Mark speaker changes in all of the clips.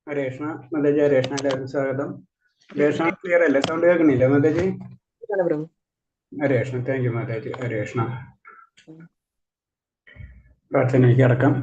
Speaker 1: ഹരേ കൃഷ്ണ മാതാജി. ഹരേ കൃഷ്ണ. എല്ലാവർക്കും സ്വാഗതം. ഹരേ കൃഷ്ണ ക്ലിയർ അല്ലേ? സൗണ്ട് കേൾക്കണില്ല മാതാജി? ഹരേ കൃഷ്ണ. താങ്ക് യു മാതാജി. ഹരേ കൃഷ്ണ. പ്രാർത്ഥനയ്ക്ക് അടക്കം.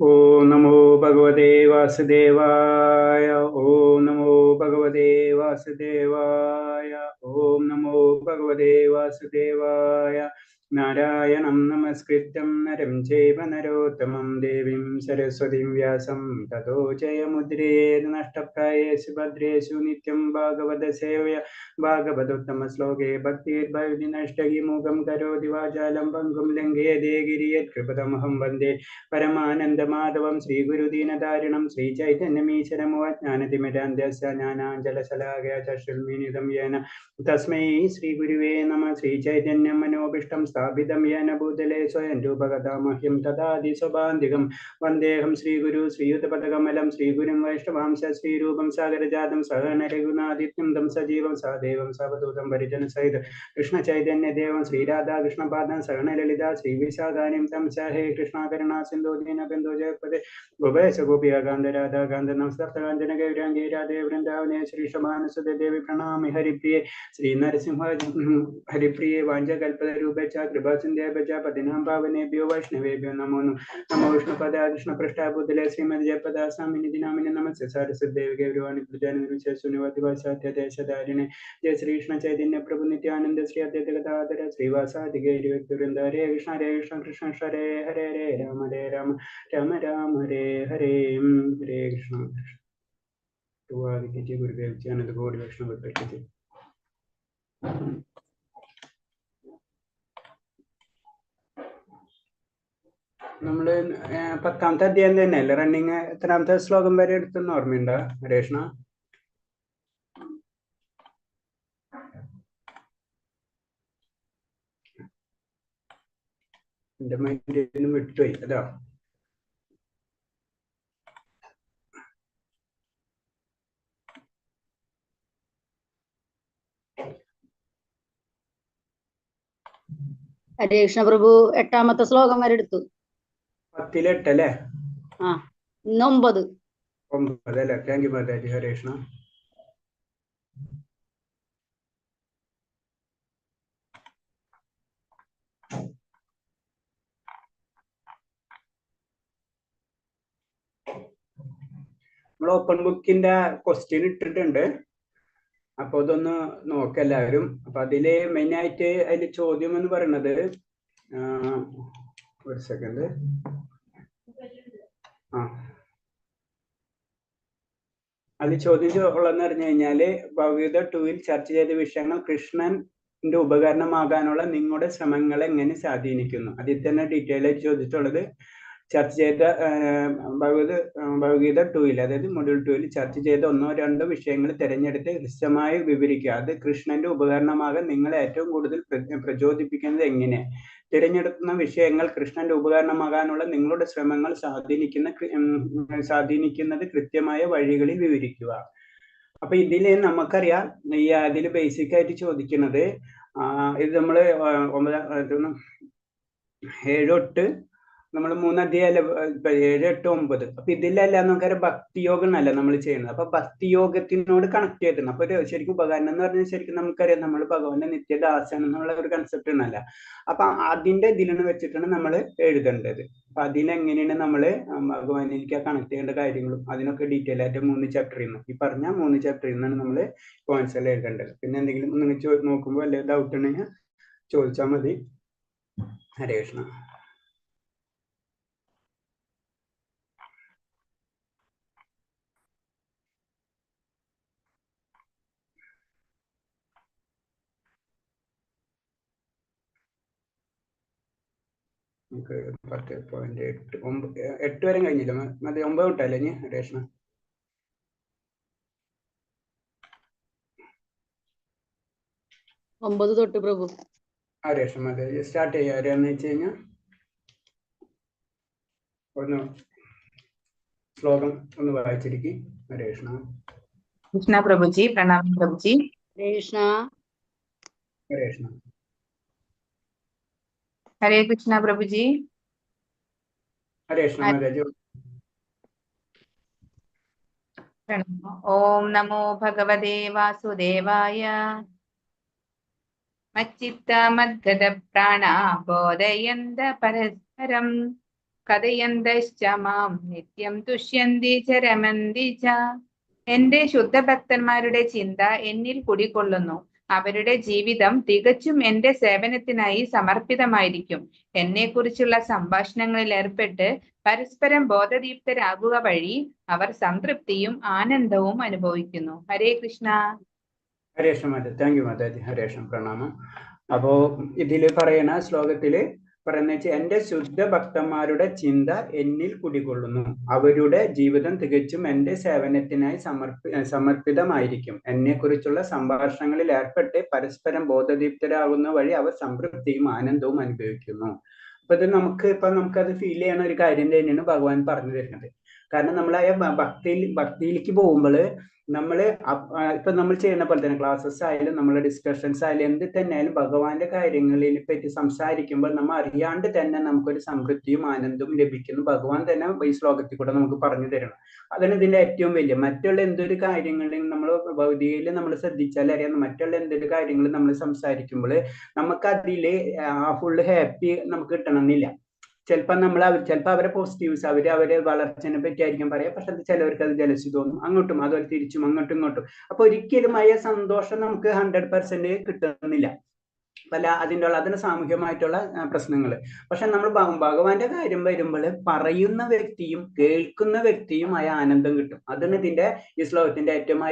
Speaker 1: ഓം നമോ ഭഗവതേ വാസുദേവായ. ഓം നമോ ഭഗവതേ വാസുദേവായ. ഓം നമോ ഭഗവതേ വാസുദേവായ. നാരായണം നമസ്കൃത്യം നരം ചൈവ നരോത്തമം ദേവീം സരസ്വതീം വ്യാസം തതോ ജയമുദ്രയേത് നഷ്ടപ്രായേഷു ഭദ്രേഷു നിത്യം ഭാഗവത സേവയ ഭാഗവതോത്തമ ശ്ലോകേ ഭക്തിർഭവതി നഷ്ടഹി മൂകം കരോതി വാചാലം പങ്കും ലംഘയതേ ഗിരിയത് കൃപതമഹം വന്ദേ പരമാനന്ദമാധവം ശ്രീഗുരുദീനധാരിണം ശ്രീചൈതന്യമീശ്വരമോ ജ്ഞാനതിമിരാന്ധ്യസ്യ ജ്ഞാനാഞ്ജലശലാകയ ചക്ഷുർമീലിതം യേന തസ്മൈ ശ്രീഗുരുവേ നമഃ. ശ്രീചൈതന്യം മനോഭീഷ്ടം സ്ഥാപിതം യേന ഭൂതലേ സ്വയം രൂപകഥാമഹ്യം തദാദി സ്വഭാന്തികം വന്ദേഹം ശ്രീഗുരു ശ്രീയുതപദകമലം ശ്രീഗുരും വൈഷ്ണവാംശ ശ്രീരൂപം സാഗരജാതം സഹന രഘുനാദിത്യം തം സജീവം സദേവം സവദൂതം പരിജന സഹിത കൃഷ്ണ ചൈതന്യദേവം ശ്രീരാധാകൃഷ്ണപാദം സഹന ലളിത ശ്രീവിശാഖാനിം തം സഹേ കൃഷ്ണാകരുണാ സിന്ധു ദീന ബന്ധു ജയപദേ ഗോപേശ ഗോപിയാകാന്ത രാധാകാന്ത നമസ്തപ്തകാഞ്ചന ഗൗരാംഗേ രാധേ വൃന്ദാവനേ ശ്രീഷമാനസുതേ ദേവി പ്രണാമി ഹരിപ്രിയേ ശ്രീ നരസിംഹ ഹരിപ്രിയേ വാഞ്ചകൽപതരൂപേക്ഷ കൃപാസിന്ധ്യേഭ്യഃ പതിനാം പാവനേഭ്യോ വൈഷ്ണവേഭ്യോ നമോ നമോ വിഷ്ണുപദാ കൃഷ്ണപൃഷ്ഠാഭൂതലേ ശ്രീമദ് ജയപദാസാമിനി നാമിനി നമസ്തേ സാരസ്വതേവി ഗൗരവാണി പ്രജാനവിശേഷുനിവതിവാസാധ്യദേശധാരിണേ ജയ ശ്രീകൃഷ്ണ ചൈതന്യ പ്രഭു നിത്യാനന്ദ ശ്രീ അദ്വൈത ഗദാധര ശ്രീവാസാദി ഗൗരി വ്യക്തിവൃന്ദ. ഹരേ കൃഷ്ണ കൃഷ്ണ ഹരേ ഹരേ ഹരേ രാമ രാമ രാമ രാമ ഹരേ ഹരേ. ഹരേ കൃഷ്ണ. ഗുരുദേവ് ജ്ഞാനന്ദ ഗൗരി വൈഷ്ണവ. നമ്മള് 10ാമത്തെ അധ്യായം തന്നെയല്ലേ റണ്ണിങ്? എത്രാമത്തെ ശ്ലോകം വരെ എടുത്തെന്ന് ഓർമ്മയുണ്ടോ ഹരേഷ്ണ? എന്റെ മൈൻഡിൽ വിട്ടുപോയി അതാ.
Speaker 2: ഹരേ കൃഷ്ണ പ്രഭു 8ാമത്തെ ശ്ലോകം വരെ എടുത്തു.
Speaker 1: 10-ൽ 8 അല്ലേ?
Speaker 2: ഇന്ന് 9
Speaker 1: അല്ലേ? താങ്ക് യു മാതാജി. ഹരേ കൃഷ്ണ. നമ്മൾ ഓപ്പൺ ബുക്കിന്റെ ക്വസ്റ്റ്യൻ ഇട്ടിട്ടുണ്ട്, അപ്പൊ അതൊന്ന് നോക്കാം എല്ലാവരും. അപ്പൊ അതില് മെയിൻ ആയിട്ട് അതിൽ ചോദ്യം എന്ന് പറയുന്നത്, ഒരു സെക്കൻഡ്. അത് ചോദ്യം ഉള്ളതെന്ന് പറഞ്ഞു കഴിഞ്ഞാല്, ഭഗവത്ഗീത 2-ൽ ചർച്ച ചെയ്ത വിഷയങ്ങൾ കൃഷ്ണന്റെ ഉപകരണമാകാനുള്ള നിങ്ങളുടെ ശ്രമങ്ങളെ എങ്ങനെ സ്വാധീനിക്കുന്നു? അതിൽ തന്നെ ഡീറ്റെയിൽ ആയിട്ട് ചോദിച്ചിട്ടുള്ളത് ചർച്ച ചെയ്ത ഭഗവത്ഗീത 2-ൽ, അതായത് മൊഡ്യൂൾ 2-ൽ ചർച്ച ചെയ്ത 1-2 വിഷയങ്ങൾ തിരഞ്ഞെടുത്ത് കൃത്യമായി വിവരിക്കുക. അത് കൃഷ്ണന്റെ ഉപകരണമാകാൻ നിങ്ങളെ ഏറ്റവും കൂടുതൽ പ്രചോദിപ്പിക്കുന്നത് എങ്ങനെ? തിരഞ്ഞെടുക്കുന്ന വിഷയങ്ങൾ കൃഷ്ണന്റെ ഉപകരണമാകാനുള്ള നിങ്ങളുടെ ശ്രമങ്ങൾ സ്വാധീനിക്കുന്നത് കൃത്യമായ വഴികളിൽ വിവരിക്കുക. അപ്പൊ ഇതില് നമുക്കറിയാം, അതില് ബേസിക് ആയിട്ട് ചോദിക്കുന്നത്, ഇത് നമ്മള് 7-8 നമ്മൾ 3 അധ്യായം 7, 8, 9. അപ്പൊ ഇതിലല്ല നമുക്കറിയാം ഭക്തിയോഗം അല്ല നമ്മൾ ചെയ്യുന്നത്. അപ്പൊ ഭക്തിയോഗത്തിനോട് കണക്ട് ചെയ്തിട്ടുണ്ട്. അപ്പൊ ശരിക്കും ഉപകരണം എന്ന് പറഞ്ഞാൽ ശരിക്കും നമുക്കറിയാം നമ്മൾ ഭഗവാന്റെ നിത്യദാസൻ എന്നുള്ള ഒരു കൺസെപ്റ്റ് ഉണ്ടല്ല. അപ്പൊ അതിന്റെ ഇതിലാണ് വെച്ചിട്ടാണ് നമ്മൾ എഴുതേണ്ടത്. അപ്പൊ അതിനെങ്ങനെയാണ് നമ്മള് ഭഗവാനിലേക്ക് കണക്ട് ചെയ്യേണ്ട കാര്യങ്ങളും അതിനൊക്കെ ഡീറ്റെയിൽ ആയിട്ട് 3 ചാപ്റ്ററിൽ നിന്ന്, ഈ പറഞ്ഞ 3 ചാപ്റ്ററിൽ നിന്നാണ് നമ്മൾ പോയിന്റ്സ് എല്ലാം എഴുതേണ്ടത്. പിന്നെ എന്തെങ്കിലും നിങ്ങൾ നോക്കുമ്പോൾ വല്ല ഡൗട്ട് ഉണ്ടെങ്കിൽ ചോദിച്ചാൽ മതി. ഹരേ കൃഷ്ണ. നമുക്ക് 10.8 വരെ കഴിഞ്ഞില്ല മതി. 9 വിട്ടല്ലേ ഇനി ഹരേഷ്ണ?
Speaker 2: തൊട്ട് പ്രഭു.
Speaker 1: ഹരേഷ്ണ മതി. സ്റ്റാർട്ട് ചെയ്യാം. ആരെയാന്ന് വെച്ച് കഴിഞ്ഞാൽ ഒന്ന് ശ്ലോകം ഒന്ന് വായിച്ചിരിക്കും. ഹരേഷ്ണ.
Speaker 3: കൃഷ്ണ പ്രഭുജി. പ്രണാമം പ്രഭുജി.
Speaker 2: ഹരേഷ്ണ.
Speaker 1: ഹരേഷ്ണ.
Speaker 3: ഹരേ കൃഷ്ണ പ്രഭുജി.
Speaker 1: ഹരേഷ്ണ മാതാജി.
Speaker 3: പ്രണാമം. ഓം നമോ ഭഗവതേ വാസുദേവായ. മച്ചിത്ത മദ്ഗത പ്രാണാ ബോധയന്ത പരസ്പരം കഥയന്തശ്ച മാം നിത്യം തുഷ്യന്തി ച രമന്തി ച. എന്റെ ശുദ്ധഭക്തന്മാരുടെ ചിന്ത എന്നിൽ കുടികൊള്ളുന്നു. അവരുടെ ജീവിതം തികച്ചും എന്റെ സേവനത്തിനായി സമർപ്പിതമായിരിക്കും. എന്നെക്കുറിച്ചുള്ള സംഭാഷണങ്ങളിൽ ഏർപ്പെട്ട് പരസ്പരം ബോധദീപ്തരാകുക വഴി അവർ സംതൃപ്തിയും ആനന്ദവും അനുഭവിക്കുന്നു. ഹരേ കൃഷ്ണ.
Speaker 1: ഹരേഷം മാതാജി, താങ്ക് യു മാതാജി. ഹരേഷം പ്രണാമം. അപ്പോ ഇതില് പറയുന്ന ശ്ലോകത്തില് പറയുന്ന വെച്ചാൽ എന്റെ ശുദ്ധ ഭക്തന്മാരുടെ ചിന്ത എന്നിൽ കുടികൊള്ളുന്നു. അവരുടെ ജീവിതം തികച്ചും എന്റെ സേവനത്തിനായി സമർപ്പിതമായിരിക്കും. എന്നെ കുറിച്ചുള്ള സംഭാഷണങ്ങളിൽ ഏർപ്പെട്ട് പരസ്പരം ബോധദീപ്തരാകുന്ന വഴി അവർ സംതൃപ്തിയും ആനന്ദവും അനുഭവിക്കുന്നു. അപ്പൊ ഇത് നമുക്കത് ഫീൽ ചെയ്യണ ഒരു കാര്യം തന്നെയാണ് ഭഗവാൻ പറഞ്ഞു തരുന്നത്. കാരണം നമ്മളായ ഭക്തിയിലേക്ക് പോകുമ്പോൾ ഇപ്പൊ നമ്മൾ ചെയ്യുന്ന പോലെ തന്നെ ക്ലാസ്സസ് ആയാലും നമ്മളെ ഡിസ്കഷൻസ് ആയാലും എന്ത് തന്നെ ആയാലും ഭഗവാന്റെ കാര്യങ്ങളെ പറ്റി സംസാരിക്കുമ്പോൾ നമ്മൾ അറിയാണ്ട് തന്നെ നമുക്കൊരു സംതൃപ്തിയും ആനന്ദവും ലഭിക്കുന്നു. ഭഗവാൻ തന്നെ ഈ ശ്ലോകത്തിൽ കൂടെ നമുക്ക് പറഞ്ഞു തരണം. അതാണ് ഇതിന്റെ ഏറ്റവും വലിയ. മറ്റുള്ള എന്തൊരു കാര്യങ്ങളും നമ്മൾ ഭൗതികയിൽ നമ്മൾ ശ്രദ്ധിച്ചാൽ അറിയാം, മറ്റുള്ള എന്തൊരു കാര്യങ്ങളും നമ്മൾ സംസാരിക്കുമ്പോൾ നമുക്ക് അതില് ഫുള്ള് ഹാപ്പി നമുക്ക് കിട്ടണമെന്നില്ല. ചിലപ്പോൾ അവരെ പോസിറ്റീവ്സ് അവരെ വളർച്ചനെ പറ്റി ആയിരിക്കും പറയാം. പക്ഷെ അത് ചിലവർക്ക് അത് ജലസി തോന്നും, അങ്ങോട്ടും അതുപോലെ തിരിച്ചും അങ്ങോട്ടും ഇങ്ങോട്ടും. അപ്പൊ ഒരിക്കലും സന്തോഷം നമുക്ക് 100% കിട്ടുന്നില്ല. അതിന് സാമൂഹ്യമായിട്ടുള്ള പ്രശ്നങ്ങൾ. പക്ഷെ നമ്മൾ ഭഗവാന്റെ കാര്യം വരുമ്പോൾ പറയുന്ന വ്യക്തിയും കേൾക്കുന്ന വ്യക്തിയും ആനന്ദം കിട്ടും. അതാണ് ഇതിന്റെ ഈ ശ്ലോകത്തിന്റെ ഏറ്റവും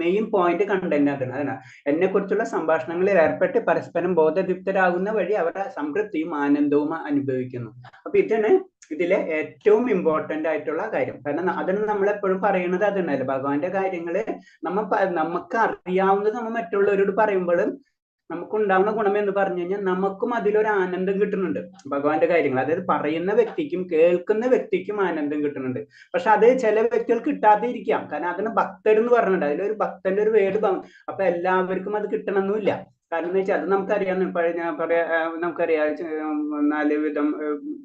Speaker 1: മെയിൻ പോയിന്റ് കണ്ടന്റ്. അതാണ് എന്നെ കുറിച്ചുള്ള സംഭാഷണങ്ങളിൽ ഏർപ്പെട്ട് പരസ്പരം ബോധദീപ്തരാകുന്ന വഴി അവരുടെ സംതൃപ്തിയും ആനന്ദവും അനുഭവിക്കുന്നു. അപ്പൊ ഇതാണ് ഇതിലെ ഏറ്റവും ഇമ്പോർട്ടന്റ് ആയിട്ടുള്ള കാര്യം. കാരണം അതിന് നമ്മളെപ്പോഴും പറയുന്നത് അതുണ്ടല്ലോ, ഭഗവാന്റെ കാര്യങ്ങള് നമുക്ക് അറിയാവുന്നത് നമ്മൾ മറ്റുള്ളവരോട് പറയുമ്പോഴും നമുക്കുണ്ടാവുന്ന ഗുണം എന്ന് പറഞ്ഞു കഴിഞ്ഞാൽ നമുക്കും അതിലൊരു ആനന്ദം കിട്ടുന്നുണ്ട്. ഭഗവാന്റെ കാര്യങ്ങൾ അതായത് പറയുന്ന വ്യക്തിക്കും കേൾക്കുന്ന വ്യക്തിക്കും ആനന്ദം കിട്ടുന്നുണ്ട്. പക്ഷെ അത് ചില വ്യക്തികൾക്ക് കിട്ടാതെ ഇരിക്കാം. കാരണം അതിന് ഭക്തർ എന്ന് പറഞ്ഞിട്ടുണ്ട്, അതിലൊരു ഭക്തന്റെ ഒരു വേട്. അപ്പൊ എല്ലാവർക്കും അത് കിട്ടണമെന്നില്ല. കാരണം എന്ന് വെച്ചാൽ അത് നമുക്കറിയാം. നമുക്കറിയാം 4 വിധം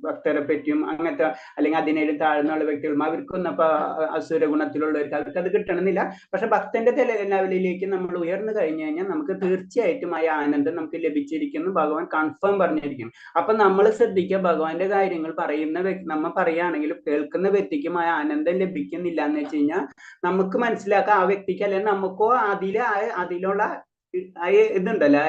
Speaker 1: ഭക്തരെ പറ്റിയും അങ്ങനത്തെ, അല്ലെങ്കിൽ അതിനേലും താഴ്ന്നുള്ള വ്യക്തികളും അവർക്കൊന്നും അപ്പൊ അസുര ഗുണത്തിലുള്ളവർക്ക് അവർക്ക് അത് കിട്ടണമെന്നില്ല. പക്ഷെ ഭക്തന്റെ ലെവലിലേക്ക് നമ്മൾ ഉയർന്നു കഴിഞ്ഞു കഴിഞ്ഞാൽ നമുക്ക് തീർച്ചയായിട്ടും ആനന്ദം നമുക്ക് ലഭിച്ചിരിക്കുന്നു. ഭഗവാൻ കൺഫേം പറഞ്ഞിരിക്കുന്നു. അപ്പൊ നമ്മൾ ശ്രദ്ധിക്കുക, ഭഗവാന്റെ കാര്യങ്ങൾ നമ്മൾ പറയുകയാണെങ്കിലും കേൾക്കുന്ന വ്യക്തിക്കും ആനന്ദം ലഭിക്കുന്നില്ല എന്ന് വെച്ച് കഴിഞ്ഞാൽ നമുക്ക് മനസ്സിലാക്കാം ആ വ്യക്തിക്ക് അല്ലെങ്കിൽ നമുക്കോ അതിലുള്ള ഇതുണ്ടല്ലോ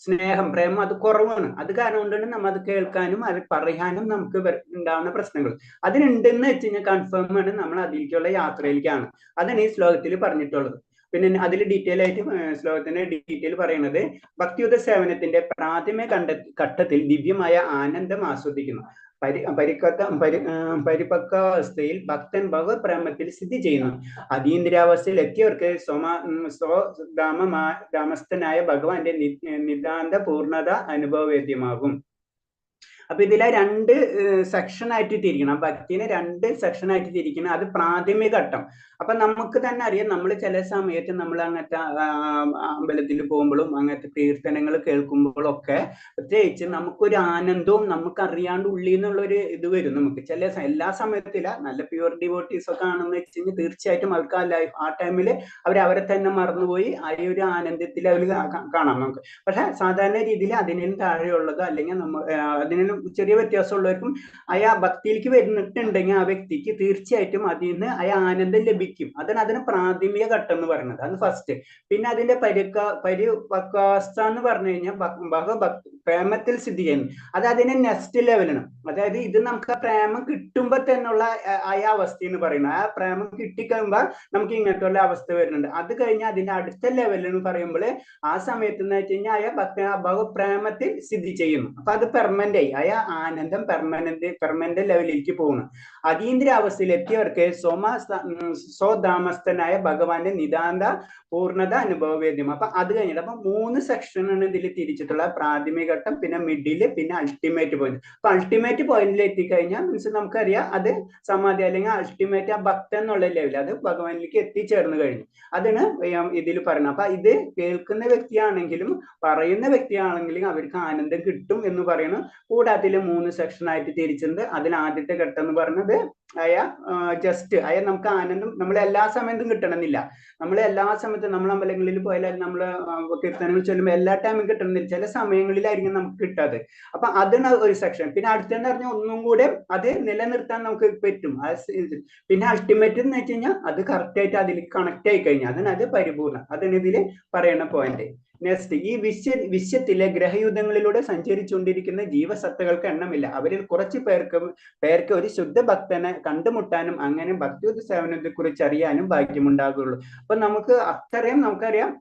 Speaker 1: സ്നേഹം, പ്രേമം അത് കുറവാണ്. അത് കാരണം കൊണ്ടാണ് നമ്മൾ അത് കേൾക്കാനും അത് പറയാനും നമുക്ക് ഉണ്ടാവുന്ന പ്രശ്നങ്ങൾ. അതിനുണ്ടെന്ന് വെച്ച് കഴിഞ്ഞാൽ കൺഫേം ആണ് നമ്മൾ അതിലേക്കുള്ള യാത്രയിലേക്കാണ്. അതാണ് ഈ ശ്ലോകത്തിൽ പറഞ്ഞിട്ടുള്ളത്. പിന്നെ അതിൽ ഡീറ്റെയിൽ ആയിട്ട് ശ്ലോകത്തിന്റെ ഡീറ്റെയിൽ പറയുന്നത് ഭക്തിയുത സേവനത്തിന്റെ പ്രാഥമിക ഘട്ടത്തിൽ ദിവ്യമായ ആനന്ദം ആസ്വദിക്കുന്നു. പരിപക്വാവസ്ഥയിൽ ഭക്തൻ ഭഗവത് പ്രേമത്തിൽ സ്ഥിതി ചെയ്യുന്നു. അതീന്ദ്രിയാവസ്ഥയിൽ എത്തിയവർക്ക് സ്വധാമസ്ഥനായ ഭഗവാന്റെ നിതാന്ത പൂർണ്ണത അനുഭവവേദ്യമാകും. അപ്പൊ ഇതിലെ 2 സെക്ഷനായിട്ട് തിരിക്കണം. ഭക്തിനെ 2 സെക്ഷനായിട്ട് തിരിക്കണം. അത് പ്രാഥമിക ഘട്ടം. അപ്പൊ നമുക്ക് തന്നെ അറിയാം, നമ്മൾ ചില സമയത്ത് നമ്മൾ അങ്ങനത്തെ അമ്പലത്തിൽ പോകുമ്പോഴും അങ്ങനത്തെ കീർത്തനങ്ങൾ കേൾക്കുമ്പോഴും ഒക്കെ പ്രത്യേകിച്ച് നമുക്കൊരു ആനന്ദവും നമുക്ക് അറിയാണ്ട് ഉള്ളിൽ നിന്നുള്ള ഒരു ഇത് വരും. നമുക്ക് എല്ലാ സമയത്തില്ല. നല്ല പ്യുവർ ഡിവോട്ടീസ് ഒക്കെ ആണെന്ന് വെച്ച് കഴിഞ്ഞാൽ തീർച്ചയായിട്ടും അവർക്ക് ആ ടൈമിൽ അവരെ തന്നെ മറന്നുപോയി ആ ഒരു ആനന്ദത്തിൽ അവർ കാണാം നമുക്ക്. പക്ഷെ സാധാരണ രീതിയിൽ അതിനും താഴെയുള്ളത് അല്ലെങ്കിൽ അതിനും ചെറിയ വ്യത്യാസമുള്ളവർക്കും ഭക്തിയിലേക്ക് വരുന്നിട്ടുണ്ടെങ്കിൽ ആ വ്യക്തിക്ക് തീർച്ചയായിട്ടും അതിൽ നിന്ന് ആനന്ദം ലഭിക്കും. അതാണ് അതിന് പ്രാഥമിക ഘട്ടം എന്ന് പറയുന്നത്. അത് ഫസ്റ്റ്. പിന്നെ അതിന്റെ പരിപക്വാവസ്ഥ എന്ന് പറഞ്ഞു കഴിഞ്ഞാൽ പ്രേമത്തിൽ സ്ഥിതി ചെയ്യുന്നു. അത് അതിന്റെ നെക്സ്റ്റ് ലെവലാണ്. അതായത് ഇത് നമുക്ക് പ്രേമം കിട്ടുമ്പോ തന്നെയുള്ള അവസ്ഥ എന്ന് പറയുന്നത്. ആ പ്രേമം കിട്ടിക്കഴിയുമ്പോൾ നമുക്ക് ഇങ്ങനത്തുള്ള അവസ്ഥ വരുന്നുണ്ട്. അത് കഴിഞ്ഞാൽ അതിന്റെ അടുത്ത ലെവൽ എന്ന് പറയുമ്പോൾ ആ സമയത്ത് എന്ന് വെച്ച് കഴിഞ്ഞാൽ പ്രേമത്തിൽ സ്ഥിതി ചെയ്യുന്നു. അപ്പൊ അത് പെർമനന്റ് ആയി ആനന്ദം പെർമനന്റ് ലെവലിലേക്ക് പോകുന്നു. അതീന്ദ്രിയ അവസ്ഥയിൽ എത്തിയവർക്ക് സ്വധാമസ്ഥനായ ഭഗവാന്റെ നിതാന്ത പൂർണ്ണത അനുഭവവേദ്യം. അപ്പൊ അത് കഴിഞ്ഞിട്ട് 3 സെക്ഷനാണ് ഇതിൽ തിരിച്ചിട്ടുള്ള. പ്രാഥമിക ഘട്ടം, പിന്നെ മിഡില്, പിന്നെ അൾട്ടിമേറ്റ് പോയിന്റ്. അപ്പൊ അൾട്ടിമേറ്റ് പോയിന്റിൽ എത്തിക്കഴിഞ്ഞാൽ മീൻസ് നമുക്കറിയാം അത് സമാധി അല്ലെങ്കിൽ അൾട്ടിമേറ്റ് ആ ഭക്തൻ എന്നുള്ള ലെവൽ അത് ഭഗവാനിലേക്ക് എത്തിച്ചേർന്ന് കഴിഞ്ഞു. അതാണ് ഇതിൽ പറയുന്നത്. അപ്പൊ ഇത് കേൾക്കുന്ന വ്യക്തിയാണെങ്കിലും പറയുന്ന വ്യക്തിയാണെങ്കിലും അവർക്ക് ആനന്ദം കിട്ടും എന്ന് പറയുന്നു. കൂടാതെ 3 സെക്ഷനായിട്ട് തിരിച്ചിട്ടുണ്ട്. അതിൽ ആദ്യത്തെ ഘട്ടം എന്ന് പറയുന്നത് ജസ്റ്റ് നമുക്ക് ആനന്ദം നമ്മൾ എല്ലാ സമയത്തും കിട്ടണമെന്നില്ല. നമ്മൾ എല്ലാ സമയത്തും നമ്മൾ അമ്പലങ്ങളിൽ പോയാൽ നമ്മൾ കീർത്തനങ്ങൾ ചൊല്ലുമ്പോൾ എല്ലാ ടൈമും കിട്ടണമെന്നില്ല. ചില സമയങ്ങളിലായിരിക്കും നമുക്ക് കിട്ടാതെ. അപ്പൊ അതാണ് ഒരു സെക്ഷൻ. പിന്നെ അടുത്തെന്ന് പറഞ്ഞാൽ ഒന്നും കൂടെ അത് നിലനിർത്താൻ നമുക്ക് പറ്റും. പിന്നെ അൾട്ടിമേറ്റ് എന്ന് വെച്ച് കഴിഞ്ഞാൽ അത് കറക്റ്റ് ആയിട്ട് അതിൽ കണക്ട് ആയി കഴിഞ്ഞാൽ അത് പരിപൂർണം. അതാണ് ഇതിൽ പറയുന്ന പോയിന്റ്. നെക്സ്റ്റ്, ഈ വിശ്വത്തിലെ ഗ്രഹയുധങ്ങളിലൂടെ സഞ്ചരിച്ചുകൊണ്ടിരിക്കുന്ന ജീവസത്തകൾക്ക് എണ്ണമില്ല. അവരിൽ കുറച്ച് പേർക്ക് ഒരു ശുദ്ധ ഭക്തനെ കണ്ടുമുട്ടാനും അങ്ങനെ ഭക്തിയുദ്ധ സേവനത്തെ കുറിച്ച് അറിയാനും ഭാഗ്യമുണ്ടാകുള്ളൂ. അപ്പൊ നമുക്കറിയാം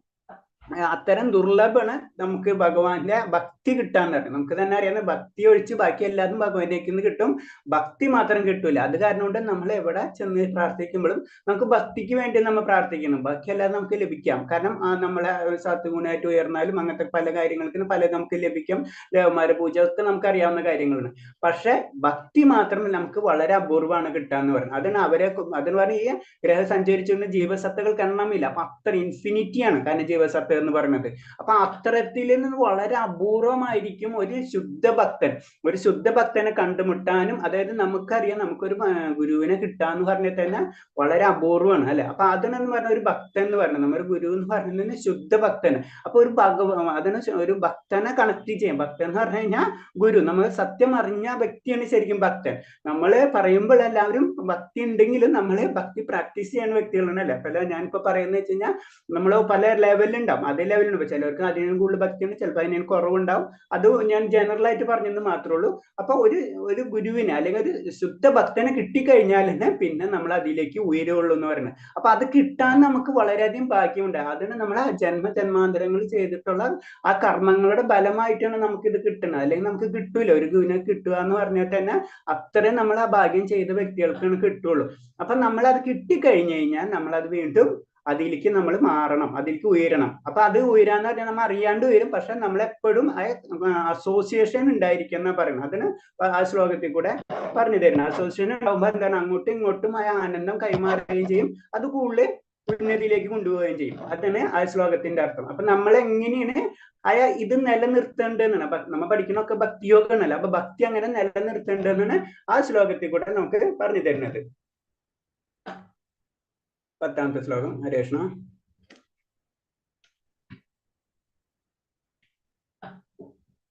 Speaker 1: അത്തരം ദുർലഭമാണ് നമുക്ക് ഭഗവാന്റെ ഭക്തി കിട്ടാന്ന് പറയും. നമുക്ക് തന്നെ അറിയാം ഭക്തി ഒഴിച്ച് ബാക്കി എല്ലാതും ഭഗവാനിലേക്ക് നിന്ന് കിട്ടും, ഭക്തി മാത്രം കിട്ടൂല. അത് കാരണം കൊണ്ട് നമ്മൾ എവിടെ ചെന്ന് പ്രാർത്ഥിക്കുമ്പോഴും നമുക്ക് ഭക്തിക്ക് വേണ്ടി നമ്മൾ പ്രാർത്ഥിക്കണം, ബാക്കി എല്ലാം നമുക്ക് ലഭിക്കാം. കാരണം നമ്മളെ സത്ഗുണമായിട്ട് ഉയർന്നാലും അങ്ങനത്തെ പല കാര്യങ്ങൾക്കും പല നമുക്ക് ലഭിക്കും. ദേവന്മാരെ പൂജ ഒക്കെ നമുക്ക് അറിയാവുന്ന കാര്യങ്ങളാണ്. പക്ഷെ ഭക്തി മാത്രം നമുക്ക് വളരെ അപൂർവമാണ് കിട്ടാന്ന് പറയുന്നത്. അതെന്ന് പറഞ്ഞാൽ ഈ ഗ്രഹം സഞ്ചരിച്ചുകൊണ്ട് ജീവസത്തകൾക്ക് എണ്ണമില്ല. അപ്പൊ അത്ര ഇൻഫിനിറ്റിയാണ് കാരണം ജീവസത്ത എന്ന് പറയുന്നത്. അപ്പൊ അത്തരത്തിൽ നിന്ന് വളരെ അപൂർവമായിരിക്കും ഒരു ശുദ്ധ ഭക്തനെ കണ്ടുമുട്ടാനും. അതായത് നമുക്കറിയാം നമുക്കൊരു ഗുരുവിനെ കിട്ടാന്ന് പറഞ്ഞാൽ തന്നെ വളരെ അപൂർവമാണ് അല്ലെ. അപ്പൊ അതിനെന്ന് പറഞ്ഞ ഒരു ഭക്തൻ എന്ന് പറയുന്നത് നമ്മുടെ ഗുരു എന്ന് പറയുന്നത് ശുദ്ധ ഭക്തന്. അപ്പൊ അതിന് ഒരു ഭക്തനെ കണക്ട് ചെയ്യാം. ഭക്തൻ എന്ന് പറഞ്ഞു കഴിഞ്ഞാൽ ഗുരു, നമ്മൾ സത്യം അറിഞ്ഞ വ്യക്തിയാണ് ശരിക്കും ഭക്തൻ. നമ്മള് പറയുമ്പോൾ എല്ലാവരും ഭക്തി ഉണ്ടെങ്കിലും നമ്മള് ഭക്തി പ്രാക്ടീസ് ചെയ്യുന്ന വ്യക്തികളാണ് അല്ലെ. പല ഞാനിപ്പോ പറയുന്നത് വെച്ച് കഴിഞ്ഞാൽ നമ്മൾ പല ലെവലിലുണ്ടാവും. അതേ ലെവലിലുണ്ട്. ചിലർക്ക് അതിനും കൂടുതൽ ഭക്തിയുണ്ട്, ചിലപ്പോൾ അതിന് കുറവുണ്ടാവും. അത് ഞാൻ ജനറൽ ആയിട്ട് പറഞ്ഞെന്ന് മാത്രമേ ഉള്ളൂ. അപ്പൊ ഒരു ഗുരുവിനെ അല്ലെങ്കിൽ ഒരു ശുദ്ധ ഭക്തനെ കിട്ടിക്കഴിഞ്ഞാൽ തന്നെ പിന്നെ നമ്മൾ അതിലേക്ക് ഉയരുള്ളൂ എന്ന് പറയുന്നത്. അപ്പൊ അത് കിട്ടാൻ നമുക്ക് വളരെയധികം ഭാഗ്യമുണ്ട്. അതിന് നമ്മളെ ജന്മാന്തരങ്ങൾ ചെയ്തിട്ടുള്ള ആ കർമ്മങ്ങളുടെ ബലമായിട്ടാണ് നമുക്ക് ഇത് കിട്ടുന്നത്. അല്ലെങ്കിൽ നമുക്ക് കിട്ടൂല. ഒരു ഗുരുവിനെ കിട്ടുക എന്ന് പറഞ്ഞാൽ തന്നെ അത്രയും നമ്മൾ ആ ഭാഗ്യം ചെയ്ത വ്യക്തികൾക്കാണ് കിട്ടുള്ളൂ. അപ്പൊ നമ്മൾ അത് കിട്ടിക്കഴിഞ്ഞു കഴിഞ്ഞാൽ നമ്മളത് വീണ്ടും അതിലേക്ക് നമ്മൾ മാറണം, അതിലേക്ക് ഉയരണം. അപ്പൊ അത് ഉയരാന്ന് പറഞ്ഞാൽ നമ്മൾ അറിയാണ്ട് ഉയരും. പക്ഷെ നമ്മളെപ്പോഴും അസോസിയേഷൻ ഉണ്ടായിരിക്കും എന്നാ പറയുന്നത്. അതിന് ആ ശ്ലോകത്തിൽ കൂടെ പറഞ്ഞു തരണം. അസോസിയേഷൻ ഉണ്ടാകുമ്പോൾ എന്താണ് അങ്ങോട്ടും ഇങ്ങോട്ടും ആ ആനന്ദം കൈമാറുകയും ചെയ്യും, അത് കൂടുതൽ ഉന്നതിയിലേക്ക് കൊണ്ടുപോവുകയും ചെയ്യും. അതാണ് ആ ശ്ലോകത്തിന്റെ അർത്ഥം. അപ്പൊ നമ്മൾ എങ്ങനെയാണ് ഇത് നിലനിർത്തേണ്ടതെന്നാണ്. അപ്പൊ നമ്മൾ പഠിക്കണമൊക്കെ ഭക്തിയോഗമാണല്ലോ. അപ്പൊ ഭക്തി അങ്ങനെ നിലനിർത്തേണ്ടതെന്നാണ് ആ ശ്ലോകത്തിൽ കൂടെ നമുക്ക് പറഞ്ഞു തരുന്നത്. 10ാമത്തെ ശ്ലോകം. ഹരേഷ്ണ.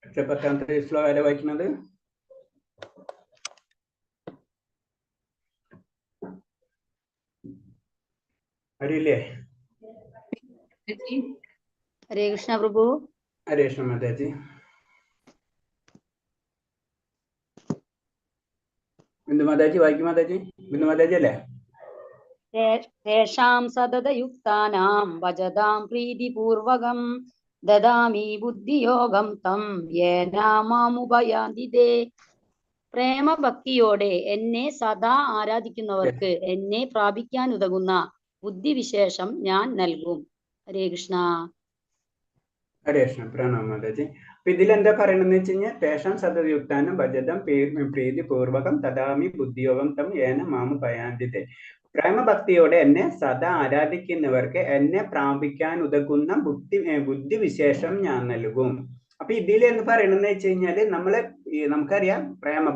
Speaker 1: പക്ഷെ 10ാമത്തെ ശ്ലോകം ആരാ വായിക്കുന്നത്? അറിയില്ലേ?
Speaker 2: ഹരേ കൃഷ്ണ പ്രഭു.
Speaker 1: ഹരേഷ്ണ മാതാജി. ബിന്ദു മാതാജി വായിക്കും. ബിന്ദു മാതാജി അല്ലേ?
Speaker 2: തേഷാം സതതയുക്താനാം വജതാം പ്രീതിപൂർവകം ദദാമി ബുദ്ധിയോഗം തം യേനാമുപയാന്തി തേ. പ്രേമഭക്തിയോടെ എന്നെ സദാ ആരാധിക്കുന്നവർക്ക് എന്നെ പ്രാപിക്കാൻ ഉതകുന്ന ബുദ്ധിവിശേഷം ഞാൻ നൽകും. ഹരേ കൃഷ്ണ.
Speaker 1: ഹരേ കൃഷ്ണ. പ്രണാമം മാതാജി. അപ്പൊ ഇതിലെന്താ പറയണെന്ന് വെച്ച് കഴിഞ്ഞാൽ തേഷാം സതതയുക്താനം ഭജതം പ്രീതിപൂർവകം ദദാമി ബുദ്ധിയോഗം തം യേന മാമുപയാന്തി തേ. പ്രേമഭക്തിയോടെ എന്നെ സദാ ആരാധിക്കുന്നവർക്ക് എന്നെ പ്രാപിക്കാൻ ഉതകുന്ന ബുദ്ധിവിശേഷം ഞാൻ നൽകും. അപ്പൊ ഇതിൽ എന്ന് പറയണെന്ന് വെച്ച് കഴിഞ്ഞാല് നമുക്കറിയാം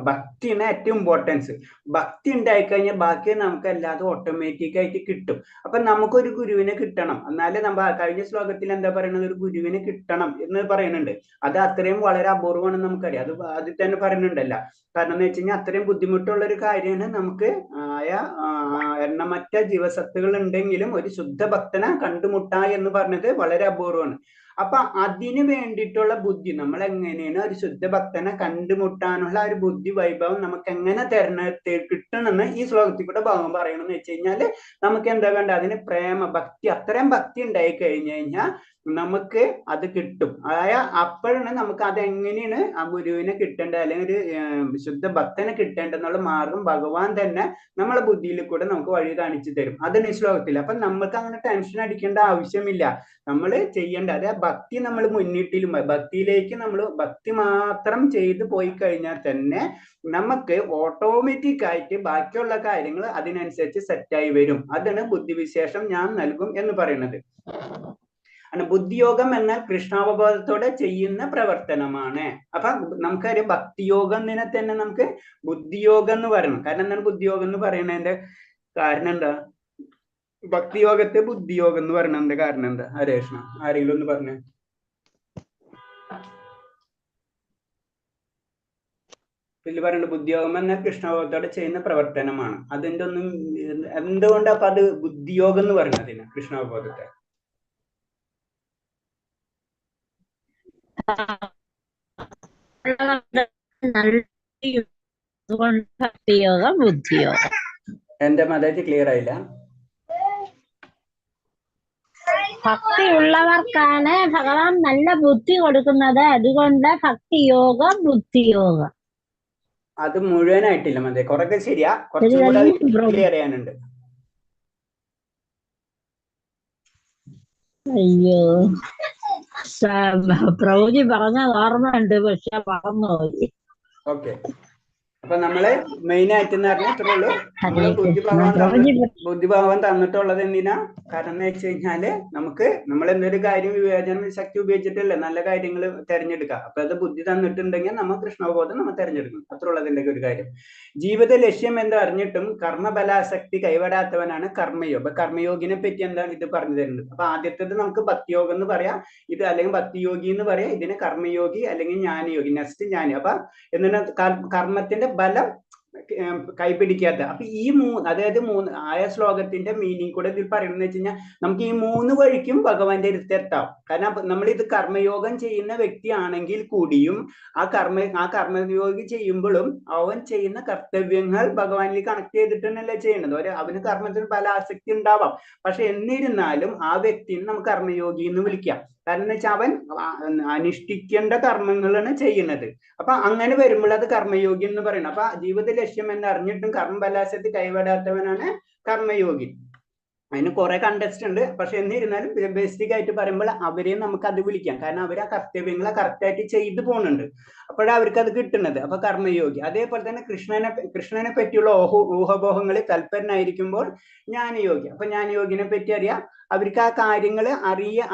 Speaker 1: ഭക്തിയാണ് ഏറ്റവും ഇമ്പോർട്ടൻസ്. ഭക്തി ഉണ്ടായിക്കഴിഞ്ഞാൽ ബാക്കി നമുക്ക് എല്ലാതും ഓട്ടോമാറ്റിക് ആയിട്ട് കിട്ടും. അപ്പൊ നമുക്കൊരു ഗുരുവിനെ കിട്ടണം. എന്നാലും കഴിഞ്ഞ ശ്ലോകത്തിൽ എന്താ പറയുന്നത്? ഒരു ഗുരുവിനെ കിട്ടണം എന്ന് പറയുന്നുണ്ട്. അത് അത്രയും വളരെ അപൂർവമാണെന്ന് നമുക്കറിയാം. അത് ആദ്യം തന്നെ പറയുന്നുണ്ടല്ല. കാരണം എന്ന് വെച്ച് കഴിഞ്ഞാൽ അത്രയും ബുദ്ധിമുട്ടുള്ള ഒരു കാര്യമാണ്. നമുക്ക് എണ്ണമറ്റ ജീവസത്തുകൾ ഉണ്ടെങ്കിലും ഒരു ശുദ്ധ ഭക്തനെ കണ്ടുമുട്ട എന്ന് പറഞ്ഞത് വളരെ അപൂർവമാണ്. അപ്പൊ അതിന് വേണ്ടിയിട്ടുള്ള ബുദ്ധി നമ്മൾ എങ്ങനെയാണ് ഒരു ശുദ്ധ ഭക്തനെ കണ്ടുമുട്ടാനുള്ള ഒരു ബുദ്ധി വൈഭവം നമുക്ക് എങ്ങനെ കിട്ടണമെന്ന് ഈ ശ്ലോകത്തിൽ കൂടെ ഭാഗം പറയണമെന്ന് വെച്ച് കഴിഞ്ഞാല് നമുക്ക് എന്താ വേണ്ട? അതിന് ഭക്തി, അത്രയും ഭക്തി ഉണ്ടായി കഴിഞ്ഞു കഴിഞ്ഞാൽ നമുക്ക് അത് കിട്ടും. അതായത് അപ്പോഴാണ് നമുക്ക് അതെങ്ങനെയാണ് ആ ഗുരുവിനെ കിട്ടേണ്ടത്, അല്ലെങ്കിൽ ഒരു ശുദ്ധ ഭക്തനെ കിട്ടേണ്ടെന്നുള്ള മാർഗം ഭഗവാൻ തന്നെ നമ്മളെ ബുദ്ധിയിൽ കൂടെ നമുക്ക് വഴി കാണിച്ചു തരും. അതാണ് ഈ ശ്ലോകത്തിൽ. അപ്പൊ നമുക്ക് അങ്ങനെ ടെൻഷൻ അടിക്കേണ്ട ആവശ്യമില്ല. നമ്മൾ ചെയ്യേണ്ട അതായത് ഭക്തി നമ്മൾ മുന്നിട്ടിലും ഭക്തിയിലേക്ക് നമ്മൾ ഭക്തി മാത്രം ചെയ്തു പോയി കഴിഞ്ഞാൽ തന്നെ നമുക്ക് ഓട്ടോമാറ്റിക് ആയിട്ട് ബാക്കിയുള്ള കാര്യങ്ങൾ അതിനനുസരിച്ച് സെറ്റായി വരും. അതാണ് ബുദ്ധിവിശേഷം ഞാൻ നൽകും എന്ന് പറയുന്നത്. ബുദ്ധിയോഗം എന്നാൽ കൃഷ്ണാവബോധത്തോടെ ചെയ്യുന്ന പ്രവർത്തനമാണ്. അപ്പൊ നമുക്കറിയാം ഭക്തിയോഗം തന്നെ നമുക്ക് ബുദ്ധിയോഗം എന്ന് പറയണം. കാരണം എന്താണ് ബുദ്ധിയോഗം എന്ന് പറയുന്നതിന്റെ കാരണം എന്താ? ഭക്തിയോഗത്തെ ബുദ്ധിയോഗം എന്ന് പറയുന്നതിന്റെ കാരണം എന്താ? ഹരേഷ്ണ ആരെങ്കിലും ഒന്ന് പറഞ്ഞേ. ഇതിൽ പറയുന്നത് ബുദ്ധിയോഗം എന്നാൽ കൃഷ്ണാവബോധത്തോടെ ചെയ്യുന്ന പ്രവർത്തനമാണ്. അതിന്റെ ഒന്നും എന്തുകൊണ്ട് അപ്പൊ അത് ബുദ്ധിയോഗം എന്ന് പറയുന്നതിന് കൃഷ്ണാവബോധത്തെ?
Speaker 4: ഭക്തിയോഗം ബുദ്ധിയോഗം.
Speaker 1: എന്റെ മതത്തിൽ ക്ലിയർ ആയില്ല.
Speaker 4: ഭക്തി ഉള്ളവർക്കാണ് ഭഗവാൻ നല്ല ബുദ്ധി കൊടുക്കുന്നത്. അതുകൊണ്ട് ഭക്തിയോഗം ബുദ്ധിയോഗം.
Speaker 1: അത് മുഴുവനായിട്ടില്ല മതി, കുറക്കെ ശരിയാ, കുറച്ചും കൂടെ ക്ലിയർ ചെയ്യാനുണ്ട്.
Speaker 4: അയ്യോ, പ്രഭുജി പറഞ്ഞ ഓർമ്മയുണ്ട്, പക്ഷെ മറന്നുപോയി.
Speaker 1: ഓക്കെ, അപ്പൊ നമ്മള് മെയിൻ ആയിട്ട് എന്ന് പറഞ്ഞാൽ ഇത്രേ ഉള്ളൂ. നമ്മള് ബുദ്ധിഭാവം തന്നിട്ടുള്ളത് എന്തിനാ? കാരണം എന്ന് വെച്ച് കഴിഞ്ഞാല് നമ്മൾ എന്തൊരു കാര്യം വിവേചന ശക്തി ഉപയോഗിച്ചിട്ടല്ലേ നല്ല കാര്യങ്ങൾ തെരഞ്ഞെടുക്കുക. അപ്പൊ അത് ബുദ്ധി തന്നിട്ടുണ്ടെങ്കിൽ നമ്മൾ കൃഷ്ണബോധം നമ്മൾ തെരഞ്ഞെടുക്കണം. അത്ര ഉള്ളതിന്റെ ഒരു കാര്യം. ജീവിത ലക്ഷ്യം എന്ന് അറിഞ്ഞിട്ടും കർമ്മബലാസക്തി കൈവിടാത്തവനാണ് കർമ്മയോഗം. അപ്പൊ കർമ്മയോഗിനെ പറ്റി എന്താണ് ഇത് പറഞ്ഞു തരുന്നത്? അപ്പൊ ആദ്യത്തേത് നമുക്ക് ഭക്തിയോഗം എന്ന് പറയാം, ഇത് അല്ലെങ്കിൽ ഭക്തിയോഗി എന്ന് പറയാം, ഇതിന് കർമ്മയോഗി അല്ലെങ്കിൽ ജ്ഞാനയോഗി, നെക്സ്റ്റ് ജ്ഞാനി. അപ്പൊ എന്തിനാ കർമ്മത്തിന്റെ ബലം കൈപിടിക്കാത്ത. അപ്പൊ ഈ അതായത് ആയ ശ്ലോകത്തിന്റെ മീനിങ് കൂടെ ഇതിൽ പറയുന്നത് വെച്ച് കഴിഞ്ഞാൽ നമുക്ക് ഈ 3 വഴിക്കും ഭഗവാന്റെ അടുത്തെത്താം. കാരണം നമ്മൾ ഇത് കർമ്മയോഗം ചെയ്യുന്ന വ്യക്തിയാണെങ്കിൽ കൂടിയും ആ കർമ്മയോഗി ചെയ്യുമ്പോഴും അവൻ ചെയ്യുന്ന കർത്തവ്യങ്ങൾ ഭഗവാനിൽ കണക്ട് ചെയ്തിട്ടല്ലേ ചെയ്യുന്നത്. അവന് കർമ്മത്തിന് പല ആസക്തി ഉണ്ടാവാം. പക്ഷെ എന്നിരുന്നാലും ആ വ്യക്തിനെ നമുക്ക് കർമ്മയോഗി എന്ന് വിളിക്കാം. കാരണം എന്ന് വെച്ചാൽ അവൻ അനുഷ്ഠിക്കേണ്ട കർമ്മങ്ങളാണ് ചെയ്യുന്നത്. അപ്പൊ അങ്ങനെ വരുമ്പോൾ അത് കർമ്മയോഗി എന്ന് പറയുന്നത്. അപ്പൊ ജീവിത ലക്ഷ്യം എന്ന് അറിഞ്ഞിട്ടും കർമ്മബലാസക്തി കൈവിടാത്തവനാണ് കർമ്മയോഗി. അതിന് കുറെ കണ്ടസ്റ്റ് ഉണ്ട്. പക്ഷെ എന്നിരുന്നാലും ബേസിക് ആയിട്ട് പറയുമ്പോൾ അവരെയും നമുക്ക് അത് വിളിക്കാം. കാരണം അവർ ആ കർത്തവ്യങ്ങളെ കറക്റ്റായിട്ട് ചെയ്തു പോകുന്നുണ്ട്. അപ്പോഴാണ് അവർക്ക് അത് കിട്ടുന്നത്. അപ്പൊ കർമ്മയോഗി. അതേപോലെ തന്നെ കൃഷ്ണനെ പറ്റിയുള്ള ഊഹബോഹങ്ങളിൽ തൽപരനായിരിക്കുമ്പോൾ ജ്ഞാനയോഗി. അപ്പൊ ജ്ഞാനയോഗിനെ പറ്റി അറിയാം, അവർക്ക് ആ കാര്യങ്ങൾ അറിയാം.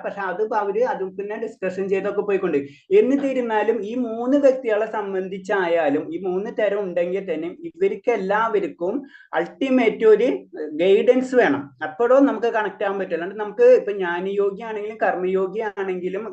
Speaker 1: പക്ഷെ അവര് അത് പിന്നെ ഡിസ്കഷൻ ചെയ്തൊക്കെ പോയിക്കൊണ്ട്. എന്നിരുന്നാലും ഈ 3 വ്യക്തികളെ സംബന്ധിച്ചായാലും ഈ 3 തരം ഉണ്ടെങ്കിൽ തന്നെ ഇവർക്ക് എല്ലാവർക്കും അൾട്ടിമേറ്റ് ഒരു ഗൈഡൻസ് വേണം. അപ്പോഴും നമുക്ക് കണക്ട് ആവാൻ പറ്റില്ല. അല്ലാണ്ട് നമുക്ക് ഇപ്പൊ ജ്ഞാനയോഗി ആണെങ്കിലും കർമ്മയോഗി ആണെങ്കിലും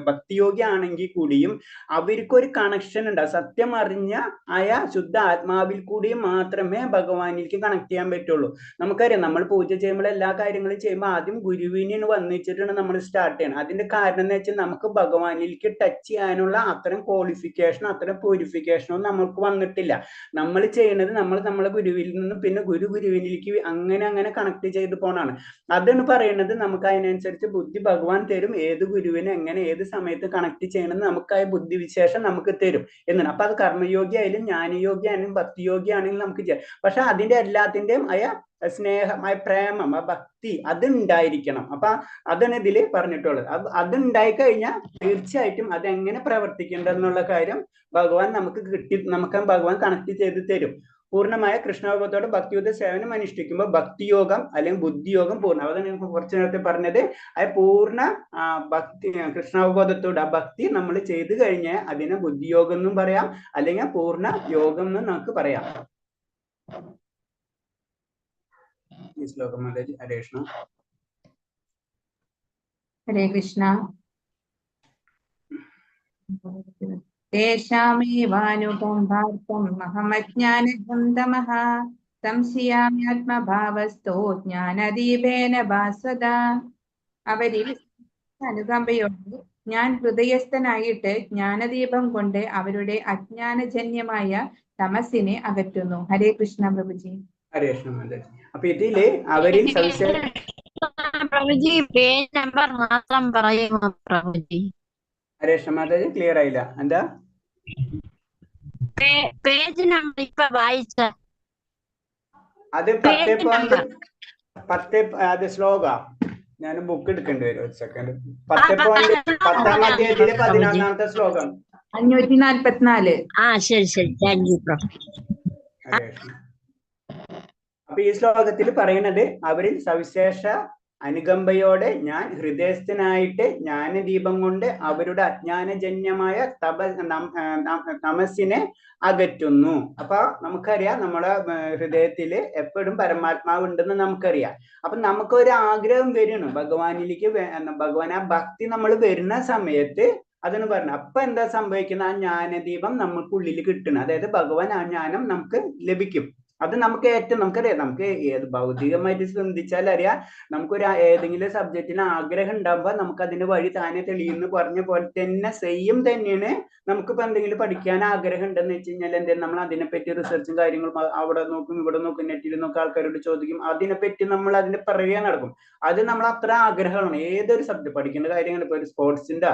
Speaker 1: ഭക്തിയോഗി ആണെങ്കിൽ കൂടിയും അവർക്കൊരു കണക്ഷൻ ഉണ്ടാവും. സത്യം അറിഞ്ഞ ആയ ശുദ്ധ ആത്മാവിൽ കൂടി മാത്രമേ ഭഗവാനിലേക്ക് കണക്ട് ചെയ്യാൻ പറ്റുള്ളൂ. നമുക്കറിയാം, നമ്മൾ പൂജ ചെയ്യുമ്പോൾ എല്ലാ കാര്യങ്ങളും ചെയ്യുമ്പോൾ ആദ്യം ഗുരുവിനെ വന്നിച്ചിട്ടാണ് നമ്മൾ സ്റ്റാർട്ട് ചെയ്യണം. അതിന്റെ കാരണം എന്ന് വെച്ചാൽ നമുക്ക് ഭഗവാനിലേക്ക് ടച്ച് ചെയ്യാനുള്ള അത്തരം ക്വാളിഫിക്കേഷനോ അത്തരം പ്യൂരിഫിക്കേഷനോ നമുക്ക് വന്നിട്ടില്ല. നമ്മൾ ചെയ്യുന്നത് നമ്മളെ ഗുരുവിൽ നിന്ന് പിന്നെ ഗുരുവിനിലേക്ക് അങ്ങനെ കണക്ട് ചെയ്ത് പോണാണ്. അതാണ് പറയുന്നത്. നമുക്ക് അതിനനുസരിച്ച് ബുദ്ധി ഭഗവാൻ തരും. ഏത് ഗുരുവിനെ എങ്ങനെ ഏത് സമയത്ത് കണക്ട് ചെയ്യണമെന്ന് നമുക്കായ ബുദ്ധിവിശേഷം നമുക്ക് തരും എന്നാണ്. അപ്പൊ അത് കർമ്മയോഗി ആയാലും ജ്ഞാനയോഗി ആണെങ്കിലും ഭക്തിയോഗി ആണെങ്കിലും നമുക്ക് ചെയ്യാം. പക്ഷെ അതിന്റെ എല്ലാത്തിന്റെയും സ്നേഹം, പ്രേമം, ഭക്തി അത് ഉണ്ടായിരിക്കണം. അപ്പൊ അതാണ് ഇതിൽ പറഞ്ഞിട്ടുള്ളത്. അത് ഉണ്ടായി കഴിഞ്ഞാൽ തീർച്ചയായിട്ടും അതെങ്ങനെ പ്രവർത്തിക്കേണ്ടതെന്നുള്ള കാര്യം ഭഗവാൻ നമുക്ക് ഭഗവാൻ കണക്ട് ചെയ്ത് തരും. പൂർണ്ണമായ കൃഷ്ണാവബോധത്തോടെ ഭക്തിയുദ്ധ സേവനം അനുഷ്ഠിക്കുമ്പോൾ ഭക്തിയോഗം അല്ലെങ്കിൽ ബുദ്ധിയോഗം പൂർണ്ണ. അതാണ് ഞാൻ കുറച്ചു നേരത്തെ പറഞ്ഞത്. അത് പൂർണ്ണ ഭക്തി കൃഷ്ണാവബോധത്തോടെ ആ ഭക്തി നമ്മൾ ചെയ്തു കഴിഞ്ഞാൽ അതിനെ ബുദ്ധിയോഗം എന്നും പറയാം, അല്ലെങ്കിൽ പൂർണ്ണ യോഗം എന്നും നമുക്ക് പറയാം. ഈ ശ്ലോകം ഹരേ കൃഷ്ണ.
Speaker 3: ഹരേ കൃഷ്ണ. തേഷാമേവാനുകമ്പാർത്ഥം മഹമജ്ഞാനഘം തമഃ സംശയാമ്യാത്മഭാവസ്ഥോ ജ്ഞാനദീപേന ഭാസ്വതാ. അവരിൽ അനുകമ്പയോടെ ഞാൻ ഹൃദയസ്ഥനായിട്ട് ജ്ഞാനദീപം കൊണ്ട് അവരുടെ അജ്ഞാനജന്യമായ തമസിനെ അകറ്റുന്നു. ഹരേ കൃഷ്ണ പ്രഭുജി.
Speaker 1: ഹരേ കൃഷ്ണ. അപ്പൊ ഇതില് അവരിൽ
Speaker 4: പ്രഭുജി പേജ് നമ്പർ മാത്രം പറയുമോ പ്രഭുജി?
Speaker 1: രേഷ്മ മാതാജി ക്ലിയർ ആയില്ല, എന്താ
Speaker 4: പേജ് നമ്പർ ഇപ്പൊ വായിച്ച
Speaker 1: അത്?
Speaker 4: പേജ് നമ്പർ
Speaker 1: 10 അത് ശ്ലോക. ഞാൻ ബുക്ക് എടുക്കേണ്ടി വരും, ഒരു സെക്കൻഡ്. 10.10 അധ്യായത്തിലെ 11ാമത്തെ ശ്ലോകം.
Speaker 3: 544.
Speaker 4: ശരി ശരി, താങ്ക് യു പ്രഭു.
Speaker 1: അപ്പൊ ഈ ശ്ലോകത്തിൽ പറയുന്നത്, അവരിൽ സവിശേഷ അനുകമ്പയോടെ ഞാൻ ഹൃദയസ്ഥനായിട്ട് ജ്ഞാനദീപം കൊണ്ട് അവരുടെ അജ്ഞാനജന്യമായ തമസ്സിനെ അകറ്റുന്നു. അപ്പൊ നമുക്കറിയാം, നമ്മുടെ ഹൃദയത്തില് എപ്പോഴും പരമാത്മാവ് ഉണ്ടെന്ന് നമുക്കറിയാം. അപ്പൊ നമുക്കൊരു ആഗ്രഹം വരണം ഭഗവാനിലേക്ക്. ഭഗവാൻ ആ ഭക്തി നമ്മൾ വരുന്ന സമയത്ത് അതെന്ന് പറഞ്ഞു. അപ്പൊ എന്താ സംഭവിക്കുന്നത്? ആ ജ്ഞാനദീപം നമുക്കുള്ളിൽ കിട്ടണം. അതായത് ഭഗവാൻ ആ ജ്ഞാനം നമുക്ക് ലഭിക്കും. അത് നമുക്ക് ഏറ്റവും നമുക്കറിയാം, നമുക്ക് ഏത് ഭൗതികമായിട്ട് ചിന്തിച്ചാൽ അറിയാം, നമുക്കൊരു ഏതെങ്കിലും സബ്ജക്റ്റിന് ആഗ്രഹം ഉണ്ടാകുമ്പോൾ നമുക്ക് അതിന്റെ വഴി താനെ തെളിയുന്നു പറഞ്ഞ പോലെ തന്നെ സെയിം തന്നെയാണ്. നമുക്കിപ്പോ എന്തെങ്കിലും പഠിക്കാൻ ആഗ്രഹം ഉണ്ടെന്ന് വെച്ച് കഴിഞ്ഞാൽ എന്തെങ്കിലും നമ്മൾ അതിനെപ്പറ്റി റിസർച്ചും കാര്യങ്ങളും അവിടെ നോക്കും ഇവിടെ നോക്കും നെറ്റിൽ നോക്കും ആൾക്കാരോട് ചോദിക്കും, അതിനെപ്പറ്റി നമ്മൾ അതിന്റെ പിറകെ നടക്കും. അത് നമ്മൾ അത്ര ആഗ്രഹമാണ്. ഏതൊരു സബ്ജക്ട് പഠിക്കേണ്ട കാര്യങ്ങൾ, ഇപ്പൊ ഒരു സ്പോർട്സിന്റെ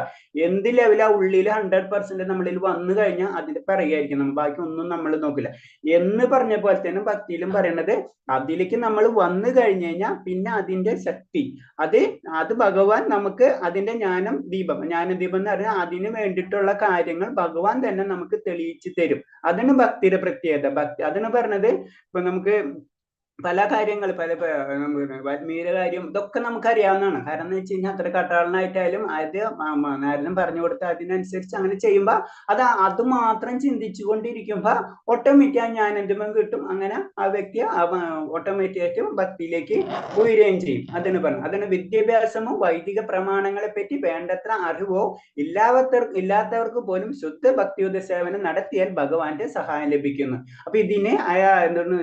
Speaker 1: എന്ത് ലെവലാ ഉള്ളിൽ 100% നമ്മളിൽ വന്നു കഴിഞ്ഞാൽ അതിന്റെ പിറകെ ആയിരിക്കും നമ്മൾ, ബാക്കി ഒന്നും നമ്മൾ നോക്കില്ല എന്ന് പറഞ്ഞ പോലെ തന്നെ ഭക്തിയിലും പറയണത്, അതിലേക്ക് നമ്മൾ വന്നു കഴിഞ്ഞു കഴിഞ്ഞാൽ പിന്നെ അതിന്റെ ശക്തി അത് ഭഗവാൻ നമുക്ക് അതിന്റെ ജ്ഞാനദീപം എന്ന് പറഞ്ഞാൽ അതിന് വേണ്ടിയിട്ടുള്ള കാര്യങ്ങൾ ഭഗവാൻ തന്നെ നമുക്ക് തെളിയിച്ചു തരും. അതാണ് ഭക്തിയുടെ പ്രത്യേകത. ഭക്തി അതാണ് പറഞ്ഞത്. ഇപ്പൊ നമുക്ക് പല കാര്യങ്ങൾ, വാൽമീകിയുടെ കാര്യം ഇതൊക്കെ നമുക്ക് അറിയാവുന്നതാണ്. കാരണം എന്ന് വെച്ച് കഴിഞ്ഞാൽ അത്ര കട്ടാളനായിട്ടായാലും നേരം പറഞ്ഞു കൊടുത്ത അതിനനുസരിച്ച് അങ്ങനെ ചെയ്യുമ്പോ അത് മാത്രം ചിന്തിച്ചു കൊണ്ടിരിക്കുമ്പോ ഓട്ടോമാറ്റിക് ആ ജ്ഞാനദീപം കിട്ടും. അങ്ങനെ ആ വ്യക്തി ഓട്ടോമാറ്റിക്കായിട്ടും ഭക്തിയിലേക്ക് ഉയരുകയും ചെയ്യും. അതിന് പറഞ്ഞു, അതിന് വിദ്യാഭ്യാസമോ വൈദിക പ്രമാണങ്ങളെ പറ്റി വേണ്ടത്ര അറിവോ ഇല്ലാത്തവർക്ക് പോലും ശുദ്ധ ഭക്തിയുത സേവനം നടത്തിയാൽ ഭഗവാന്റെ സഹായം ലഭിക്കുന്നു. അപ്പൊ ഇതിന് എന്താണ്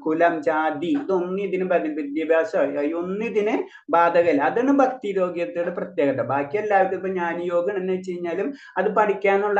Speaker 1: കുലം, ജാതി, ഇതൊന്നും ഇതിന് വിദ്യാഭ്യാസം ഒന്നും ഇതിന് ബാധകല്ല. അതാണ് ഭക്തി യോഗ്യതയുടെ പ്രത്യേകത. ബാക്കി എല്ലാവർക്കും ഇപ്പൊ ജ്ഞാനയോഗം എന്ന് വെച്ച് കഴിഞ്ഞാലും അത് പഠിക്കാനുള്ള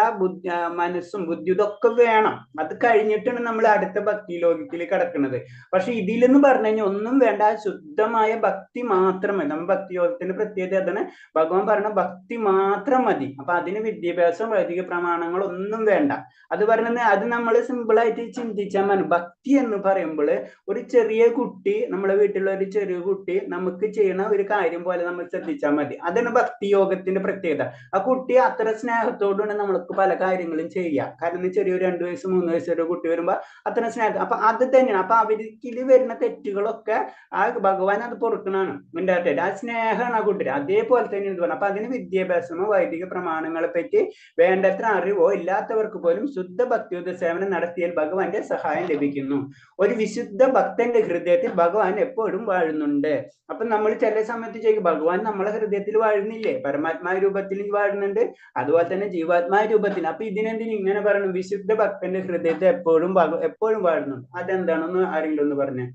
Speaker 1: മനസ്സും ബുദ്ധി ഇതൊക്കെ വേണം. അത് കഴിഞ്ഞിട്ടാണ് നമ്മൾ അടുത്ത ഭക്തി ലോകത്തിൽ കിടക്കുന്നത്. പക്ഷെ ഇതിലെന്ന് പറഞ്ഞു കഴിഞ്ഞാൽ ഒന്നും വേണ്ട, ശുദ്ധമായ ഭക്തി മാത്രം മതി. നമ്മൾ ഭക്തി യോഗത്തിന്റെ പ്രത്യേകത അതാണ്. ഭഗവാൻ പറഞ്ഞ ഭക്തി മാത്രം മതി. അപ്പൊ അതിന് വിദ്യാഭ്യാസം വൈദിക പ്രമാണങ്ങൾ ഒന്നും വേണ്ട. അത് പറയുന്നത് അത് നമ്മൾ സിമ്പിളായിട്ട് ചിന്തിച്ചാൽ മതി. ഭക്തി എന്ന് പറയുമ്പോൾ ഒരു ചെറിയ കുട്ടി, നമ്മുടെ വീട്ടിലുള്ള ഒരു ചെറിയ കുട്ടി നമുക്ക് ചെയ്യണ ഒരു കാര്യം പോലെ നമ്മൾ ശ്രദ്ധിച്ചാൽ മതി. അതാണ് ഭക്തി യോഗത്തിന്റെ പ്രത്യേകത. ആ കുട്ടി അത്ര സ്നേഹത്തോടുകൂടി നമ്മൾക്ക് പല കാര്യങ്ങളും ചെയ്യാം. കാരണം ചെറിയൊരു 2 വയസ്സ് 3 വയസ്സ് ഒരു കുട്ടി വരുമ്പോ അത്ര സ്നേഹം. അപ്പൊ അത് തന്നെയാണ്. അപ്പൊ അവർക്ക് വരുന്ന തെറ്റുകളൊക്കെ ആ ഭഗവാൻ അത് പൊറുക്കണാണ് ഉണ്ടായിട്ട്. ആ സ്നേഹമാണ് ആ കുട്ടി. അതേപോലെ തന്നെ പറഞ്ഞു. അപ്പൊ അതിന് വിദ്യാഭ്യാസമോ വൈദിക പ്രമാണങ്ങളെ പറ്റി വേണ്ടത്ര അറിവോ ഇല്ലാത്തവർക്ക് പോലും ശുദ്ധ ഭക്തിയുത സേവനം നടത്തിയാൽ ഭഗവാന്റെ സഹായം ലഭിക്കുന്നു. ഒരു വിശുദ്ധ ഭക്തന്റെ ഹൃദയത്തിൽ ഭഗവാൻ എപ്പോഴും വാഴുന്നുണ്ട്. അപ്പൊ നമ്മൾ ചില സമയത്ത് ചെയ്യും, ഭഗവാൻ നമ്മളെ ഹൃദയത്തിൽ വാഴുന്നില്ലേ? പരമാത്മാ രൂപത്തിൽ വാഴുന്നുണ്ട്, അതുപോലെ തന്നെ ജീവാത്മാ രൂപത്തിൽ. അപ്പൊ ഇതിനെന്തിനും ഇങ്ങനെ പറയണം, വിശുദ്ധ ഭക്തന്റെ ഹൃദയത്തിൽ എപ്പോഴും വാഴുന്നുണ്ട്. അതെന്താണെന്ന് ആരെങ്കിലും ഒന്ന് പറഞ്ഞേ,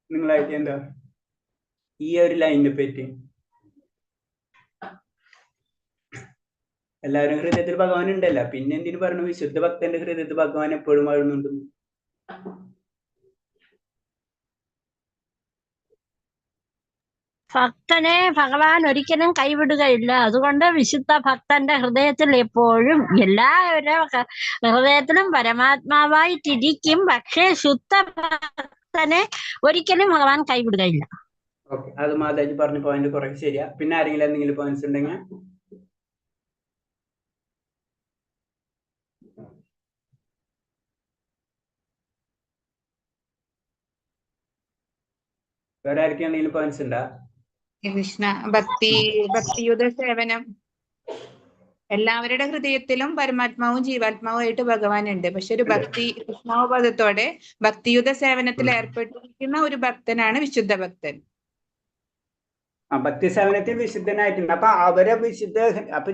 Speaker 1: നിങ്ങളായിട്ട് എന്താ ഈ ഒരു ലൈനിനെ പറ്റി? എല്ലാവരും ഹൃദയത്തിൽ ഭഗവാൻ ഉണ്ടല്ല, പിന്നെ എന്തിനു പറഞ്ഞു വിശുദ്ധ ഭക്തന്റെ ഹൃദയത്തിൽ ഭഗവാൻ എപ്പോഴും വാഴുന്നുണ്ട്?
Speaker 4: ഭക്തനെ ഭഗവാൻ ഒരിക്കലും കൈവിടുകയില്ല. അതുകൊണ്ട് വിശുദ്ധ ഭക്തന്റെ ഹൃദയത്തിൽ എപ്പോഴും എല്ലാവരുടെ ഹൃദയത്തിലും പരമാത്മാവായിട്ടിരിക്കും. പക്ഷേ ശുദ്ധ ഭക്തനെ ഒരിക്കലും ഭഗവാൻ കൈവിടുകയില്ല.
Speaker 1: ഓക്കെ, അത് മാതാജി പറഞ്ഞ പോയിന്റ് കുറെ ശരിയാ. പിന്നെ ആരെങ്കിലും എന്തെങ്കിലും പോയിന്റ്സ് ഉണ്ടെങ്കിൽ? വേറെ ആർക്കും എന്തെങ്കിലും പോയിന്റ്സ് ഉണ്ടാ?
Speaker 3: കൃഷ്ണ, ഭക്തിയുത സേവനം എല്ലാവരുടെ ഹൃദയത്തിലും പരമാത്മാവും ജീവാത്മാവുമായിട്ട് ഭഗവാൻ ഉണ്ട്. പക്ഷെ ഒരു കൃഷ്ണോപദത്തോടെ ഭക്തിയുത സേവനത്തിൽ ഏർപ്പെട്ടിരിക്കുന്ന ഒരു ഭക്തനാണ് വിശുദ്ധ ഭക്തൻ.
Speaker 1: ഭക്തി സേവനത്തിൽ വിശുദ്ധനായിട്ടുണ്ട്. അപ്പൊ അവരെ അപ്പൊ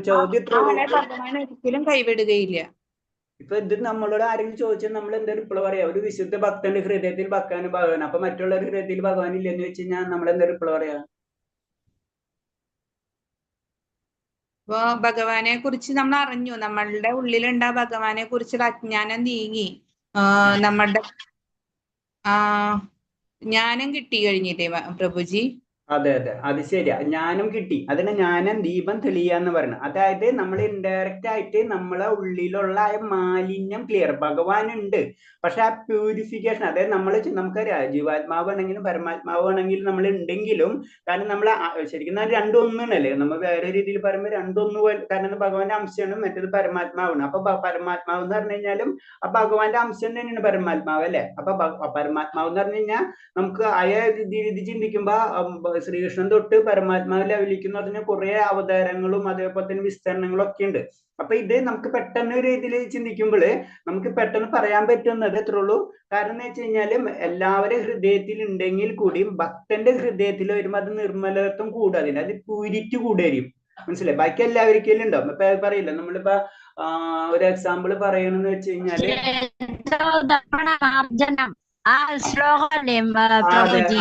Speaker 3: ഭഗവാൻ ഒരിക്കലും കൈവിടുകയില്ല.
Speaker 1: ഇപ്പൊ ഇത് നമ്മളോട് ആരെങ്കിലും ചോദിച്ചാൽ നമ്മൾ എന്താ റിപ്ലൈ പറയാ? ഒരു വിശുദ്ധ ഭക്തന്റെ ഹൃദയത്തിൽ ഭഗവാൻ. അപ്പൊ മറ്റുള്ള ഹൃദയത്തിൽ ഭഗവാൻ ഇല്ലെന്ന് വെച്ച് കഴിഞ്ഞാൽ നമ്മൾ എന്താ റിപ്ലൈ പറയാ?
Speaker 3: അപ്പൊ ഭഗവാനെ കുറിച്ച് നമ്മൾ അറിഞ്ഞു, നമ്മളുടെ ഉള്ളിലുണ്ടാ ഭഗവാനെ കുറിച്ചുള്ള അജ്ഞാനം നീങ്ങി, നമ്മളുടെ ജ്ഞാനം കിട്ടി കഴിഞ്ഞിട്ടേ പ്രഭുജി.
Speaker 1: അതെ അതെ, അത് ശരിയാ, ജ്ഞാനം കിട്ടി. അതിന് ജ്ഞാനം ദീപം തെളിയാന്ന് പറയുന്നത്. അതായത് നമ്മൾ ഇൻഡയറക്റ്റ് ആയിട്ട് നമ്മളെ ഉള്ളിലുള്ള ആ മാലിന്യം ക്ലിയർ, ഭഗവാൻ ഉണ്ട്, പക്ഷെ ആ പ്യൂരിഫിക്കേഷൻ, അതായത് നമുക്കറിയാം ജീവാത്മാവാണെങ്കിലും പരമാത്മാവാണെങ്കിലും നമ്മൾ ഉണ്ടെങ്കിലും, കാരണം നമ്മൾ ശരിക്കും രണ്ടും ഒന്നല്ലേ, നമ്മൾ വേറെ രീതിയിൽ പറയുമ്പോൾ രണ്ടൊന്നു പോലെ, കാരണം ഭഗവാന്റെ അംശമാണ്, മറ്റേത് പരമാത്മാവാണ്. അപ്പൊ പരമാത്മാവ് എന്ന് പറഞ്ഞു കഴിഞ്ഞാലും ആ ഭഗവാന്റെ അംശം തന്നെയാണ് പരമാത്മാവ് അല്ലെ. അപ്പൊ പരമാത്മാവ് എന്ന് പറഞ്ഞു കഴിഞ്ഞാൽ നമുക്ക് അയ രീതി ചിന്തിക്കുമ്പോ ശ്രീകൃഷ്ണൻ തൊട്ട് പരമാത്മാവ് ലെവലിക്കുന്ന അതിന് കുറെ അവതാരങ്ങളും അതേപോലെ തന്നെ വിസ്തരണങ്ങളും ഒക്കെ ഉണ്ട്. അപ്പൊ ഇത് നമുക്ക് പെട്ടെന്ന് ഒരു രീതിയിൽ ചിന്തിക്കുമ്പോൾ നമുക്ക് പെട്ടെന്ന് പറയാൻ പറ്റുന്നത് എത്ര ഉള്ളൂ. കാരണം എന്ന് വെച്ച് കഴിഞ്ഞാല് എല്ലാവരുടെ ഹൃദയത്തിൽ ഉണ്ടെങ്കിൽ കൂടിയും ഭക്തന്റെ ഹൃദയത്തിൽ വരുമ്പോൾ അത് നിർമ്മലത്വം കൂടാതില്ല, അത് പ്യൂരിറ്റി കൂടായിരിക്കും. മനസ്സിലായി? ബാക്കി എല്ലാവർക്കും ഉണ്ടാവും. ഇപ്പൊ പറയില്ല, നമ്മളിപ്പോ ഒരു എക്സാമ്പിൾ പറയണെന്ന് വെച്ച് കഴിഞ്ഞാല്
Speaker 4: ആ ശ്ലോകല്ലേ പ്രഭുജി,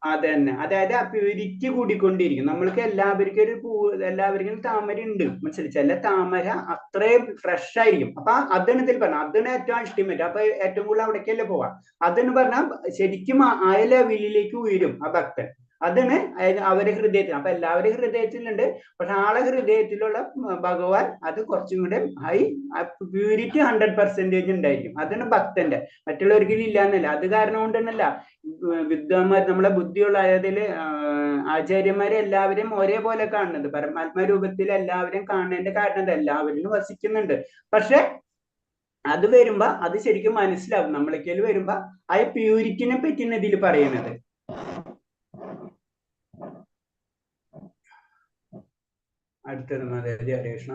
Speaker 1: അത് തന്നെ, അതായത് ആ പ്യൂരിറ്റി കൂടിക്കൊണ്ടിരിക്കും. നമ്മൾക്ക് എല്ലാവർക്കും താമര ഉണ്ട്, മനസ്സിലായി? ചില താമര അത്രയും ഫ്രഷ് ആയിരിക്കും. അപ്പൊ അതാണ് ഇതിൽ പറഞ്ഞ, അതാണ് ഏറ്റവും അൾട്ടിമേറ്റ്. അപ്പൊ ഏറ്റവും കൂടുതൽ അവിടേക്കല്ലേ പോവാ. അതെന്ന് പറഞ്ഞാൽ ശരിക്കും ആ ലെവലിലേക്ക് ഉയരും ആ ഭക്തൻ. അതാണ് അവരുടെ ഹൃദയത്തിൽ. അപ്പൊ എല്ലാവരുടെ ഹൃദയത്തിലുണ്ട്, പക്ഷെ ആളെ ഹൃദയത്തിലുള്ള ഭഗവാൻ അത് കുറച്ചും കൂടെ ഹൈ പ്യൂരിറ്റി 100% ഉണ്ടായിരിക്കും. അതാണ് ഭക്തന്റെ. മറ്റുള്ളവർക്കും ഇല്ല എന്നല്ല. അത് കാരണം കൊണ്ട് തന്നെയല്ല വിദ്വാൻമാർ, നമ്മളെ ബുദ്ധിയുള്ള അതായത് ആചാര്യന്മാരെ എല്ലാവരും ഒരേപോലെ കാണുന്നത്, പരമാത്മ രൂപത്തിൽ എല്ലാവരും കാണേണ്ട കാരണം എല്ലാവരിലും വസിക്കുന്നുണ്ട്. പക്ഷെ അത് വരുമ്പോ അത് ശരിക്കും മനസ്സിലാവും. നമ്മളേക്കൽ വരുമ്പോ ആ പ്യൂരിറ്റിനെ പറ്റിയാണ് ഇതിൽ പറയുന്നത്. അടുത്തത് മാതാജി, ഹരേ കൃഷ്ണ.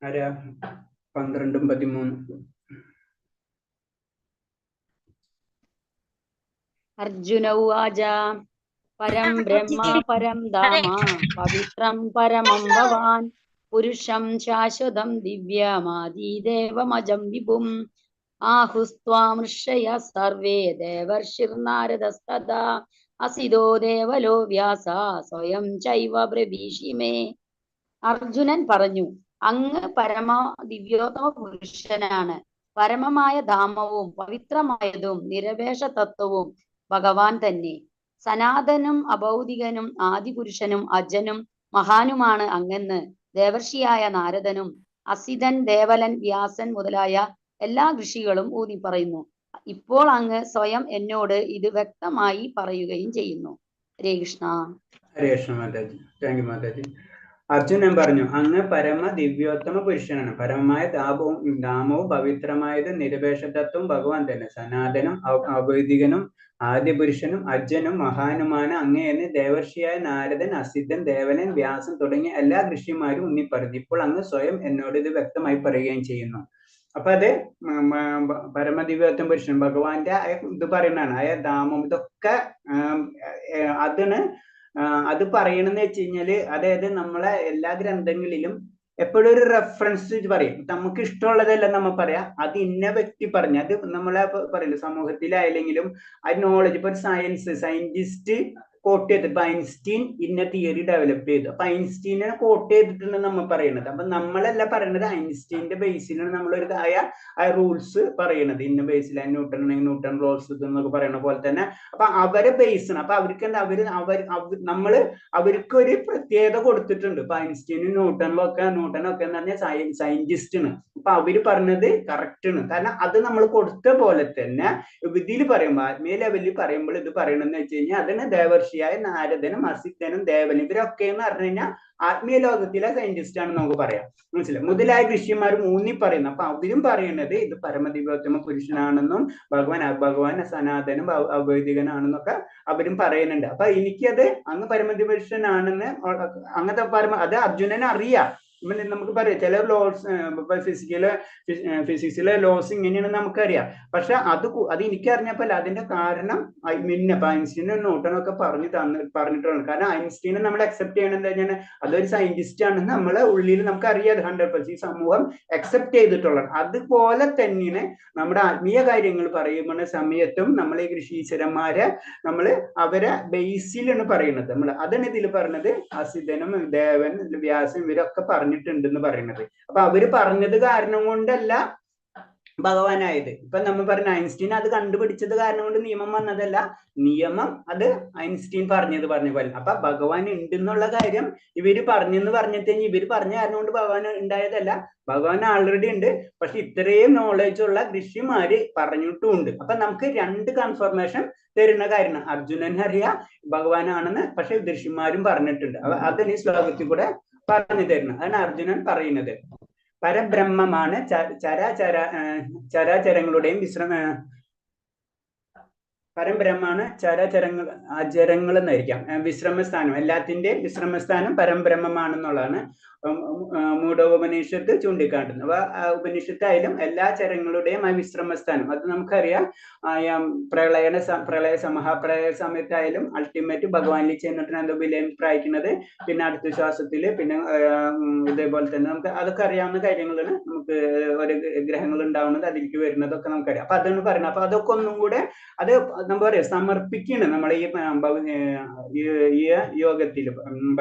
Speaker 1: ആരാ 12ഉം 13?
Speaker 2: അർജുന ഉവാച പരം ബ്രഹ്മ പരം ധാമ പവിത്രം പരമം ഭവാൻ പുരുഷം ശാശ്വതം ദിവ്യമാദിദേവമജം വിഭും ആഹുസ്ത്വാം ഋഷയ സർവേ ദേവർഷിർനാരദസ്തദാ അസിതോ ദേവലോ വ്യാസ സ്വയം ചൈവ ബ്രവീഷി. അർജുനൻ പറഞ്ഞു, അങ്ങ് പരമ ദിവ്യോത്തമ പുരുഷനാണ്. പരമമായ ധാമവും പവിത്രമായതും നിരപേക്ഷ തത്വവും ഭഗവാൻ തന്നെ. സനാതനും അഭൗതികനും ആദിപുരുഷനും അജനും മഹാനുമാണ് അങ്ങെന്ന് ദേവർഷിയായ നാരദനും അസിതൻ, ദേവലൻ, വ്യാസൻ മുതലായ എല്ലാ ഋഷികളും ഊന്നി പറയുന്നു. ഇപ്പോൾ അങ്ങ് സ്വയം എന്നോട് ഇത് വ്യക്തമായി പറയുകയും ചെയ്യുന്നു. ഹരേ കൃഷ്ണ.
Speaker 1: ഹരേ കൃഷ്ണ മാതാജി. താങ്ക് യു മാതാജി. അർജുനൻ പറഞ്ഞു, അങ്ങ് പരമ ദിവ്യോത്തമ പുരുഷനാണ്. പരമമായ ധാമവും പവിത്രമായത് നിരപേക്ഷതത്വം ഭഗവാൻ തന്നെ. സനാതനും അഭൗതികനും ആദ്യപുരുഷനും അജ്ജനും മഹാനുമാണ് അങ്ങയെന്ന് ദേവർഷിയായ നാരദൻ, അസിതൻ, ദേവനൻ, വ്യാസൻ തുടങ്ങിയ എല്ലാ ഋഷിമാരും ഉന്നിപ്പറഞ്ഞു. ഇപ്പോൾ അങ്ങ് സ്വയം എന്നോട് ഇത് വ്യക്തമായി പറയുകയും ചെയ്യുന്നു. അപ്പൊ അത് പരമദിവ്യോത്തമ പുരുഷൻ ഭഗവാന്റെ ഇത് പറയുന്നതാണ്. അയ ധാമം ഇതൊക്കെ അതിന് അത് പറയണെന്ന് വെച്ച് കഴിഞ്ഞാല്, അതായത് നമ്മളെ എല്ലാ ഗ്രന്ഥങ്ങളിലും എപ്പോഴും ഒരു റെഫറൻസ് പറയും. നമുക്ക് ഇഷ്ടമുള്ളതല്ല നമ്മൾ പറയാ, അത് ഇന്ന വ്യക്തി പറഞ്ഞു. അത് നമ്മളെ പറയില്ല, സമൂഹത്തിലായാലെങ്കിലും ആ നോളജ്. ഇപ്പൊ ഒരു സയന്റിസ്റ്റ് കോട്ട് ചെയ്ത്, ഇപ്പൊ ഐൻസ്റ്റീൻ ഇന്ന തിയറി ഡെവലപ്പ് ചെയ്തു, അപ്പൊ ഐൻസ്റ്റീനെ കോട്ട് ചെയ്തിട്ടുണ്ട് നമ്മൾ പറയുന്നത്. അപ്പൊ നമ്മളല്ല പറയുന്നത്, ഐൻസ്റ്റീന്റെ ബേസിലാണ് നമ്മൾ ഒരു റൂൾസ് പറയണത്. ഇന്ന ബേസിലാണ് ന്യൂട്ടൺ റൂൾസ് എന്നൊക്കെ പറയുന്ന പോലെ തന്നെ. അപ്പൊ അവരെ ബേസാണ്. അപ്പൊ അവർക്ക് എന്താ, അവർക്ക് ഒരു പ്രത്യേകത കൊടുത്തിട്ടുണ്ട്. ഇപ്പൊ ഐൻസ്റ്റീനും ന്യൂട്ടനൊക്കെ എന്ന് പറഞ്ഞാൽ സയന്റിസ്റ്റാണ്. അപ്പൊ അവര് പറഞ്ഞത് കറക്റ്റ് ആണ്. കാരണം അത് നമ്മൾ കൊടുത്ത പോലെ തന്നെ ഇതിൽ പറയുമ്പോൾ, ആത്മീയ ലെവലിൽ പറയുമ്പോൾ ഇത് പറയണമെന്ന് വെച്ച് കഴിഞ്ഞാൽ അതിന് ദേവർഷിയായ നാരദനും അസിതനും ദേവനും ഇവരൊക്കെ എന്ന് പറഞ്ഞു കഴിഞ്ഞാൽ ആത്മീയ ലോകത്തിലെ സയന്റിസ്റ്റ് ആണെന്ന് നമുക്ക് പറയാം. മനസ്സിലായി? മുതലായ ഋഷിമാരും ഊന്നി പറയുന്നു. അപ്പൊ അവരും പറയുന്നത് ഇത് പരമദിവ്യോത്തമ പുരുഷനാണെന്നും ഭഗവാൻ സനാതനും അഭൗതികനാണെന്നൊക്കെ അവരും പറയുന്നുണ്ട്. അപ്പൊ എനിക്കത് അങ്ങ് പരമദിവ്യ പുരുഷനാണെന്ന് അങ്ങനത്തെ അത് അർജുനനെ അറിയാം. നമുക്ക് പറയാം ചില ലോസ് ഫിസിക്സിലെ ലോസ് ഇങ്ങനെയാണ് നമുക്കറിയാം. പക്ഷെ അത് എനിക്കറിഞ്ഞപ്പോൾ അതിന്റെ കാരണം ഐൻസ്റ്റീനും ന്യൂട്ടനും ഒക്കെ പറഞ്ഞിട്ടുണ്ട്. കാരണം ഐൻസ്റ്റീനെ നമ്മൾ അക്സെപ്റ്റ് ചെയ്യണം എന്താ വെച്ചാൽ അതൊരു സയന്റിസ്റ്റ് ആണ്, നമ്മളെ ഉള്ളിൽ നമുക്ക് അറിയാം 100% ഈ സമൂഹം അക്സെപ്റ്റ് ചെയ്തിട്ടുള്ളത്. അതുപോലെ തന്നെ നമ്മുടെ ആത്മീയ കാര്യങ്ങൾ പറയുന്ന സമയത്തും നമ്മൾ ഈ ഋഷീശ്വരന്മാരെ അവരെ ബേസിലാണ് പറയുന്നത്. അതാണ് ഇതിൽ പറഞ്ഞത് അസിതനും ദേവൻ വ്യാസൻ ഇവരൊക്കെ പറഞ്ഞിട്ടുണ്ടെന്ന് പറയുന്നത്. അപ്പൊ അവര് പറഞ്ഞത് കാരണം കൊണ്ടല്ല ഭഗവാനായത്. ഇപ്പൊ നമ്മൾ പറഞ്ഞ ഐൻസ്റ്റീൻ അത് കണ്ടുപിടിച്ചത് കാരണം കൊണ്ട് നിയമം വന്നതല്ല, നിയമം അത് ഐൻസ്റ്റീൻ പറഞ്ഞ പോലെ. അപ്പൊ ഭഗവാൻ ഉണ്ട് എന്നുള്ള കാര്യം ഇവര് പറഞ്ഞിട്ട് ഇവര് പറഞ്ഞ കാരണം കൊണ്ട് ഭഗവാൻ ഉണ്ടായതല്ല, ഭഗവാൻ ആൾറെഡി ഉണ്ട്. പക്ഷെ ഇത്രയും നോളജ് ഉള്ള ഋഷിമാര് പറഞ്ഞിട്ടുമുണ്ട്. അപ്പൊ നമുക്ക് 2 കൺഫർമേഷൻ തരുന്ന കാര്യമാണ്. അർജുനൻ അറിയാം ഭഗവാനാണെന്ന്, പക്ഷെ ഋഷിമാരും പറഞ്ഞിട്ടുണ്ട്. അതിന് ഈ ശ്ലോകത്തിൽ കൂടെ പറഞ്ഞു തരുന്നത്. അതാണ് അർജുനൻ പറയുന്നത്. പരബ്രഹ്മമാണ് ചരാചരങ്ങളുടെയും പരംബ്രഹ്മാണ് അചരങ്ങൾ എന്നായിരിക്കാം വിശ്രമസ്ഥാനം, എല്ലാത്തിന്റെയും വിശ്രമസ്ഥാനം പരംബ്രഹ്മമാണെന്നുള്ളതാണ് മൂഢോപനിഷത്ത് ചൂണ്ടിക്കാട്ടുന്നത്. അപ്പൊ ഉപനിഷത്തായാലും എല്ലാ ചരങ്ങളുടെയും ആ വിശ്രമസ്ഥാനം അത് നമുക്കറിയാം. മഹാപ്രളയ സമയത്തായാലും അൾട്ടിമേറ്റ് ഭഗവാനിൽ ചെന്നിട്ട് എന്തോ വിലയം പ്രായിക്കുന്നത്, പിന്നെ അടുത്ത ശ്വാസത്തില്, പിന്നെ ഇതേപോലെ തന്നെ നമുക്ക് അതൊക്കെ അറിയാവുന്ന കാര്യങ്ങളാണ്. നമുക്ക് ഒരു ഗ്രഹങ്ങൾ ഉണ്ടാവുന്നത്, അതിലേക്ക് വരുന്നതൊക്കെ നമുക്കറിയാം. അപ്പൊ അതാണ് പറയുന്നത്. അപ്പൊ അതൊക്കെ ഒന്നും കൂടെ അത് എന്താ പറയാ സമർപ്പിക്കുകയാണ് നമ്മളെ ഈ യോഗത്തില്,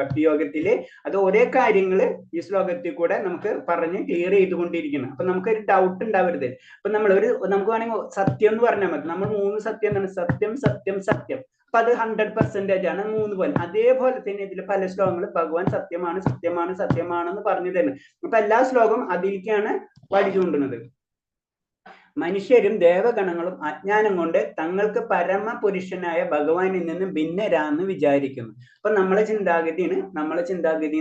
Speaker 1: ഭക്തി യോഗത്തില്. അത് ഒരേ കാര്യങ്ങള് ഈ ശ്ലോകത്തിൽ കൂടെ നമുക്ക് പറഞ്ഞ് ക്ലിയർ ചെയ്തുകൊണ്ടിരിക്കണം. അപ്പൊ നമുക്കൊരു ഡൗട്ട് ഉണ്ടാവരുത്. അപ്പൊ നമുക്ക് വേണമെങ്കിൽ സത്യം എന്ന് പറഞ്ഞാൽ മതി. നമ്മൾ 3 സത്യം എന്താണ്? സത്യം, സത്യം, സത്യം. അപ്പൊ അത് 100% ആണ് 3 പോലെ. അതേപോലെ തന്നെ ഇതിൽ പല ശ്ലോകങ്ങൾ ഭഗവാൻ സത്യമാണ്, സത്യമാണ്, സത്യമാണെന്ന് പറഞ്ഞു തരുന്നത്. അപ്പൊ എല്ലാ ശ്ലോകവും അതിലേക്കാണ് വഴിചൂണ്ടുന്നത്. മനുഷ്യരും ദേവഗണങ്ങളും അജ്ഞാനം കൊണ്ട് തങ്ങൾക്ക് പരമപുരുഷനായ ഭഗവാനിൽ നിന്ന് ഭിന്നരാന്ന് വിചാരിക്കുന്നു. അപ്പൊ നമ്മളെ ചിന്താഗതി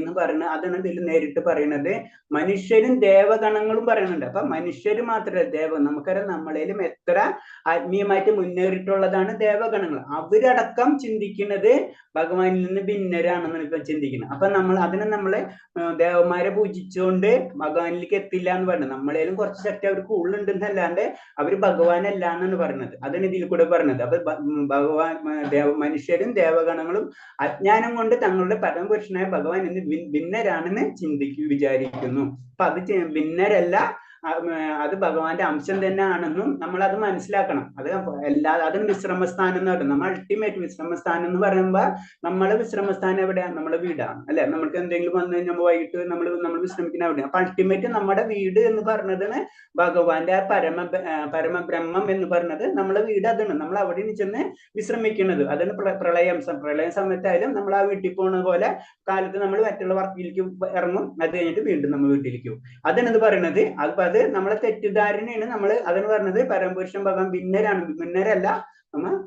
Speaker 1: എന്ന് പറയുന്നത് അതാണ് ഇതിൽ നേരിട്ട് പറയുന്നത്. മനുഷ്യരും ദേവഗണങ്ങളും പറയുന്നുണ്ട്. അപ്പൊ മനുഷ്യര് മാത്രമല്ല, നമുക്കറിയാം നമ്മളേലും എത്ര ആത്മീയമായിട്ട് മുന്നേറിയിട്ടുള്ളതാണ് ദേവഗണങ്ങൾ. അവരടക്കം ചിന്തിക്കുന്നത് ഭഗവാനിൽ നിന്ന് ഭിന്നരാണെന്നാണ് ഇപ്പൊ ചിന്തിക്കുന്നത്. അപ്പൊ നമ്മളെ ദേവന്മാരെ പൂജിച്ചുകൊണ്ട് ഭഗവാനിലേക്ക് എത്തില്ല എന്ന് പറയുന്നത്. നമ്മളേലും കുറച്ച് ശക്തി അവർക്ക് ഉള്ളുണ്ടെന്നല്ലാണ്ട് അവര് ഭഗവാനല്ല എന്നാണ് പറയുന്നത്. അതാണ് ഇതിൽ കൂടെ പറഞ്ഞത്. അപ്പൊ മനുഷ്യരും ദേവഗണങ്ങളും അജ്ഞാനം കൊണ്ട് തങ്ങളുടെ പരമപുരുഷനായ ഭഗവാൻ എന്ന് ഭിന്നരാണെന്ന് വിചാരിക്കുന്നു. അപ്പൊ അത് ഭിന്നരല്ല, അത് ഭഗവാന്റെ അംശം തന്നെ ആണെന്നും നമ്മൾ അത് മനസ്സിലാക്കണം. അതിന് വിശ്രമസ്ഥാനം എന്ന് പറയുന്നത്, നമ്മൾ അൾട്ടിമേറ്റ് വിശ്രമസ്ഥാനം എന്ന് പറയുമ്പോ നമ്മളെ വിശ്രമസ്ഥാനം എവിടെയാണ്? നമ്മുടെ വീടാണ് അല്ലെ. നമുക്ക് എന്തെങ്കിലും വന്നു കഴിഞ്ഞാൽ വൈകിട്ട് നമ്മൾ വിശ്രമിക്കുന്ന എവിടെയാണ്? അപ്പൊ അൾട്ടിമേറ്റ് നമ്മുടെ വീട് എന്ന് പറഞ്ഞതാണ് ഭഗവാന്റെ പരമബ്രഹ്മം എന്ന് പറഞ്ഞത് നമ്മളെ വീട്. അതാണ് നമ്മൾ അവിടെ ചെന്ന് വിശ്രമിക്കുന്നത്. അതാണ് പ്രളയ സമയത്തായാലും നമ്മൾ ആ വീട്ടിൽ പോകുന്ന പോലെ കാലത്ത് നമ്മൾ മറ്റുള്ള വർക്കിലേക്ക് ഇറങ്ങും, അത് കഴിഞ്ഞിട്ട് വീണ്ടും നമ്മൾ വീട്ടിലേക്ക് പോകും. അതാണ് ഇത് പറയുന്നത്. അത് നമ്മളെ തെറ്റിദ്ധാരണയാണ്. അതെന്ന് പറഞ്ഞത് പരമപുരുഷൻ ഭഗവാൻ ഭിന്നരല്ല,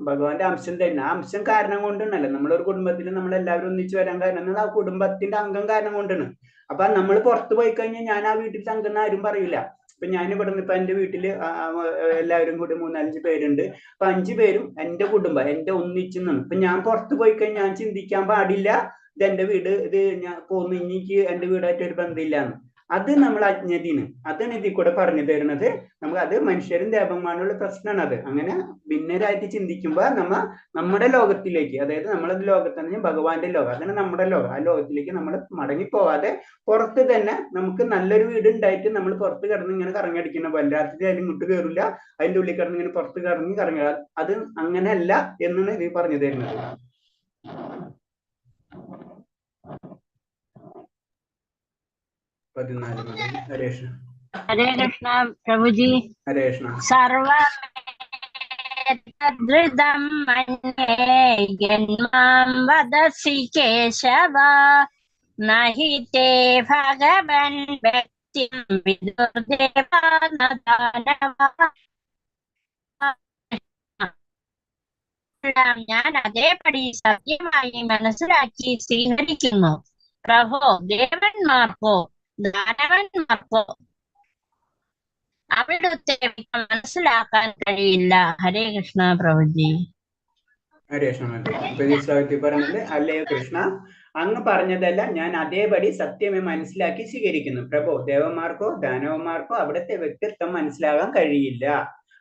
Speaker 1: ഭഗവാന്റെ അംശം തന്നെ. ആ അംശം കാരണം കൊണ്ടാണല്ലോ നമ്മളൊരു കുടുംബത്തിൽ നമ്മളെല്ലാവരും ഒന്നിച്ചു വരാൻ കാരണം ആ കുടുംബത്തിന്റെ അംഗം കാരണം കൊണ്ടാണ്. അപ്പൊ നമ്മൾ പുറത്തു പോയി കഴിഞ്ഞാൽ ഞാൻ ആ വീട്ടിൽ തങ്കുന്ന ആരും പറയില്ല. ഇപ്പൊ ഞാൻ ഇവിടെ നിന്ന് ഇപ്പൊ എന്റെ വീട്ടില് എല്ലാവരും കൂടി 3-5 പേരുണ്ട്. അപ്പൊ 5 പേരും എന്റെ കുടുംബം, എന്റെ ഒന്നിച്ചെന്നാണ്. ഇപ്പൊ ഞാൻ പുറത്തു പോയി കഴിഞ്ഞാൽ ഞാൻ ചിന്തിക്കാൻ പാടില്ല ഇത് എന്റെ വീട്, ഇത് ഞാൻ പോന്നു, എനിക്ക് എന്റെ വീടായിട്ട് ഒരു ബന്ധമില്ലാന്ന്. അത് നമ്മൾ അജ്ഞതീന്. അതാണ് ഇതിൽ കൂടെ പറഞ്ഞു തരുന്നത്. അത് മനുഷ്യരും ദേവന്മാരുള്ള പ്രശ്നമാണ്. അത് അങ്ങനെ ഭിന്നരായിട്ട് ചിന്തിക്കുമ്പോ നമ്മുടെ ലോകത്തിലേക്ക്, അതായത് നമ്മളെ ലോകത്താണ് ഭഗവാന്റെ ലോകം, അതാണ് നമ്മുടെ ലോകം. ആ ലോകത്തിലേക്ക് നമ്മൾ മടങ്ങിപ്പോവാതെ പുറത്ത് തന്നെ നമുക്ക് നല്ലൊരു വീട് ഉണ്ടായിട്ട് നമ്മൾ പുറത്ത് കിടന്ന് ഇങ്ങനെ കറങ്ങടിക്കുന്ന പോലെ, രാത്രി ആയാലും ഇങ്ങോട്ട് കയറില്ല, അതിന്റെ ഉള്ളിൽ കിടന്ന് ഇങ്ങനെ പുറത്ത് കറങ്ങുക. അത് അങ്ങനെയല്ല എന്നാണ് ഇത് പറഞ്ഞു തരുന്നത്.
Speaker 4: ഹരേ കൃഷ്ണ പ്രഭുജി.
Speaker 1: ഹരേ കൃഷ്ണ.
Speaker 4: സർവം മന്യേ ജന്മാം വദസി കേശവ നഹി തേ ഭഗവൻ വ്യക്തിം വിദുർദേവാനദാനവ. ഞാൻ അതേപടി സത്യമായി മനസ്സിലാക്കി സ്വീകരിക്കുന്നു. പ്രഭോ, ദേവന്മാർക്കോ ദാനവന്മാർക്കോ അവിടുത്തെ മനസ്സിലാക്കാൻ കഴിയില്ല. ഹരേ കൃഷ്ണ പ്രഭുജി.
Speaker 1: ഹരേ കൃഷ്ണ. പറഞ്ഞത് അല്ലയോ കൃഷ്ണ, അങ്ങ് പറഞ്ഞതല്ല ഞാൻ അതേപടി സത്യമേ മനസ്സിലാക്കി സ്വീകരിക്കുന്നു. പ്രഭു, ദേവന്മാർക്കോ ദാനവന്മാർക്കോ അവിടുത്തെ വ്യക്തിത്വം മനസ്സിലാകാൻ കഴിയില്ല.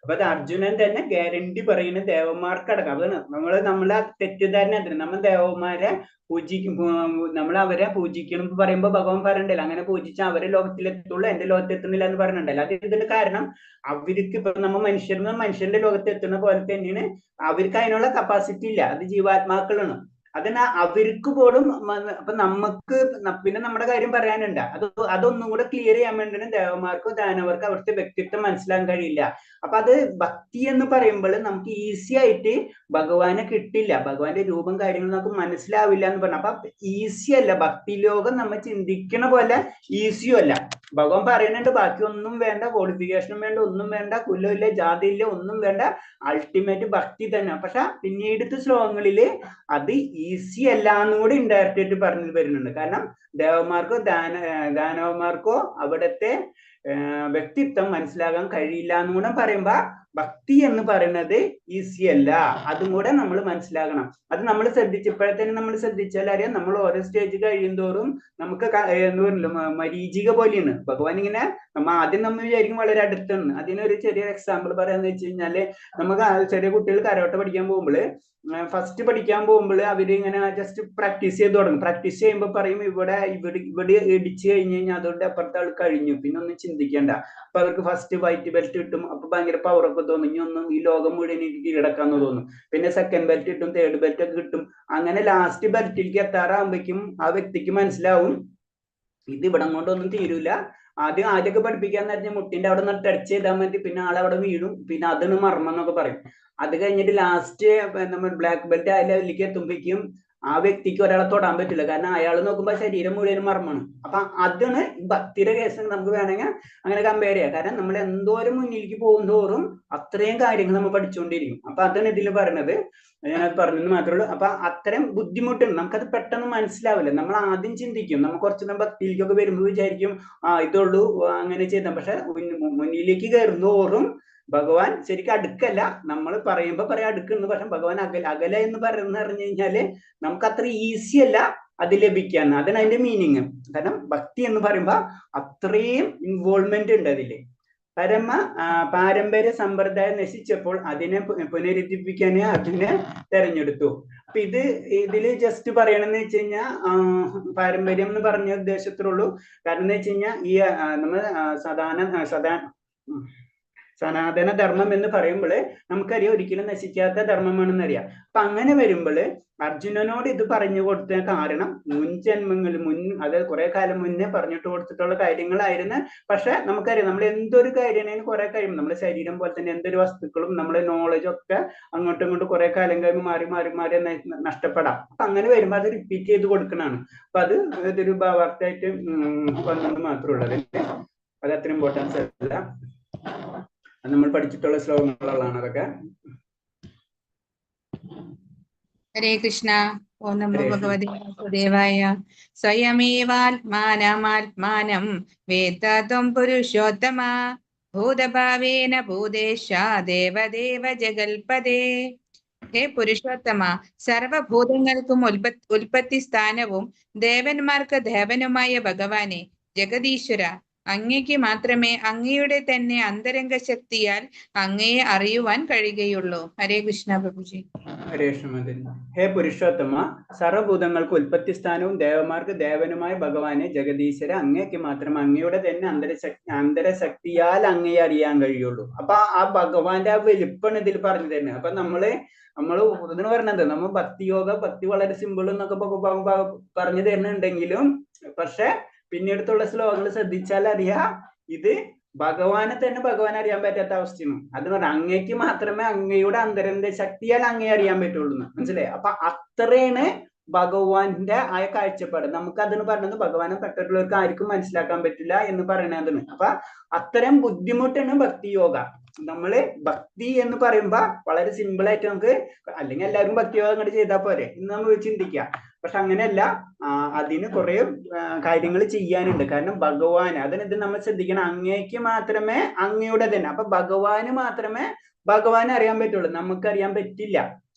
Speaker 1: അപ്പൊ അത് അർജുനൻ തന്നെ ഗ്യാരണ്ടി പറയുന്ന ദേവന്മാർക്കടക്കം. അതാണ് നമ്മളെ തെറ്റിദ്ധാരണ എന്തിനാ, നമ്മൾ ദേവന്മാരെ പൂജിക്കും, നമ്മൾ അവരെ പൂജിക്കണം പറയുമ്പോ ഭഗവാൻ പറയണ്ടല്ലോ അങ്ങനെ പൂജിച്ചാൽ അവരെ ലോകത്തിലെത്തുള്ളൂ, എന്റെ ലോകത്തെത്തുന്നില്ല എന്ന് പറഞ്ഞിട്ടുണ്ടല്ലോ. അത് ഇതിന്റെ കാരണം അവർക്ക് ഇപ്പൊ നമ്മ മനുഷ്യന്റെ ലോകത്ത് എത്തുന്ന പോലെ തന്നെയാണ് അവർക്ക് അതിനുള്ള കപ്പാസിറ്റി ഇല്ല. അത് ജീവാത്മാക്കളാണ്. അതിന് അവർക്ക് പോലും അപ്പൊ നമുക്ക് പിന്നെ നമ്മുടെ കാര്യം പറയാനുണ്ട്. അതൊന്നും കൂടെ ക്ലിയർ ചെയ്യാൻ വേണ്ടിയാണ് ദേവന്മാർക്കോ ദാനവർക്കോ അവിടുത്തെ വ്യക്തിത്വം മനസ്സിലാക്കാൻ കഴിയില്ല. അപ്പൊ അത് ഭക്തി എന്ന് പറയുമ്പോൾ നമുക്ക് ഈസി ആയിട്ട് ഭഗവാനെ കിട്ടില്ല, ഭഗവാന്റെ രൂപം കാര്യങ്ങൾ നമുക്ക് മനസ്സിലാവില്ല എന്ന് പറഞ്ഞു. അപ്പൊ ഈസി അല്ല, ഭക്തി ലോകം നമ്മൾ ചിന്തിക്കണ പോലെ ഈസിയും അല്ല. ഭഗവാൻ പറയുന്നുണ്ട് ബാക്കി ഒന്നും വേണ്ട, ക്വാളിഫിക്കേഷനും വേണ്ട, ഒന്നും വേണ്ട, കുലമില്ല ജാതിയില്ല, ഒന്നും വേണ്ട, അൾട്ടിമേറ്റ് ഭക്തി തന്നെ. പക്ഷെ പിന്നീടത്തെ ശ്ലോകങ്ങളില് അത് ഈസി അല്ല എന്നുകൂടി ഇൻഡയറക്റ്റ് ആയിട്ട് പറഞ്ഞു വരുന്നുണ്ട്. കാരണം ദേവന്മാർക്കോ ദാനവന്മാർക്കോ അവിടുത്തെ വ്യക്തിത്വം മനസ്സിലാകാൻ കഴിയില്ല എന്നും കൂടെ പറയുമ്പോ ഭക്തി എന്ന് പറയുന്നത് ഈസി അല്ല, അതും കൂടെ നമ്മൾ മനസ്സിലാക്കണം. അത് നമ്മൾ ഇപ്പോഴത്തേനും നമ്മൾ ശ്രദ്ധിച്ചാൽ അറിയാം, നമ്മൾ ഓരോ സ്റ്റേജ് കഴിയും തോറും നമുക്ക് എന്താ പറയുക മരീചിക പോലെയാണ്. ഭഗവാൻ ഇങ്ങനെ ആദ്യം നമ്മൾ വിചാരിക്കും വളരെ അടുത്താണ്. അതിനൊരു ചെറിയ എക്സാമ്പിൾ പറയാന്ന് വെച്ച് കഴിഞ്ഞാല്, നമുക്ക് ചെറിയ കുട്ടികൾ കരോട്ട പഠിക്കാൻ പോകുമ്പോൾ ഫസ്റ്റ് പഠിക്കാൻ പോകുമ്പോൾ അവര് ഇങ്ങനെ ജസ്റ്റ് പ്രാക്ടീസ് ചെയ്ത് തുടങ്ങും. പ്രാക്ടീസ് ചെയ്യുമ്പോൾ പറയും ഇവിടെ ഇടിച്ചു കഴിഞ്ഞ് കഴിഞ്ഞാൽ അതുകൊണ്ട് അപ്പുറത്തെ ആൾ കഴിഞ്ഞു, പിന്നെ ഒന്നും ചിന്തിക്കേണ്ട. അപ്പൊ അവർക്ക് ഫസ്റ്റ് വൈറ്റ് ബെൽറ്റ് കിട്ടും, അപ്പൊ ഭയങ്കര പവറൊക്കെ തോന്നും, ഇനി ഒന്നും ഈ ലോകം മുഴുവൻ എനിക്ക് കീഴടക്കാന്ന് തോന്നും. പിന്നെ സെക്കൻഡ് ബെൽറ്റ് കിട്ടും, തേർഡ് ബെൽറ്റ് ഒക്കെ കിട്ടും. അങ്ങനെ ലാസ്റ്റ് ബെൽറ്റിലേക്ക് എത്താറാകുമ്പോഴേക്കും ആ വ്യക്തിക്ക് മനസ്സിലാവും ഇത് ഇവിടെ കൊണ്ടൊന്നും തീരൂല. ആദ്യമൊക്കെ പഠിപ്പിക്കാൻ നേരത്തെ മുട്ടിന്റെ അവിടെ നിന്ന് ടച്ച് ചെയ്താൽ മതി, പിന്നെ ആളവിടെ വീഴും, പിന്നെ അതിന് മർമ്മം എന്നൊക്കെ പറയും. അത് കഴിഞ്ഞിട്ട് ലാസ്റ്റ് നമ്മൾ ബ്ലാക്ക് ബെൽറ്റ് ആ ലെവലിലേക്ക് എത്തുമ്പോഴേക്കും ആ വ്യക്തിക്ക് ഒരാളെ തൊടാൻ പറ്റില്ല, കാരണം അയാൾ നോക്കുമ്പോൾ ശരീരം മുഴുവനും മർമ്മമാണ്. അപ്പൊ അതാണ് ഭക്തിയുടെ കേസ് നമുക്ക് വേണമെങ്കിൽ അങ്ങനെ കമ്പയർ ചെയ്യാം. കാരണം നമ്മൾ എന്തോരം മുന്നിലേക്ക് പോകും തോറും അത്രയും കാര്യങ്ങൾ നമ്മൾ പഠിച്ചുകൊണ്ടിരിക്കും. അപ്പൊ അതാണ് ഇതിൽ പറയുന്നത്, ഞാനത് പറഞ്ഞെന്ന് മാത്രമേ ഉള്ളൂ. അപ്പൊ അത്തരം ബുദ്ധിമുട്ടുണ്ട്, നമുക്കത് പെട്ടെന്ന് മനസ്സിലാവില്ല. നമ്മൾ ആദ്യം ചിന്തിക്കും, നമ്മൾ കുറച്ച് ഭക്തിയിലേക്കൊക്കെ വരുമ്പോൾ വിചാരിക്കും ഇതുള്ളൂ അങ്ങനെ ചെയ്താൽ. പക്ഷെ മുന്നിലേക്ക് കയറുന്നോറും ഭഗവാൻ ശരിക്കും അടുക്കല്ല, നമ്മൾ പറയുമ്പോ പറയാം അടുക്കുന്നു, പക്ഷെ ഭഗവാൻ അകല എന്ന് പറഞ്ഞു കഴിഞ്ഞാല് നമുക്ക് അത്ര ഈസി അല്ല അത് ലഭിക്കാൻ. അതാണ് അതിന്റെ മീനിങ്. കാരണം ഭക്തി എന്ന് പറയുമ്പോ അത്രയും ഇൻവോൾവ്മെന്റ് ഉണ്ട് അതില്. പാരമ്പര്യ സമ്പ്രദായം നശിച്ചപ്പോൾ അതിനെ പുനരുദ്ധരിപ്പിക്കാൻ അതിനെ തെരഞ്ഞെടുത്തു. അപ്പൊ ഇതില് ജസ്റ്റ് പറയണമെന്ന് വെച്ച് കഴിഞ്ഞാൽ പാരമ്പര്യം എന്ന് പറഞ്ഞ ഉദ്ദേശത്തിലുള്ളൂ. കാരണം എന്ന് വെച്ച് കഴിഞ്ഞാൽ ഈ നമ്മൾ സനാതന ധർമ്മം എന്ന് പറയുമ്പോൾ നമുക്കറിയാം ഒരിക്കലും നശിക്കാത്ത ധർമ്മമാണെന്ന് അറിയാം. അപ്പൊ അങ്ങനെ വരുമ്പോൾ അർജുനനോട് ഇത് പറഞ്ഞു കൊടുത്ത കാരണം മുൻ ജന്മങ്ങളിൽ അതായത് കുറെ കാലം മുന്നേ പറഞ്ഞിട്ട് കൊടുത്തിട്ടുള്ള കാര്യങ്ങളായിരുന്നു. പക്ഷെ നമുക്കറിയാം നമ്മൾ എന്തൊരു കാര്യമാണെങ്കിലും കുറെ കഴിയുമ്പോൾ നമ്മുടെ ശരീരം പോലെ തന്നെ എന്തൊരു വസ്തുക്കളും നമ്മുടെ നോളജും ഒക്കെ അങ്ങോട്ടും ഇങ്ങോട്ടും കുറെ കാലം കഴിയുമ്പോൾ മാറി നഷ്ടപ്പെടാം. അപ്പൊ അങ്ങനെ വരുമ്പോൾ അത് റിപ്പീറ്റ് ചെയ്ത് കൊടുക്കണതാണ്. അപ്പൊ അത് ഇതൊരു ഭാവാർത്ഥമായിട്ട് വന്നത് മാത്രമുള്ളത്. അത് അത്ര ഇമ്പോർട്ടൻസ് അല്ല, നമ്മൾ പഠിച്ചിട്ടുള്ള ശ്ലോകങ്ങളാണ് അതൊക്കെ.
Speaker 3: ഹരേ കൃഷ്ണ. ഓം നമോ ഭഗവതേ വാസുദേവായ. സ്വയമേവാത്മാനമാത്മാനം വേദ ത്വം പുരുഷോത്തമ ഭൂതഭാവേന ഭൂതേശ ദേവദേവ ജഗൽപദേ. ഹേ പുരുഷോത്തമ, സർവഭൂതങ്ങൾക്കും ഉൽപ്പത്തി സ്ഥാനവും ദേവന്മാർക്ക് ദേവനുമായ ഭഗവാനെ ജഗദീശ്വര, അങ്ങയ്ക്ക് മാത്രമേ അങ്ങയുടെ തന്നെ അന്തരംഗ ശക്തിയാൽ അങ്ങയെ അറിയുവാൻ കഴിയുകയുള്ളൂ. ഹരേ കൃഷ്ണ പ്രഭുജി.
Speaker 1: ഹരേ കൃഷ്ണ. ഹേ പുരുഷോത്തമ, സർവഭൂതങ്ങൾക്ക് ഉൽപ്പത്തി സ്ഥാനവും ദേവന്മാർക്ക് ദേവനുമായ ഭഗവാനെ ജഗദീശ്വര, അങ്ങയ്ക്ക് മാത്രമേ അങ്ങയുടെ തന്നെ അന്തരശക്തിയാൽ അങ്ങയെ അറിയാൻ കഴിയുള്ളൂ. അപ്പൊ ആ ഭഗവാന്റെ ആ വലിപ്പാണ് ഇതിൽ പറഞ്ഞു തരുന്നത്. അപ്പൊ നമ്മൾ ഇതിന് പറഞ്ഞത് നമ്മൾ ഭക്തി വളരെ സിമ്പിൾ എന്നൊക്കെ പറഞ്ഞു തരുന്നുണ്ടെങ്കിലും പക്ഷെ പിന്നീടുള്ള ശ്ലോകങ്ങൾ ശ്രദ്ധിച്ചാൽ അറിയാം ഇത് ഭഗവാനെ തന്നെ ഭഗവാൻ അറിയാൻ പറ്റാത്ത അവസ്ഥയാണ്. അത് പറഞ്ഞാൽ അങ്ങേക്ക് മാത്രമേ അങ്ങയുടെ അന്തരന്റെ ശക്തിയാൽ അങ്ങേ അറിയാൻ പറ്റുള്ളൂ. മനസ്സിലായി? അപ്പൊ അത്രയാണ് ഭഗവാന്റെ ആ കാഴ്ചപ്പാട്. നമുക്ക് അതിന് പറഞ്ഞത് ഭഗവാനെ പെട്ടിട്ടുള്ളവർക്ക് ആർക്കും മനസ്സിലാക്കാൻ പറ്റില്ല എന്ന് പറയണതിന്. അപ്പൊ അത്തരം ബുദ്ധിമുട്ടാണ് ഭക്തി യോഗ. നമ്മള് ഭക്തി എന്ന് പറയുമ്പോ വളരെ സിമ്പിൾ ആയിട്ട് നമുക്ക്, അല്ലെങ്കിൽ എല്ലാവരും ഭക്തി യോഗം അങ്ങോട്ട് ചെയ്താൽ പോരെ എന്ന് നമ്മൾ ചിന്തിക്കുക. പക്ഷെ അങ്ങനെയല്ല, അതിന് കുറെ കാര്യങ്ങൾ ചെയ്യാനുണ്ട്. കാരണം ഭഗവാൻ അതിനിത് നമ്മൾ ശ്രദ്ധിക്കണം, അങ്ങേക്ക് മാത്രമേ അങ്ങയുടെ തന്നെ. അപ്പൊ ഭഗവാന് മാത്രമേ ഭഗവാനെ അറിയാൻ പറ്റുള്ളൂ, നമുക്കറിയാൻ പറ്റില്ല.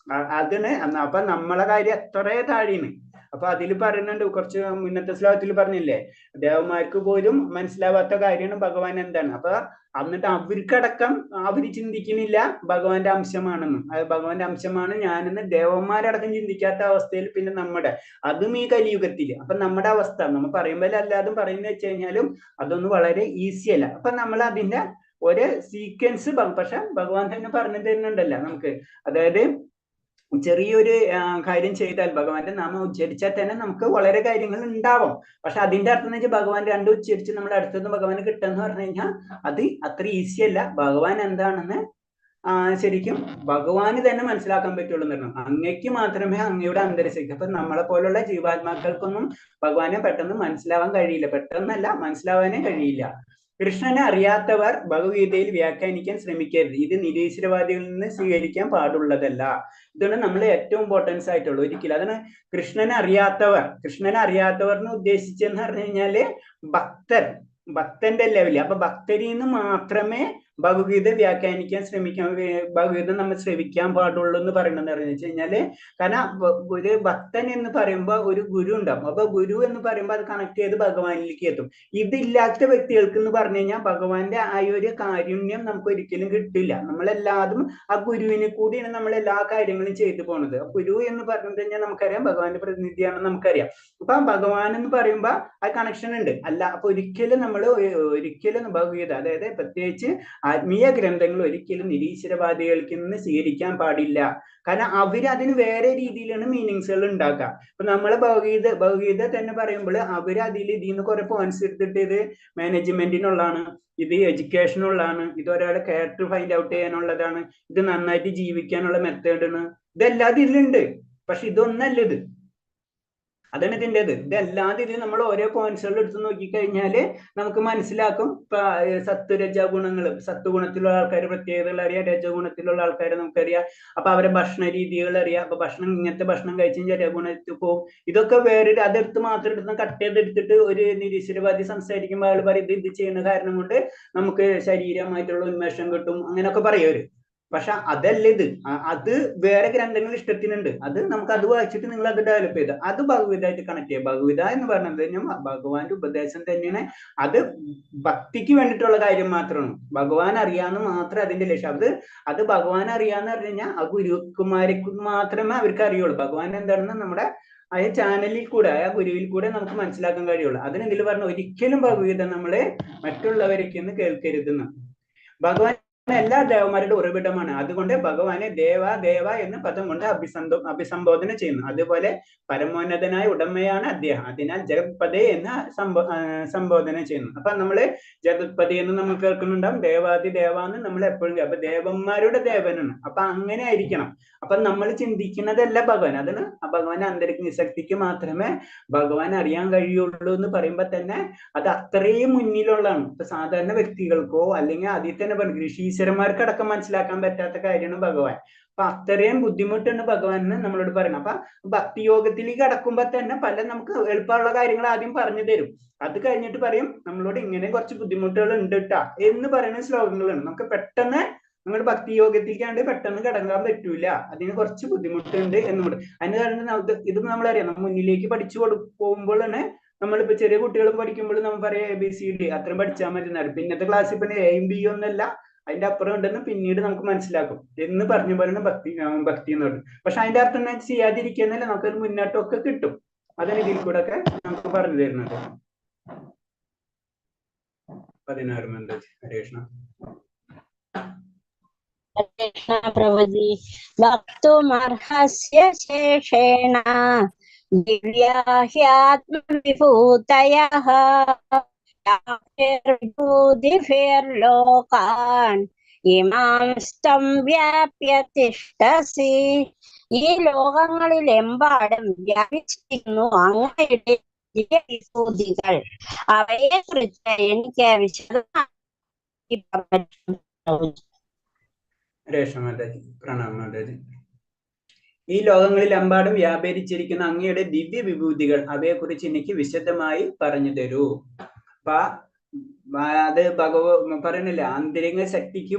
Speaker 1: അതിന് അപ്പൊ നമ്മളെ കാര്യം എത്ര താഴെയാണ്. അപ്പൊ അതിൽ പറയുന്നുണ്ട്, കുറച്ച് മുന്നത്തെ ശ്ലോകത്തിൽ പറഞ്ഞില്ലേ, ദേവന്മാർക്ക് പോലും മനസ്സിലാവാത്ത കാര്യമാണ് ഭഗവാൻ എന്താണ്. അപ്പൊ എന്നിട്ട് അവർക്കടക്കം അവര് ചിന്തിക്കുന്നില്ല ഭഗവാന്റെ അംശമാണെന്നും, അത് ഭഗവാന്റെ അംശമാണ് ഞാനെന്ന് ദേവന്മാരടക്കം ചിന്തിക്കാത്ത അവസ്ഥയിൽ പിന്നെ നമ്മുടെ അതും ഈ കലിയുഗത്തിൽ. അപ്പൊ നമ്മുടെ അവസ്ഥ നമ്മൾ പറയുമ്പോൾ അല്ലാതും പറയുന്നത് വെച്ച് കഴിഞ്ഞാലും അതൊന്നും വളരെ ഈസി അല്ല. അപ്പൊ നമ്മൾ അതിന്റെ ഒരു സീക്വൻസ് പക്ഷെ ഭഗവാൻ തന്നെ പറഞ്ഞു തരുന്നുണ്ടല്ലോ നമുക്ക്. അതായത് ചെറിയൊരു കാര്യം ചെയ്താൽ, ഭഗവാന്റെ നാമം ഉച്ചരിച്ചാൽ തന്നെ നമുക്ക് വളരെ കാര്യങ്ങൾ ഉണ്ടാവും. പക്ഷെ അതിന്റെ അർത്ഥം എന്ന് വെച്ചാൽ ഭഗവാൻ രണ്ടും ഉച്ചരിച്ച് നമ്മൾ അടുത്തുനിന്ന് ഭഗവാന് കിട്ടുമെന്ന് പറഞ്ഞു കഴിഞ്ഞാൽ അത് അത്ര ഈസി അല്ല. ഭഗവാൻ എന്താണെന്ന് ശരിക്കും ഭഗവാന് തന്നെ മനസ്സിലാക്കാൻ പറ്റുള്ളൂ എന്ന് പറഞ്ഞു. അങ്ങയ്ക്ക് മാത്രമേ അങ്ങയുടെ അന്തരശക്തി, അപ്പൊ നമ്മളെ പോലുള്ള ജീവാത്മാക്കൾക്കൊന്നും ഭഗവാനെ പെട്ടെന്ന് മനസ്സിലാവാൻ കഴിയില്ല. പെട്ടെന്നല്ല, മനസ്സിലാവാനേ കഴിയില്ല. കൃഷ്ണനെ അറിയാത്തവർ ഭഗവത്ഗീതയിൽ വ്യാഖ്യാനിക്കാൻ ശ്രമിക്കരുത്. ഇത് നിരീശ്വരവാദികളിൽ നിന്ന് സ്വീകരിക്കാൻ പാടുള്ളതല്ല. ഇതാണ് നമ്മൾ ഏറ്റവും ഇമ്പോർട്ടൻസ് ആയിട്ടുള്ളൂ. ഒരിക്കലും അതാണ് കൃഷ്ണനെ അറിയാത്തവർ എന്ന് ഉദ്ദേശിച്ചെന്ന് പറഞ്ഞു കഴിഞ്ഞാല് ഭക്തന്റെ ലെവലിൽ. അപ്പൊ ഭക്തരിൽ നിന്ന് മാത്രമേ ഭഗവത്ഗീത വ്യാഖ്യാനിക്കാൻ ഭഗവത്ഗീത നമ്മൾ ശ്രവിക്കാൻ പാടുള്ളൂ എന്ന് പറയുന്നത് എന്ന് വെച്ച് കഴിഞ്ഞാല്, കാരണം ഒരു ഭക്തൻ എന്ന് പറയുമ്പോൾ ഒരു ഗുരു ഉണ്ടാവും. അപ്പൊ ഗുരു എന്ന് പറയുമ്പോൾ അത് കണക്ട് ചെയ്ത് ഭഗവാനിലേക്ക് എത്തും. ഇതില്ലാത്ത വ്യക്തികൾക്ക് എന്ന് പറഞ്ഞു കഴിഞ്ഞാൽ ഭഗവാന്റെ ആ ഒരു കാരുണ്യം നമുക്ക് ഒരിക്കലും കിട്ടില്ല. നമ്മളെല്ലാതും ആ ഗുരുവിനെ കൂടിയാണ് നമ്മൾ എല്ലാ കാര്യങ്ങളും ചെയ്തു പോണത്. ഗുരു എന്ന് പറഞ്ഞു കഴിഞ്ഞാൽ നമുക്കറിയാം ഭഗവാന്റെ പ്രതിനിധിയാണെന്ന് നമുക്കറിയാം. അപ്പൊ ഭഗവാൻ എന്ന് പറയുമ്പോ ആ കണക്ഷൻ ഉണ്ട്. അല്ല, അപ്പൊ ഒരിക്കലും ഭഗവത്ഗീത, അതായത് പ്രത്യേകിച്ച് ആത്മീയ ഗ്രന്ഥങ്ങൾ ഒരിക്കലും നിരീശ്വരവാദികൾക്ക് നിന്ന് സ്വീകരിക്കാൻ പാടില്ല. കാരണം അവര് അതിന് വേറെ രീതിയിലാണ് മീനിങ്സുകൾ ഉണ്ടാക്കുക. ഇപ്പൊ നമ്മള് ഭഗവത്ഗീത തന്നെ പറയുമ്പോൾ അവര് ഇതിന്ന് കുറെ പോയിന്റ്സ് എടുത്തിട്ട് ഇത് മാനേജ്മെന്റിനുള്ളതാണ്, ഇത് എഡ്യൂക്കേഷനുള്ളതാണ്, ഇത് ഒരാളെ ക്യാരക്ടർ ഫൈൻഡ് ഔട്ട് ചെയ്യാനുള്ളതാണ്, ഇത് നന്നായിട്ട് ജീവിക്കാനുള്ള മെത്തേഡാണ്, ഇതെല്ലാം ഇതിലുണ്ട്. പക്ഷെ ഇതൊന്നല്ല ഇത്. അതാണ് ഇതിൻ്റെത്. ഇതല്ലാതെ ഇതിൽ നമ്മൾ ഓരോ പോയിന്റ്സുകൾ എടുത്ത് നോക്കിക്കഴിഞ്ഞാല് നമുക്ക് മനസ്സിലാക്കും. ഇപ്പൊ സത്വരജ ഗുണങ്ങൾ, സത്വഗുണത്തിലുള്ള ആൾക്കാർ പ്രത്യേകതകൾ അറിയാം, രജഗുണത്തിലുള്ള ആൾക്കാരെ നമുക്കറിയാം. അപ്പൊ അവരെ ഭക്ഷണ രീതികൾ അറിയാം. അപ്പൊ ഇങ്ങനത്തെ ഭക്ഷണം കഴിച്ചാൽ രജഗുണത്തിൽ പോകും. ഇതൊക്കെ വേറൊരു അതെടുത്ത് മാത്രം എടുത്ത് കട്ട് ചെയ്തെടുത്തിട്ട് ഒരു നിരീശ്വരവാദി സംസാരിക്കുമ്പോൾ അയാൾ പറയും ഇത് ചെയ്യുന്ന കാരണം കൊണ്ട് നമുക്ക് ശരീരമായിട്ടുള്ള ഉന്മേഷം കിട്ടും, അങ്ങനെയൊക്കെ പറയും അവര്. പക്ഷെ അതല്ല ഇത്. അത് വേറെ ഗ്രന്ഥങ്ങൾ ഇഷ്ടത്തിനുണ്ട്. അത് നമുക്ക് അത് വായിച്ചിട്ട് നിങ്ങൾ അത് ഡെവലപ്പ് ചെയ്ത് അത് ഭഗവത്ഗീതയായിട്ട് കണക്ട് ചെയ്യുക. ഭഗവത്ഗീത എന്ന് പറഞ്ഞത് ഭഗവാന്റെ ഉപദേശം തന്നെയാണ്. അത് ഭക്തിക്ക് വേണ്ടിയിട്ടുള്ള കാര്യം മാത്രമാണ്. ഭഗവാൻ അറിയാന്ന് മാത്രം അതിന്റെ ലക്ഷ്യം. അത് ഭഗവാൻ അറിയാന്ന് പറഞ്ഞു കഴിഞ്ഞാൽ ആ ഗുരുക്കുമാരിക്ക് മാത്രമേ അവർക്ക് അറിയുള്ളൂ. ഭഗവാൻ എന്താണെന്ന് നമ്മുടെ ആ ചാനലിൽ കൂടെ, ആ ഗുരുവിൽ കൂടെ നമുക്ക് മനസ്സിലാക്കാൻ കഴിയുള്ളൂ. അതിനെന്തിൽ പറഞ്ഞു, ഒരിക്കലും ഭഗവത്ഗീത നമ്മളെ മറ്റുള്ളവരേക്ക് കേൾക്കരുതെന്ന്. ഭഗവാൻ എല്ലാ ദേവന്മാരുടെ ഉറവിടമാണ്. അതുകൊണ്ട് ഭഗവാനെ ദേവ എന്ന പദം കൊണ്ട് അഭിസംബോധന ചെയ്യുന്നു. അതുപോലെ പരമോന്നതനായ ഉടമയാണ് അദ്ദേഹം. അതിനാൽ ജഗത്പദേ എന്ന സംബോധന ചെയ്യുന്നു. അപ്പൊ നമ്മള് ജഗത്പതി എന്ന് നമ്മൾ കേൾക്കുന്നുണ്ടാവും, ദേവാദി ദേവാന്ന് നമ്മൾ എപ്പോഴും. അപ്പൊ ദേവന്മാരുടെ ദേവനാണ്. അപ്പൊ അങ്ങനെ ആയിരിക്കണം. അപ്പൊ നമ്മൾ ചിന്തിക്കുന്നതല്ല ഭഗവാൻ. അതിന് ഭഗവാന്റെ അന്തരിക ശക്തിക്ക് മാത്രമേ ഭഗവാൻ അറിയാൻ കഴിയുള്ളൂ എന്ന് പറയുമ്പോ തന്നെ അത് അത്രയും മുന്നിലുള്ളതാണ്. ഇപ്പൊ സാധാരണ വ്യക്തികൾക്കോ അല്ലെങ്കിൽ അതിൽ തന്നെ ഋഷീശ്വരന്മാർക്ക് അടക്കം മനസ്സിലാക്കാൻ പറ്റാത്ത കാര്യമാണ് ഭഗവാൻ. അപ്പൊ അത്രയും ബുദ്ധിമുട്ടാണ് ഭഗവാൻ എന്ന് നമ്മളോട് പറയുന്നത്. അപ്പൊ ഭക്തിയോഗത്തിലേക്ക് കടക്കുമ്പോ തന്നെ നമുക്ക് എളുപ്പമുള്ള കാര്യങ്ങൾ ആദ്യം പറഞ്ഞു തരും. അത് കഴിഞ്ഞിട്ട് പറയും നമ്മളോട് ഇങ്ങനെ കുറച്ച് ബുദ്ധിമുട്ടുകൾ ഉണ്ട് കേട്ടാ എന്ന് പറയുന്ന ശ്ലോകങ്ങളാണ്. നമുക്ക് പെട്ടെന്ന് നമ്മൾ ഭക്തിയോഗത്തിലേക്കാണ്ട് പെട്ടെന്ന് കടങ്ങാൻ പറ്റൂല, അതിന് കുറച്ച് ബുദ്ധിമുട്ടുണ്ട് എന്നുകൊണ്ട്. അതിന് കാരണം ഇത് നമ്മളറിയാം, നമ്മൾ മുന്നിലേക്ക് പഠിച്ചു പോകുമ്പോഴാണ്. നമ്മളിപ്പോ ചെറിയ കുട്ടികൾ പഠിക്കുമ്പോൾ നമ്മൾ പറയാം ABCD അത്രയും പഠിച്ചാൽ മതി എന്നാണ്. പിന്നത്തെ ക്ലാസ്സിൽ പിന്നെ A B ഒന്നല്ല, അതിന്റെ അപ്പുറം ഉണ്ടെന്ന് പിന്നീട് നമുക്ക് മനസ്സിലാക്കും എന്ന് പറഞ്ഞ പോലെയാണ് ഭക്തി എന്ന് പറയുന്നത്. പക്ഷെ അതിന്റെ അർത്ഥം എന്താ ചെയ്യാതിരിക്കുന്നല്ല, നമുക്കൊരു മുന്നോട്ടമൊക്കെ കിട്ടും. അതാണ് ഇതിൽ കൂടെ ഒക്കെ നമുക്ക് പറഞ്ഞു തരുന്നത്. 16 ഹരേ കൃഷ്ണ.
Speaker 4: പ്രവതി ഭക്തുമർഹസ്യ ശേഷേണ ദിവ്യാഹ്യാത്മവിഭൂതയഃ ലോകാൻ ഇമാംസ്തം വ്യാപ്യ തിഷ്ഠസി. ഈ ലോകങ്ങളിലെമ്പാടും വ്യാപിച്ചിരിക്കുന്നു അങ്ങയുടെ ദിവ്യവിഭൂതികൾ. അവയെ കുറിച്ച് എനിക്ക് വിശദമായി
Speaker 1: പ്രണാം മാതാജി. ഈ ലോകങ്ങളിലെമ്പാടും വ്യാപരിച്ചിരിക്കുന്ന അങ്ങയുടെ ദിവ്യ വിഭൂതികൾ, അവയെ കുറിച്ച് എനിക്ക് വിശദമായി പറഞ്ഞു തരൂ. അപ്പൊ അത് പറയണില്ല, ആന്തരിക ശക്തിക്ക്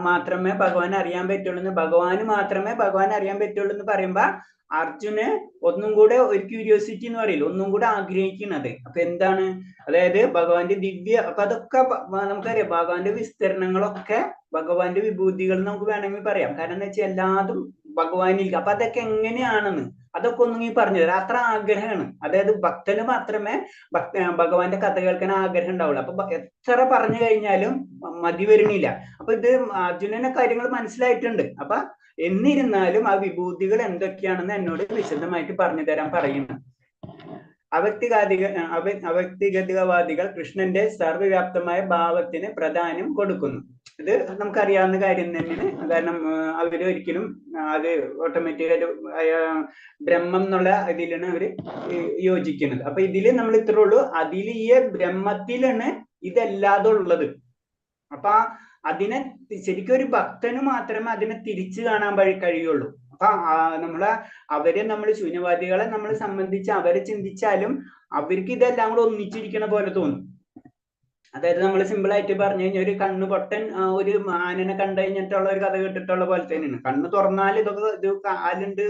Speaker 1: മാത്രമേ ഭഗവാൻ അറിയാൻ പറ്റുള്ളൂ എന്ന്, ഭഗവാന് മാത്രമേ ഭഗവാൻ അറിയാൻ പറ്റുള്ളൂ എന്ന് പറയുമ്പോ അർജുന് ഒന്നും കൂടെ ഒരു ക്യൂരിയോസിറ്റി എന്ന് പറയില്ല, ഒന്നും കൂടെ ആഗ്രഹിക്കുന്നത്. അപ്പൊ എന്താണ്, അതായത് ഭഗവാന്റെ അപ്പൊ അതൊക്കെ നമുക്കറിയാം, ഭഗവാന്റെ വിസ്തരണങ്ങളൊക്കെ ഭഗവാന്റെ വിഭൂതികൾ നമുക്ക് വേണമെങ്കിൽ പറയാം. കാരണം എന്താ വെച്ചാൽ എല്ലാതും ഭഗവാനിൽ. അപ്പൊ അതൊക്കെ എങ്ങനെയാണെന്ന് അതൊക്കെ ഒന്നും പറഞ്ഞു തരാം. അത്ര ആഗ്രഹമാണ്. അതായത് ഭക്തന് മാത്രമേ ഭഗവാന്റെ കഥ കേൾക്കാൻ ആഗ്രഹം ഉണ്ടാവുള്ളൂ. അപ്പൊ എത്ര പറഞ്ഞു കഴിഞ്ഞാലും മതി വരുന്നില്ല. അപ്പൊ ഇത് അർജുനനെ കാര്യങ്ങൾ മനസ്സിലായിട്ടുണ്ട്. അപ്പൊ എന്നിരുന്നാലും ആ വിഭൂതികൾ എന്തൊക്കെയാണെന്ന് എന്നോട് വിശദമായിട്ട് പറഞ്ഞു തരാൻ പറയുന്നു. അവ്യക്തിഗതികവാദികൾ കൃഷ്ണന്റെ സർവ്വവ്യാപ്തമായ ഭാവത്തിന് പ്രാധാന്യം കൊടുക്കുന്നു. ഇത് നമുക്കറിയാവുന്ന കാര്യം തന്നെയാണ്. കാരണം അവരൊരിക്കലും അത് ഓട്ടോമാറ്റിക്കായിട്ട് ബ്രഹ്മം എന്നുള്ള ഇതിലാണ് അവര് യോജിക്കുന്നത്. അപ്പൊ ഇതില് നമ്മൾ ഇത്രേ ഉള്ളൂ, അതിൽ ഈ ബ്രഹ്മത്തിലാണ് ഇതല്ലാതെ ഉള്ളത്. അപ്പൊ അതിനെ ശരിക്കും ഒരു ഭക്തന് മാത്രമേ അതിനെ തിരിച്ചു കാണാൻ കഴിയുള്ളൂ. അപ്പൊ നമ്മൾ ശൂന്യവാദികളെ നമ്മൾ സംബന്ധിച്ച് അവരെ ചിന്തിച്ചാലും അവർക്ക് ഇതെല്ലാം കൂടെ ഒന്നിച്ചിരിക്കണ പോലെ തോന്നും. അതായത് നമ്മൾ സിമ്പിൾ ആയിട്ട് പറഞ്ഞു കഴിഞ്ഞാൽ, ഒരു കണ്ണു പൊട്ടൻ ഒരു ആനനെ കണ്ടു കഴിഞ്ഞിട്ടുള്ള ഒരു കഥ കേട്ടിട്ടുള്ള പോലെ തന്നെയാണ്. കണ്ണ് തുറന്നാൽ ഇതൊക്കെ ഇത് കാലുണ്ട്,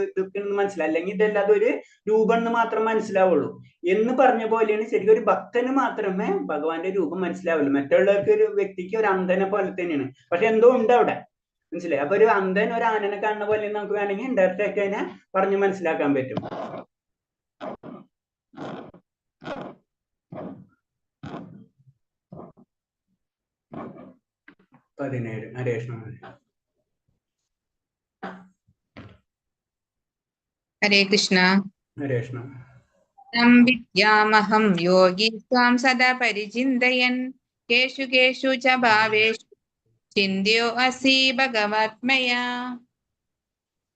Speaker 1: ഇതൊക്കെ മനസ്സിലാവും, അല്ലെങ്കിൽ ഇതല്ലാതെ ഒരു രൂപം എന്ന് മാത്രം മനസ്സിലാവുള്ളൂ എന്ന് പറഞ്ഞ പോലെയാണ് ശരിക്കും ഒരു ഭക്തന് മാത്രമേ ഭഗവാന്റെ രൂപം മനസ്സിലാവുള്ളൂ. മറ്റുള്ളവർക്ക് ഒരു വ്യക്തിക്ക് ഒരു അന്ധനെ പോലെ തന്നെയാണ്. പക്ഷെ എന്തോ ഉണ്ട് അവിടെ, മനസ്സിലായി. അപ്പൊ ഒരു അന്ധൻ ഒരു ആനനെ കാണുന്ന പോലെ നമുക്ക് വേണമെങ്കിൽ ഇൻഡയറക്റ്റ് ആയിട്ട് അതിനെ പറഞ്ഞു മനസ്സിലാക്കാൻ പറ്റും.
Speaker 3: ഹരേ കൃഷ്ണ.
Speaker 1: ഹരേ കൃഷ്ണ.
Speaker 3: വിദ്യാമഹം യോഗി ത്വാം സദാ പരിചിന്തയൻ കേഷു കേഷു ച ഭാവേഷു ചിന്ത്യോ അസി ഭഗവത്മയാ.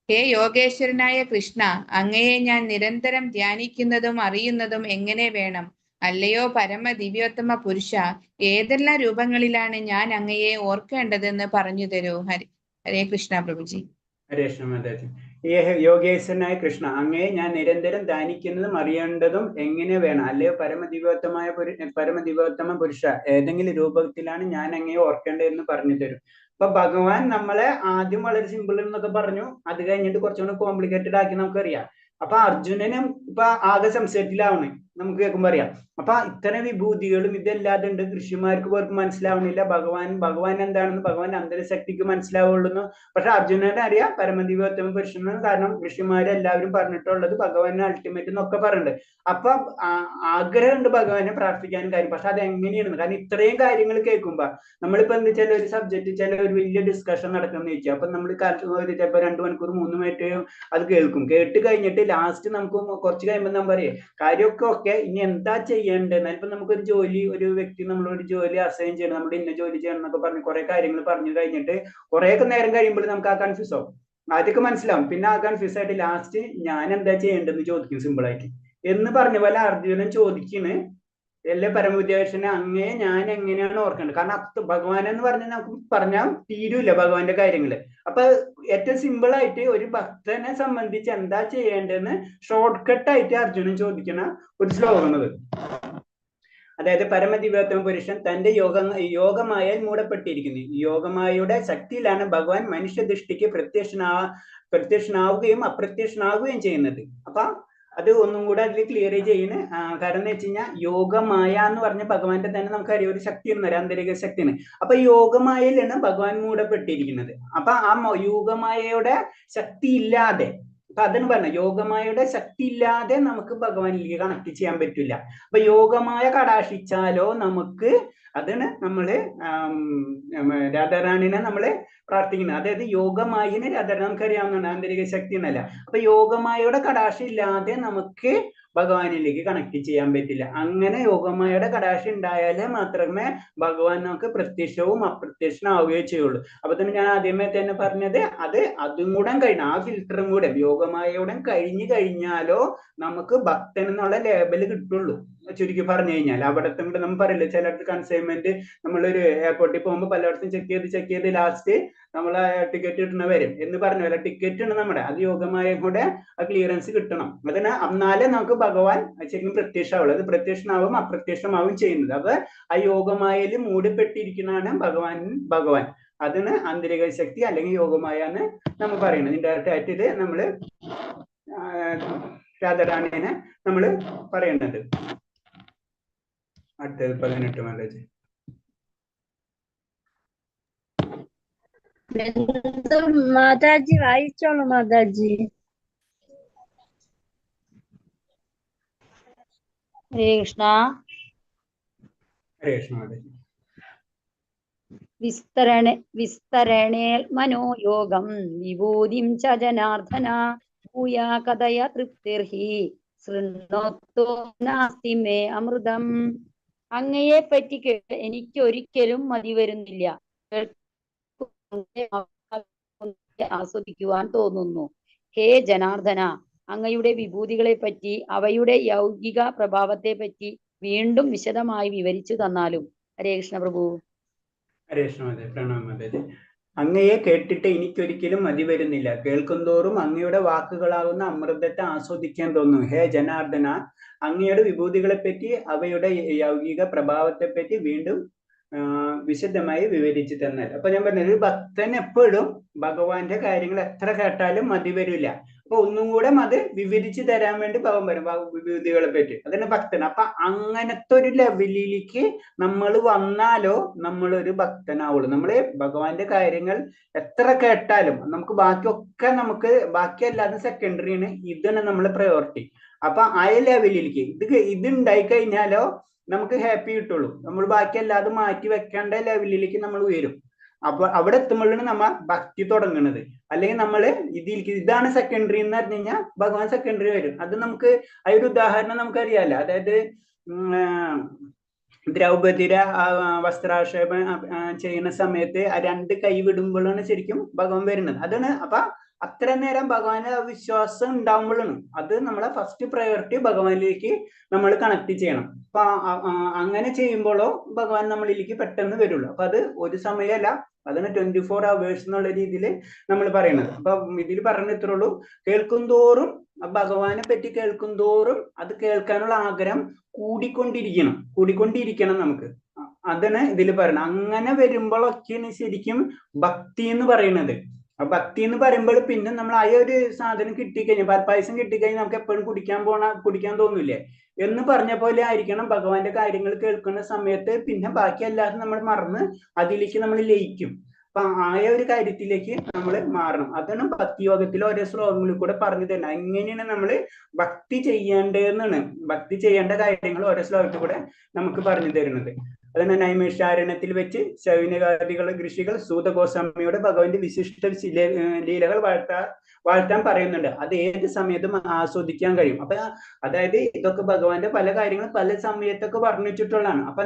Speaker 3: ഹേ യോഗേശ്വരനായ കൃഷ്ണ, അങ്ങയെ ഞാൻ നിരന്തരം ധ്യാനിക്കുന്നതും അറിയുന്നതും എങ്ങനെ വേണം? അല്ലയോ പരമ ദിവ്യോത്തമ പുരുഷ, ഏതെല്ലാം രൂപങ്ങളിലാണ് ഞാൻ അങ്ങയെ ഓർക്കേണ്ടതെന്ന് പറഞ്ഞു തരൂ. ഹരേ കൃഷ്ണ പ്രഭുജി.
Speaker 1: ഹരേ കൃഷ്ണ മാതാജി. യോഗേശ്വരനായ കൃഷ്ണ, അങ്ങയെ ഞാൻ നിരന്തരം ധ്യാനിക്കുന്നതും അറിയേണ്ടതും എങ്ങനെ വേണം? അല്ലയോ പരമദിവ്യോത്തമ പുരുഷ, ഏതെങ്കിലും രൂപത്തിലാണ് ഞാൻ അങ്ങയെ ഓർക്കേണ്ടതെന്ന് പറഞ്ഞു തരും. അപ്പൊ ഭഗവാൻ നമ്മളെ ആദ്യം വളരെ സിമ്പിൾ എന്നൊക്കെ പറഞ്ഞു, അത് കഴിഞ്ഞിട്ട് കുറച്ചുകൂടെ കോംപ്ലിക്കേറ്റഡ് ആക്കി നമുക്കറിയാം. അപ്പൊ അർജുനനും ഇപ്പൊ ആകെ സംശയത്തിലാവണേ, നമുക്ക് കേൾക്കുമ്പോ അറിയാം. അപ്പൊ ഇത്തരം വിഭൂതികളും ഇതല്ലാതെ ഉണ്ട്, ഋഷിമാർക്ക് പോലും മനസ്സിലാവണില്ല ഭഗവാൻ എന്താണെന്ന്, ഭഗവാൻ അന്തരശക്തിക്ക് മനസ്സിലാവുള്ളൂ. പക്ഷെ അർജുനനെ അറിയാം പരമദിവ്യോത്തമ പുരുഷനാണ്. കാരണം ഋഷിമാരെല്ലാവരും പറഞ്ഞിട്ടുള്ളത് ഭഗവാനെ അൾട്ടിമേറ്റ് എന്നൊക്കെ പറയുന്നുണ്ട്. അപ്പൊ ആഗ്രഹമുണ്ട് ഭഗവാനെ പ്രാർത്ഥിക്കാനും കാര്യം. പക്ഷെ അത് എങ്ങനെയാണ്? കാരണം ഇത്രയും കാര്യങ്ങൾ കേൾക്കുമ്പോ നമ്മളിപ്പോ എന്താ വെച്ചാൽ ഒരു സബ്ജക്ട് ഒരു വലിയ ഡിസ്കഷൻ നടക്കുന്ന ചോദിച്ചാൽ, അപ്പൊ നമ്മൾ ചിലപ്പോ 2 മണിക്കൂർ 3 മിനിറ്റ് അത് കേട്ട് കഴിഞ്ഞിട്ട് ലാസ്റ്റ് നമുക്ക് കുറച്ച് കഴിയുമ്പോൾ നമ്മൾ പറയും കാര്യമൊക്കെ ഓക്കെ, ഇനി എന്താ ചെയ്യേണ്ടത്? ഇപ്പൊ നമുക്കൊരു ജോലി, ഒരു വ്യക്തി നമ്മളൊരു ജോലി അസൈൻ ചെയ്യണം, നമ്മുടെ ഇന്ന ജോലി ചെയ്യണം എന്നൊക്കെ പറഞ്ഞ് കുറെ കാര്യങ്ങൾ പറഞ്ഞു കഴിഞ്ഞിട്ട് കുറേയൊക്കെ നേരം കഴിയുമ്പോൾ നമുക്ക് ആ കൺഫ്യൂസ് ആവും. ആദ്യമൊക്കെ മനസ്സിലാവും, പിന്നെ ആ കൺഫ്യൂസ് ആയിട്ട് ലാസ്റ്റ് ഞാൻ എന്താ ചെയ്യേണ്ടതെന്ന് ചോദിക്കും സിമ്പിൾ ആയിട്ട്. എന്ന് പറഞ്ഞ പോലെ അർജുനൻ ചോദിക്കണ്, എല്ലാ പരമവിദ്യാഭ്യാസനെ അങ്ങേ ഞാൻ എങ്ങനെയാണ് ഓർക്കേണ്ടത്? കാരണം ഭഗവാൻ എന്ന് പറഞ്ഞാൽ നമുക്ക് പറഞ്ഞാൽ തീരൂല ഭഗവാന്റെ കാര്യങ്ങള്. അപ്പൊ ഏറ്റവും സിമ്പിൾ ആയിട്ട് ഒരു ഭക്തനെ സംബന്ധിച്ച് എന്താ ചെയ്യേണ്ടതെന്ന് ഷോർട്ട് കട്ട് ആയിട്ട് അർജുനൻ ചോദിക്കുന്ന ഒരു ശ്ലോകമാണത്. അതായത് പരമദിവ്യോത്തമ പുരുഷൻ തന്റെ യോഗമായാൽ മൂടപ്പെട്ടിരിക്കുന്നു. യോഗമായയുടെ ശക്തിയിലാണ് ഭഗവാൻ മനുഷ്യദൃഷ്ടിക്ക് പ്രത്യക്ഷനാവുകയും അപ്രത്യക്ഷനാവുകയും ചെയ്യുന്നത്. അപ്പൊ അത് ഒന്നും കൂടെ അതിൽ ക്ലിയർ ചെയ്യുന്ന കാരണം എന്ന് വെച്ച് കഴിഞ്ഞാൽ, യോഗമായ എന്ന് പറഞ്ഞ ഭഗവാന്റെ തന്നെ നമുക്കറിയാം ഒരു ശക്തി എന്ന് പറയാം, ആന്തരിക ശക്തിയാണ്. അപ്പൊ യോഗമായയിലാണ് ഭഗവാൻ മൂടപ്പെട്ടിരിക്കുന്നത്. അപ്പൊ ആ യോഗമായയുടെ ശക്തി ഇല്ലാതെ, അപ്പൊ അതിന് പറഞ്ഞ യോഗമായയുടെ ശക്തി ഇല്ലാതെ നമുക്ക് ഭഗവാനിലേക്ക് കണക്ട് ചെയ്യാൻ പറ്റില്ല. അപ്പൊ യോഗമായ കടാക്ഷിച്ചാലോ നമുക്ക്, അതാണ് നമ്മള് രാധാറാണിനെ നമ്മള് പ്രാർത്ഥിക്കുന്നത്. അതായത് യോഗമായിന് രാധാറാണി നമുക്കറിയാവുന്നതാണ് ആന്തരിക ശക്തി എന്നല്ല. അപ്പൊ യോഗമായയുടെ കടാക്ഷം ഇല്ലാതെ നമുക്ക് ഭഗവാനിലേക്ക് കണക്ട് ചെയ്യാൻ പറ്റില്ല. അങ്ങനെ യോഗമായയുടെ കടാക്ഷം ഉണ്ടായാലേ മാത്രമേ ഭഗവാൻ നമുക്ക് പ്രത്യക്ഷവും അപ്രത്യക്ഷനാവുകയോ ചെയ്യുള്ളൂ. അപ്പൊ തന്നെ ഞാൻ ആദ്യമേ തന്നെ പറഞ്ഞത്, അതും കൂടെ കഴിഞ്ഞ ആ ഫിൽറ്ററും കൂടെ യോഗമായയുടെ കഴിഞ്ഞു കഴിഞ്ഞാലോ നമുക്ക് ഭക്തൻ എന്നുള്ള ലേബല് കിട്ടുള്ളൂ. ചുരുക്കി പറഞ്ഞു കഴിഞ്ഞാൽ അവിടത്തും കൂടെ നമ്മൾ പറയില്ല, ചിലടത്ത് കൺസൈൻമെന്റ് നമ്മളൊരു എയർപോർട്ടിൽ പോകുമ്പോൾ പലയിടത്തും ചെക്ക് ചെയ്ത് ലാസ്റ്റ് നമ്മൾ ടിക്കറ്റ് കിട്ടണ വരും എന്ന് പറഞ്ഞ പോലെ ടിക്കറ്റ് ഉണ്ട് നമ്മുടെ, അത് യോഗമായ കൂടെ ആ ക്ലിയറൻസ് കിട്ടണം. അതിന് എന്നാലേ നമുക്ക് ഭഗവാൻ ശരിക്കും പ്രത്യക്ഷമാവുള്ളൂ. അത് പ്രത്യക്ഷമാവും അപ്രത്യക്ഷമാവും ചെയ്യുന്നത്. അപ്പൊ ആ യോഗമായയിൽ മൂടപ്പെട്ടിരിക്കുന്നതാണ് ഭഗവാൻ. അതിന് ആന്തരിക ശക്തി അല്ലെങ്കിൽ യോഗമായ എന്ന് നമ്മൾ പറയുന്നത്. ഇൻഡയറക്റ്റ് ആയിട്ട് ഇത് നമ്മള് രാധാറാണിനെ നമ്മൾ പറയേണ്ടത്. അടുത്തത് 18 മാതാജി.
Speaker 4: മാതാജി വായിച്ചോളൂ മാതാജി.
Speaker 2: ഹരേ കൃഷ്ണ.
Speaker 1: ഹരേ കൃഷ്ണ മാതാജി.
Speaker 2: വിസ്തരണേൽ മനോയോഗം വിഭൂതിം ച ജനാർദ്ദന ഭൂയാ കഥയ തൃപ്തിർഹി ശൃണോത്തോ നാസ്തി മേ അമൃതം. അങ്ങയെ പറ്റി എനിക്ക് ഒരിക്കലും മതി വരുന്നില്ല. ആസ്വദിക്കുവാൻ തോന്നുന്നു. ഹേ ജനാർദ്ദന, അങ്ങയുടെ വിഭൂതികളെ പറ്റി അവയുടെ യൗകിക പ്രഭാവത്തെ പറ്റി വീണ്ടും വിശദമായി വിവരിച്ചു തന്നാലും. ഹരേ കൃഷ്ണ പ്രഭു.
Speaker 1: ഹരേ കൃഷ്ണ മാതാജി. പ്രണാമം മാതാജി. അങ്ങയെ കേട്ടിട്ട് എനിക്കൊരിക്കലും മതി വരുന്നില്ല. കേൾക്കുന്തോറും അങ്ങയുടെ വാക്കുകളാകുന്ന അമൃതത്തെ ആസ്വദിക്കാൻ തോന്നുന്നു. ഹേ ജനാർദ്ദന, അങ്ങയുടെ വിഭൂതികളെ പറ്റി അവയുടെ യൗകിക പ്രഭാവത്തെ പറ്റി വീണ്ടും വിശദമായി വിവരിച്ചു തന്നാൽ. അപ്പൊ ഞാൻ പറഞ്ഞത്, ഒരു ഭക്തൻ എപ്പോഴും ഭഗവാന്റെ കാര്യങ്ങൾ എത്ര കേട്ടാലും മതി വരില്ല. അപ്പൊ ഒന്നും കൂടെ അത് വിവരിച്ചു തരാൻ വേണ്ടി ഭഗവാൻ വരും വിഭൂതികളെ പറ്റി. അതാണ് ഭക്തൻ. അപ്പൊ അങ്ങനത്തെ ഒരു ലെവലിലേക്ക് നമ്മൾ വന്നാലോ നമ്മളൊരു ഭക്തനാവുള്ളൂ. നമ്മള് ഭഗവാന്റെ കാര്യങ്ങൾ എത്ര കേട്ടാലും നമുക്ക് ബാക്കിയൊക്കെ ബാക്കിയല്ലാതെ സെക്കൻഡറിയാണ്. ഇതാണ് നമ്മളെ പ്രയോറിറ്റി. അപ്പൊ ആ ലെവലിലേക്ക് ഇത് ഉണ്ടായി കഴിഞ്ഞാലോ നമുക്ക് ഹാപ്പി കിട്ടുള്ളൂ. നമ്മൾ ബാക്കി അല്ലാതെ മാറ്റി വെക്കേണ്ട ലെവലിലേക്ക് നമ്മൾ ഉയരും. അപ്പൊ അവിടെ എത്തുമ്പോഴാണ് നമ്മ ഭക്തി തുടങ്ങുന്നത്. അല്ലെങ്കിൽ നമ്മള് ഇതാണ് സെക്കൻഡറി എന്ന് പറഞ്ഞു കഴിഞ്ഞാൽ ഭഗവാൻ സെക്കൻഡറി വരും. അത് നമുക്ക് ഒരു ഉദാഹരണം നമുക്കറിയാലോ. അതായത് ദ്രൗപദിയുടെ വസ്ത്രാക്ഷേപം ചെയ്യുന്ന സമയത്ത് ആ 2 കൈ വിടുമ്പോഴാണ് ശരിക്കും ഭഗവാൻ വരുന്നത്. അതാണ്. അപ്പൊ അത്ര നേരം ഭഗവാന്റെ വിശ്വാസം ഉണ്ടാവുമ്പോഴാണ് അത് നമ്മളെ ഫസ്റ്റ് പ്രയോറിറ്റി ഭഗവാനിലേക്ക് നമ്മൾ കണക്ട് ചെയ്യണം. അപ്പൊ അങ്ങനെ ചെയ്യുമ്പോഴോ ഭഗവാൻ നമ്മളിലേക്ക് പെട്ടെന്ന് വരുള്ളൂ. അപ്പൊ അത് ഒരു സമയമല്ല, അതിന് 24 hours എന്നുള്ള രീതിയിൽ നമ്മൾ പറയുന്നത്. അപ്പൊ ഇതിൽ പറഞ്ഞ ഇത്രേ ഉള്ളൂ. കേൾക്കുന്തോറും ഭഗവാനെ പറ്റി കേൾക്കുന്തോറും അത് കേൾക്കാനുള്ള ആഗ്രഹം കൂടിക്കൊണ്ടിരിക്കണം നമുക്ക്. അതാണ് ഇതിൽ പറയുന്നത്. അങ്ങനെ വരുമ്പോഴൊക്കെയാണ് ശരിക്കും ഭക്തി എന്ന് പറയുന്നത്. ആ ഭക്തി എന്ന് പറയുമ്പോൾ പിന്നെ നമ്മൾ ആ ഒരു സാധനം കിട്ടിക്കഴിഞ്ഞാൽ, പാൽപ്പായസം കിട്ടിക്കഴിഞ്ഞാൽ നമുക്ക് എപ്പോഴും കുടിക്കാൻ തോന്നില്ലേ എന്ന് പറഞ്ഞ പോലെ ആയിരിക്കണം ഭഗവാന്റെ കാര്യങ്ങൾ കേൾക്കുന്ന സമയത്ത്. പിന്നെ ബാക്കി എല്ലാവരും നമ്മൾ മറന്ന് അതിലേക്ക് നമ്മൾ ലയിക്കും. അപ്പൊ ആയ ഒരു കാര്യത്തിലേക്ക് നമ്മൾ മാറണം. അതാണ് ഭക്തിയോഗത്തിൽ ഓരോ ശ്ലോകങ്ങളിൽ കൂടെ പറഞ്ഞു തരുന്നത്. എങ്ങനെയാണ് നമ്മൾ ഭക്തി ചെയ്യേണ്ടതെന്നാണ്. ഭക്തി ചെയ്യേണ്ട കാര്യങ്ങൾ ഓരോ ശ്ലോകത്തിൽ കൂടെ നമുക്ക് പറഞ്ഞു തരുന്നത്. അതാണ് നൈമിഷാരണ്യത്തിൽ വെച്ച് ശൗനകാദികൾ ഋഷികൾ സൂതഗോസ്വാമിയുടെ ഭഗവാന്റെ വിശിഷ്ട ലീലകൾ വാഴ്ത്താൻ പറയുന്നുണ്ട്. അത് ഏത് സമയത്തും ആസ്വദിക്കാൻ കഴിയും. അപ്പൊ അതായത് ഇതൊക്കെ ഭഗവാന്റെ പല കാര്യങ്ങളും പല സമയത്തൊക്കെ വർണ്ണിച്ചിട്ടുള്ളതാണ്. അപ്പൊ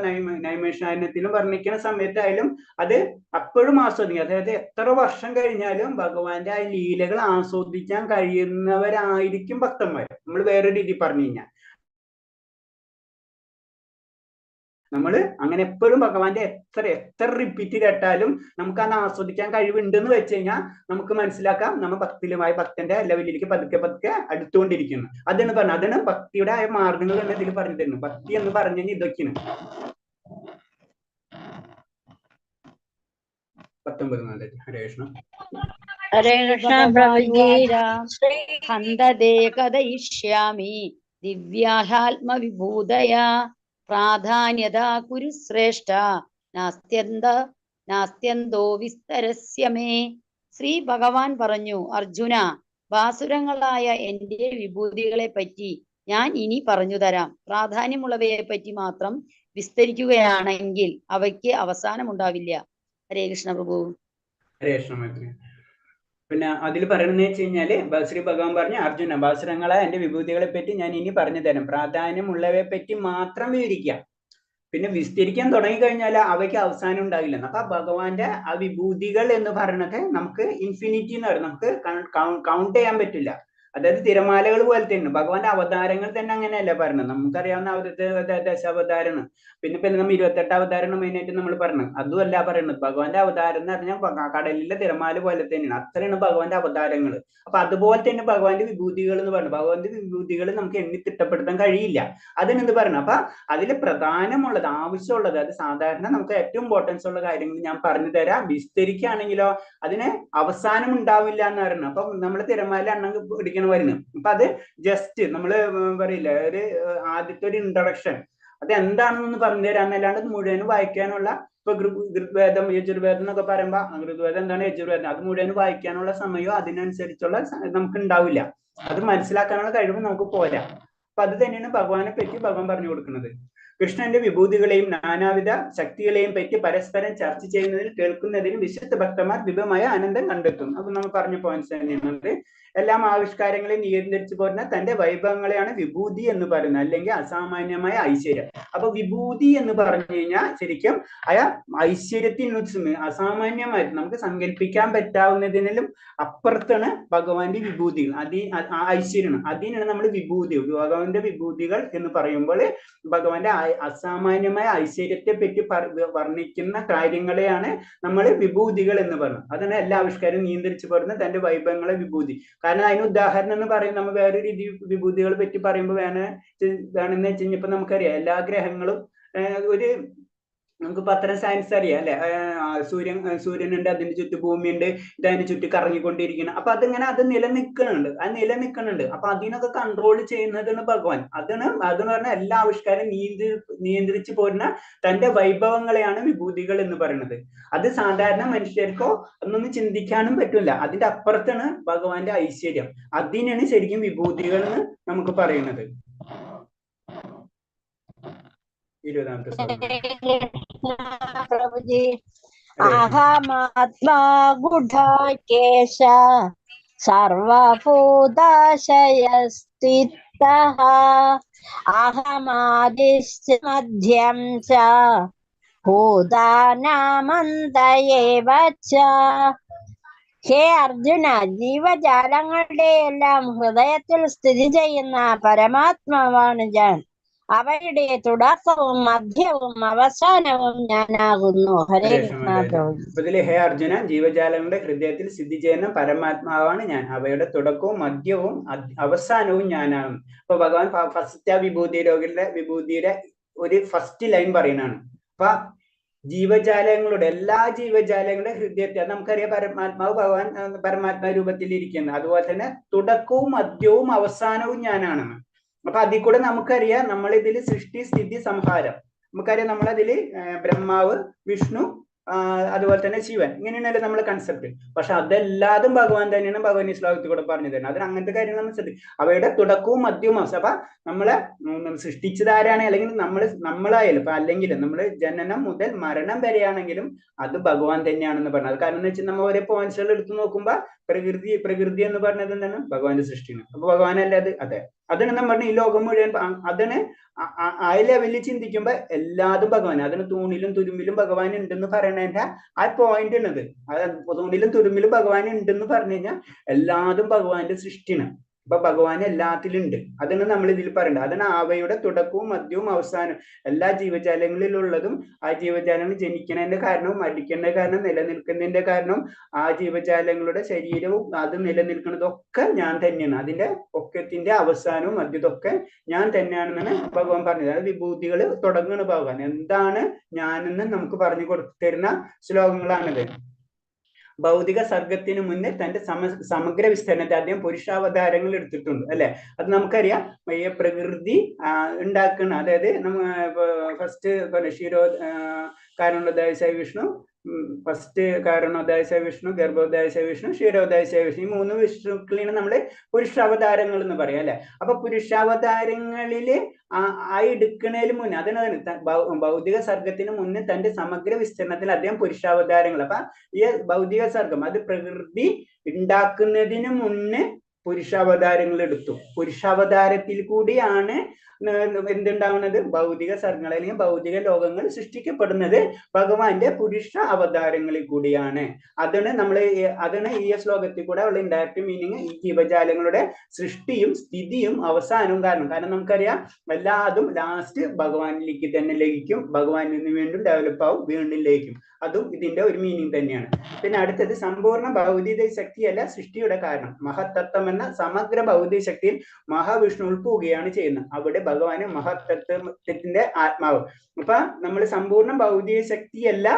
Speaker 1: നൈമിഷാരണ്യത്തിലും വർണ്ണിക്കുന്ന സമയത്തായാലും അത് അപ്പോഴും ആസ്വദിക്കും. അതായത് എത്ര വർഷം കഴിഞ്ഞാലും ഭഗവാന്റെ ആ ലീലകൾ ആസ്വദിക്കാൻ കഴിയുന്നവരായിരിക്കും ഭക്തന്മാർ. നമ്മൾ വേറൊരു രീതി പറഞ്ഞു കഴിഞ്ഞാൽ നമ്മൾ അങ്ങനെ എപ്പോഴും ഭഗവാന്റെ എത്ര റിപ്പീറ്റ് കേട്ടാലും നമുക്ക് അത് ആസ്വദിക്കാൻ കഴിവുണ്ടെന്ന് വെച്ച് കഴിഞ്ഞാൽ നമുക്ക് മനസ്സിലാക്കാം നമ്മൾ ഭക്തന്റെ ലെവലിലേക്ക് പതുക്കെ അടുത്തുകൊണ്ടിരിക്കുന്നു. അതാണ് പറഞ്ഞത്. അതാണ് ഭക്തിയുടെ ആയ മാർഗങ്ങൾ തന്നെ ഇതിൽ പറഞ്ഞു തരുന്നു. ഭക്തി എന്ന് പറഞ്ഞു കഴിഞ്ഞാൽ ഇതൊക്കെയാണ്. 19 ഹരേ കൃഷ്ണ.
Speaker 4: ഹരേ കൃഷ്ണ പ്രഭുജി.
Speaker 2: ഹന്തദേ കഥയിഷ്യാമി ദിവ്യാഹാത്മവിഭൂതയാ പ്രാധാന്യത കുരു ശ്രേഷ്ഠ നാസ്ത്യന്തോ വിസ്തരസ്യ മേ. ശ്രീ ഭഗവാൻ പറഞ്ഞു, അർജുന, ബാസുരങ്ങളായ എന്റെ വിഭൂതികളെ പറ്റി ഞാൻ ഇനി പറഞ്ഞു തരാം. പ്രാധാന്യമുള്ളവയെ പറ്റി മാത്രം വിസ്തരിക്കുകയാണെങ്കിൽ അവയ്ക്ക് അവസാനം ഉണ്ടാവില്ല. ഹരേ കൃഷ്ണ പ്രഭു.
Speaker 1: ഹരേ കൃഷ്ണ. പിന്നെ അതിൽ പറയണെന്ന് വെച്ച് കഴിഞ്ഞാല് ശ്രീ ഭഗവാൻ പറഞ്ഞ, അർജുന, ബാസുരങ്ങളെ എന്റെ വിഭൂതികളെ പറ്റി ഞാൻ ഇനി പറഞ്ഞു തരാം. പ്രാധാന്യമുള്ളവയെ പറ്റി മാത്രം വിവരിക്കാം. പിന്നെ വിസ്തരിക്കാൻ തുടങ്ങിക്കഴിഞ്ഞാൽ അവയ്ക്ക് അവസാനം ഉണ്ടാവില്ല. അപ്പൊ ഭഗവാന്റെ ആ വിഭൂതികൾ എന്ന് പറയുന്നത് നമുക്ക് ഇൻഫിനിറ്റി എന്ന് പറയും. നമുക്ക് കൗണ്ട് ചെയ്യാൻ പറ്റില്ല. അതായത് തിരമാലകൾ പോലെ തന്നെ ഭഗവാന്റെ അവതാരങ്ങൾ തന്നെ അങ്ങനെയല്ല പറയുന്നത്. നമുക്കറിയാവുന്ന അവിടുത്തെ ദശാവതാരാണ്. പിന്നെ നമ്മൾ 28 അവതാരണം മെയിനായിട്ട് നമ്മൾ പറഞ്ഞു. അതുമല്ല പറയുന്നത്. ഭഗവാന്റെ അവതാരം എന്ന് പറഞ്ഞാൽ കടലിലെ തിരമാല പോലെ തന്നെയാണ്. അത്രയാണ് ഭഗവാന്റെ അവതാരങ്ങൾ. അപ്പൊ അതുപോലെ തന്നെ ഭഗവാന്റെ വിഭൂതികൾ എന്ന് പറഞ്ഞു. ഭഗവാന്റെ വിഭൂതികൾ നമുക്ക് എണ്ണി തിട്ടപ്പെടുത്താൻ കഴിയില്ല. അതിനെന്ത് പറഞ്ഞു. അപ്പൊ അതിൽ പ്രധാനമുള്ളത്, ആവശ്യമുള്ളത്, അത് സാധാരണ നമുക്ക് ഏറ്റവും ഇമ്പോർട്ടൻസ് ഉള്ള കാര്യങ്ങൾ ഞാൻ പറഞ്ഞു തരാം. വിസ്തരിക്കുകയാണെങ്കിലോ അതിന് അവസാനം ഉണ്ടാവില്ല എന്ന് പറയുന്നത്. അപ്പൊ നമ്മൾ തിരമാല എണ്ണം പിടിക്കണ വരുന്നു. അപ്പൊ അത് ജസ്റ്റ് നമ്മള് പറയില്ല, ഒരു ആദ്യത്തെ ഒരു ഇൻട്രൊഡക്ഷൻ അത് എന്താണെന്ന് പറഞ്ഞു തരാന്നല്ലാണ്ട് മുഴുവനും വായിക്കാനുള്ള, ഇപ്പൊ ഋഗ്വേദം യജുർവേദം എന്നൊക്കെ പറയുമ്പോ ഋഗ്വേദം എന്താണ്, യജുർവേദം, അത് മുഴുവൻ വായിക്കാനുള്ള സമയമോ അതിനനുസരിച്ചുള്ള നമുക്ക് ഉണ്ടാവില്ല. അത് മനസ്സിലാക്കാനുള്ള കഴിവ് നമുക്ക് പോരാ. അപ്പൊ അത് തന്നെയാണ് ഭഗവാനെ പറ്റി ഭഗവാൻ പറഞ്ഞു കൊടുക്കുന്നത്. കൃഷ്ണന്റെ വിഭൂതികളെയും നാനാവിധ ശക്തികളെയും പറ്റി പരസ്പരം ചർച്ച ചെയ്യുന്നതിന് കേൾക്കുന്നതിന് വിശുദ്ധ ഭക്തന്മാർ ദിവ്യമായ ആനന്ദം കണ്ടെത്തും. അപ്പൊ നമ്മൾ പറഞ്ഞ പോയിന്റ്സ് തന്നെയാണ്. എല്ലാം ആവിഷ്കാരങ്ങളെ നിയന്ത്രിച്ചു പോരുന്ന തന്റെ വൈഭവങ്ങളെയാണ് വിഭൂതി എന്ന് പറയുന്നത്, അല്ലെങ്കിൽ അസാമാന്യമായ ഐശ്വര്യം. അപ്പൊ വിഭൂതി എന്ന് പറഞ്ഞു കഴിഞ്ഞാൽ ശരിക്കും ഐശ്വര്യത്തിന് അസാമാന്യമായിട്ട് നമുക്ക് സങ്കല്പിക്കാൻ പറ്റാവുന്നതിനും അപ്പുറത്താണ് ഭഗവാന്റെ വിഭൂതികൾ. ഐശ്വര്യമാണ്. അതിനാണ് നമ്മൾ വിഭൂതി, ഭഗവാന്റെ വിഭൂതികൾ എന്ന് പറയുമ്പോൾ ഭഗവാന്റെ അസാമാന്യമായ ഐശ്വര്യത്തെ പറ്റി വർണ്ണിക്കുന്ന കാര്യങ്ങളെയാണ് നമ്മൾ വിഭൂതികൾ എന്ന് പറയുന്നത്. അതാണ് എല്ലാ ആവിഷ്കാരവും നിയന്ത്രിച്ചു പോരുന്ന തന്റെ വൈഭവങ്ങളെ വിഭൂതി. കാരണം അതിന് ഉദാഹരണം എന്ന് പറയും, നമ്മൾ വേറെ രീതി വിഭൂതികളെ പറ്റി പറയുമ്പോൾ വേണമെന്ന് വെച്ച് കഴിഞ്ഞപ്പോ നമുക്കറിയാം എല്ലാ ഗ്രഹങ്ങളും ഒരു നമുക്ക് പത്രം സയൻസ് അറിയാം അല്ലെ, സൂര്യനുണ്ട്, അതിന് ചുറ്റും ഭൂമിയുണ്ട്, ഇതതിന് ചുറ്റും കറങ്ങിക്കൊണ്ടിരിക്കണം. അപ്പൊ അത് നിലനിൽക്കുന്നുണ്ട്. അപ്പൊ അതിനൊക്കെ കൺട്രോൾ ചെയ്യുന്നതാണ് ഭഗവാൻ. അതെന്ന് പറഞ്ഞാൽ എല്ലാ ആവിഷ്കാരം നിയന്ത്രിച്ചു പോരുന്ന തന്റെ വൈഭവങ്ങളെയാണ് വിഭൂതികൾ എന്ന് പറയുന്നത്. അത് സാധാരണ മനുഷ്യർക്കോ ഒന്നും ചിന്തിക്കാനും പറ്റില്ല. അതിന്റെ അപ്പുറത്താണ് ഭഗവാന്റെ ഐശ്വര്യം. അതിനാണ് ശരിക്കും വിഭൂതികൾ എന്ന് നമുക്ക് പറയുന്നത്. 20ാമത്തെ
Speaker 4: പ്രഭുജി. അഹമാത്മാ ഗുഢാകേശ സർവഭൂതാശയസ്ഥിതഃ അഹമാദിശ്ച മധ്യം ച ഭൂതാനാമന്ത ഏവ ച. ഹേ അർജുന, ജീവജാലങ്ങളുടെ എല്ലാം ഹൃദയത്തിൽ സ്ഥിതി ചെയ്യുന്ന പരമാത്മാവാണ് ഞാൻ. അവയുടെ തുടക്കവും മധ്യവും അവസാനവും ഞാനാകുന്നു. ഹരേ കൃഷ്ണ.
Speaker 1: ഹേ അർജുന, ജീവജാലങ്ങളുടെ ഹൃദയത്തിൽ സ്ഥിതി ചെയ്യുന്ന പരമാത്മാവാണ് ഞാൻ. അവയുടെ തുടക്കവും മധ്യവും അവസാനവും ഞാനാകുന്നു. അപ്പൊ ഭഗവാൻ ഫസ്റ്റ് വിഭൂതിയുടെ ഒരു ഫസ്റ്റ് ലൈൻ പറയുന്നതാണ്. അപ്പൊ എല്ലാ ജീവജാലങ്ങളുടെ ഹൃദയത്തെ നമുക്കറിയാം പരമാത്മാവ് പരമാത്മാ രൂപത്തിൽ ഇരിക്കുന്നത്. അതുപോലെ തന്നെ തുടക്കവും മധ്യവും അവസാനവും ഞാനാണെന്ന്. അപ്പൊ അതിൽ കൂടെ നമുക്കറിയാം നമ്മളിതിൽ സൃഷ്ടി സ്ഥിതി സംഹാരം നമുക്കറിയാം. നമ്മളതില് ബ്രഹ്മാവ്, വിഷ്ണു, അതുപോലെ തന്നെ ശിവൻ, ഇങ്ങനെയാണല്ലോ നമ്മളെ കൺസെപ്റ്റ്. പക്ഷെ അതെല്ലാതും ഭഗവാൻ തന്നെയാണ് ഭഗവാൻ ഈ ശ്ലോകത്തിൽ കൂടെ പറഞ്ഞു തരുന്നത്. അതിന് അങ്ങനത്തെ കാര്യങ്ങൾ നമ്മൾ ശ്രദ്ധിക്കും. അവയുടെ തുടക്കവും മധ്യവും അവസാനം. അപ്പൊ നമ്മളെ സൃഷ്ടിച്ചതാരാണ്, അല്ലെങ്കിൽ നമ്മളായാലും അല്ലെങ്കിൽ നമ്മൾ ജനനം മുതൽ മരണം വരെയാണെങ്കിലും അത് ഭഗവാൻ തന്നെയാണെന്ന് പറഞ്ഞത്. കാരണം എന്ന് വെച്ചാൽ നമ്മൾ ഓരോ പോയിന്റ്സുകൾ എടുത്തു നോക്കുമ്പോ പ്രകൃതി എന്ന് പറഞ്ഞത് എന്താണ്, ഭഗവാന്റെ സൃഷ്ടിയാണ്. അപ്പൊ ഭഗവാനല്ലേ അത്? അതെ, അതാണ് നമ്മൾ പറഞ്ഞ ഈ ലോകം മുഴുവൻ. അതിന് ആ ലെവലിൽ ചിന്തിക്കുമ്പോ എല്ലാതും ഭഗവാൻ. അതിന് തൂണിലും തുരുമ്പിലും ഭഗവാൻ ഉണ്ടെന്ന് പറയണതിന്റെ ആ പോയിന്റ് ഉള്ളത്. തൂണിലും തുരുമ്പിലും ഭഗവാൻ ഉണ്ടെന്ന് പറഞ്ഞു കഴിഞ്ഞാൽ എല്ലാതും ഭഗവാന്റെ സൃഷ്ടിയാണ്. അപ്പൊ ഭഗവാൻ എല്ലാത്തിലുണ്ട്. അതാണ് നമ്മൾ ഇതിൽ പറയേണ്ടത്. അതാണ് അവയുടെ തുടക്കവും മധ്യവും അവസാനവും. എല്ലാ ജീവജാലങ്ങളിലുള്ളതും ആ ജീവജാലങ്ങൾ ജനിക്കുന്നതിന്റെ കാരണവും മരിക്കുന്നതിന്റെ കാരണം നിലനിൽക്കുന്നതിന്റെ കാരണവും ആ ജീവജാലങ്ങളുടെ ശരീരവും അത് നിലനിൽക്കുന്നതൊക്കെ ഞാൻ തന്നെയാണ്. അതിന്റെ ഒക്കത്തിന്റെ അവസാനവും മധ്യതൊക്കെ ഞാൻ തന്നെയാണെന്നാണ് ഭഗവാൻ പറഞ്ഞത്. അത് വിഭൂതികൾ തുടങ്ങുന്ന ഭഗവാൻ എന്താണ് ഞാനെന്ന് നമുക്ക് പറഞ്ഞു കൊടുത്തിരുന്ന ശ്ലോകങ്ങളാണിത്. ഭൗതിക സർഗത്തിന് മുന്നേ തന്റെ സമഗ്ര വിസ്തരണത്തെ അദ്ദേഹം പുരുഷാവതാരങ്ങൾ എടുത്തിട്ടുണ്ട് അല്ലെ. അത് നമുക്കറിയാം. ഈ പ്രകൃതി ഉണ്ടാക്കുന്ന, അതായത് ഫസ്റ്റ് കാരണോദായ വിഷ്ണു, ഫസ്റ്റ് കാരണോദായ വിഷ്ണു, ഗർഭോദായ വിഷ്ണു, ക്ഷീരോദായ വിഷ്ണു, ഈ 3 വിഷ്ണുക്കളാണ് നമ്മള് പുരുഷാവതാരങ്ങൾ എന്ന് പറയാം അല്ലെ. അപ്പൊ പുരുഷാവതാരങ്ങളില് എടുക്കുന്നതിന് മുന്നേ അതാണ് ഭൗതിക സർഗത്തിന് മുന്നേ തന്റെ സമഗ്ര വിസ്തരണത്തിൽ അദ്ദേഹം പുരുഷാവതാരങ്ങൾ. അപ്പൊ ഈ ഭൗതിക സർഗം അത് പ്രകൃതി ഉണ്ടാക്കുന്നതിന് മുന്നേ പുരുഷാവതാരങ്ങൾ എടുത്തു. പുരുഷാവതാരത്തിൽ കൂടിയാണ് എന്തുണ്ടാവുന്നത്, ഭൗതിക സർഗങ്ങൾ അല്ലെങ്കിൽ ഭൗതിക ലോകങ്ങൾ സൃഷ്ടിക്കപ്പെടുന്നത് ഭഗവാന്റെ പുരുഷ അവതാരങ്ങളിൽ കൂടിയാണ്. അതാണ് ഈ ശ്ലോകത്തിൽ കൂടെ ഉള്ള ഇൻഡയറക്റ്റ് മീനിങ്. ഈ ജീവജാലങ്ങളുടെ സൃഷ്ടിയും സ്ഥിതിയും അവസാനവും കാരണം നമുക്കറിയാം എല്ലാതും ലാസ്റ്റ് ഭഗവാനിലേക്ക് തന്നെ ലയിക്കും, ഭഗവാനിൽ നിന്ന് വീണ്ടും ഡെവലപ്പ് ആവും, വീണ്ടും ലയിക്കും. അതും ഇതിന്റെ ഒരു മീനിങ് തന്നെയാണ്. പിന്നെ അടുത്തത് സമ്പൂർണ്ണ ഭൗതിക ശക്തിയല്ല സൃഷ്ടിയുടെ കാരണം. മഹത്തത്വം എന്ന സമഗ്ര ഭൗതിക ശക്തിയിൽ മഹാവിഷ്ണു ഉൾപ്പോവുകയാണ് ചെയ്യുന്നത്. അവിടെ ഭഗവാന് മഹത്തത്വത്തിന്റെ ആത്മാവ്. അപ്പൊ നമ്മൾ സമ്പൂർണ്ണ ഭൗതിക ശക്തിയല്ല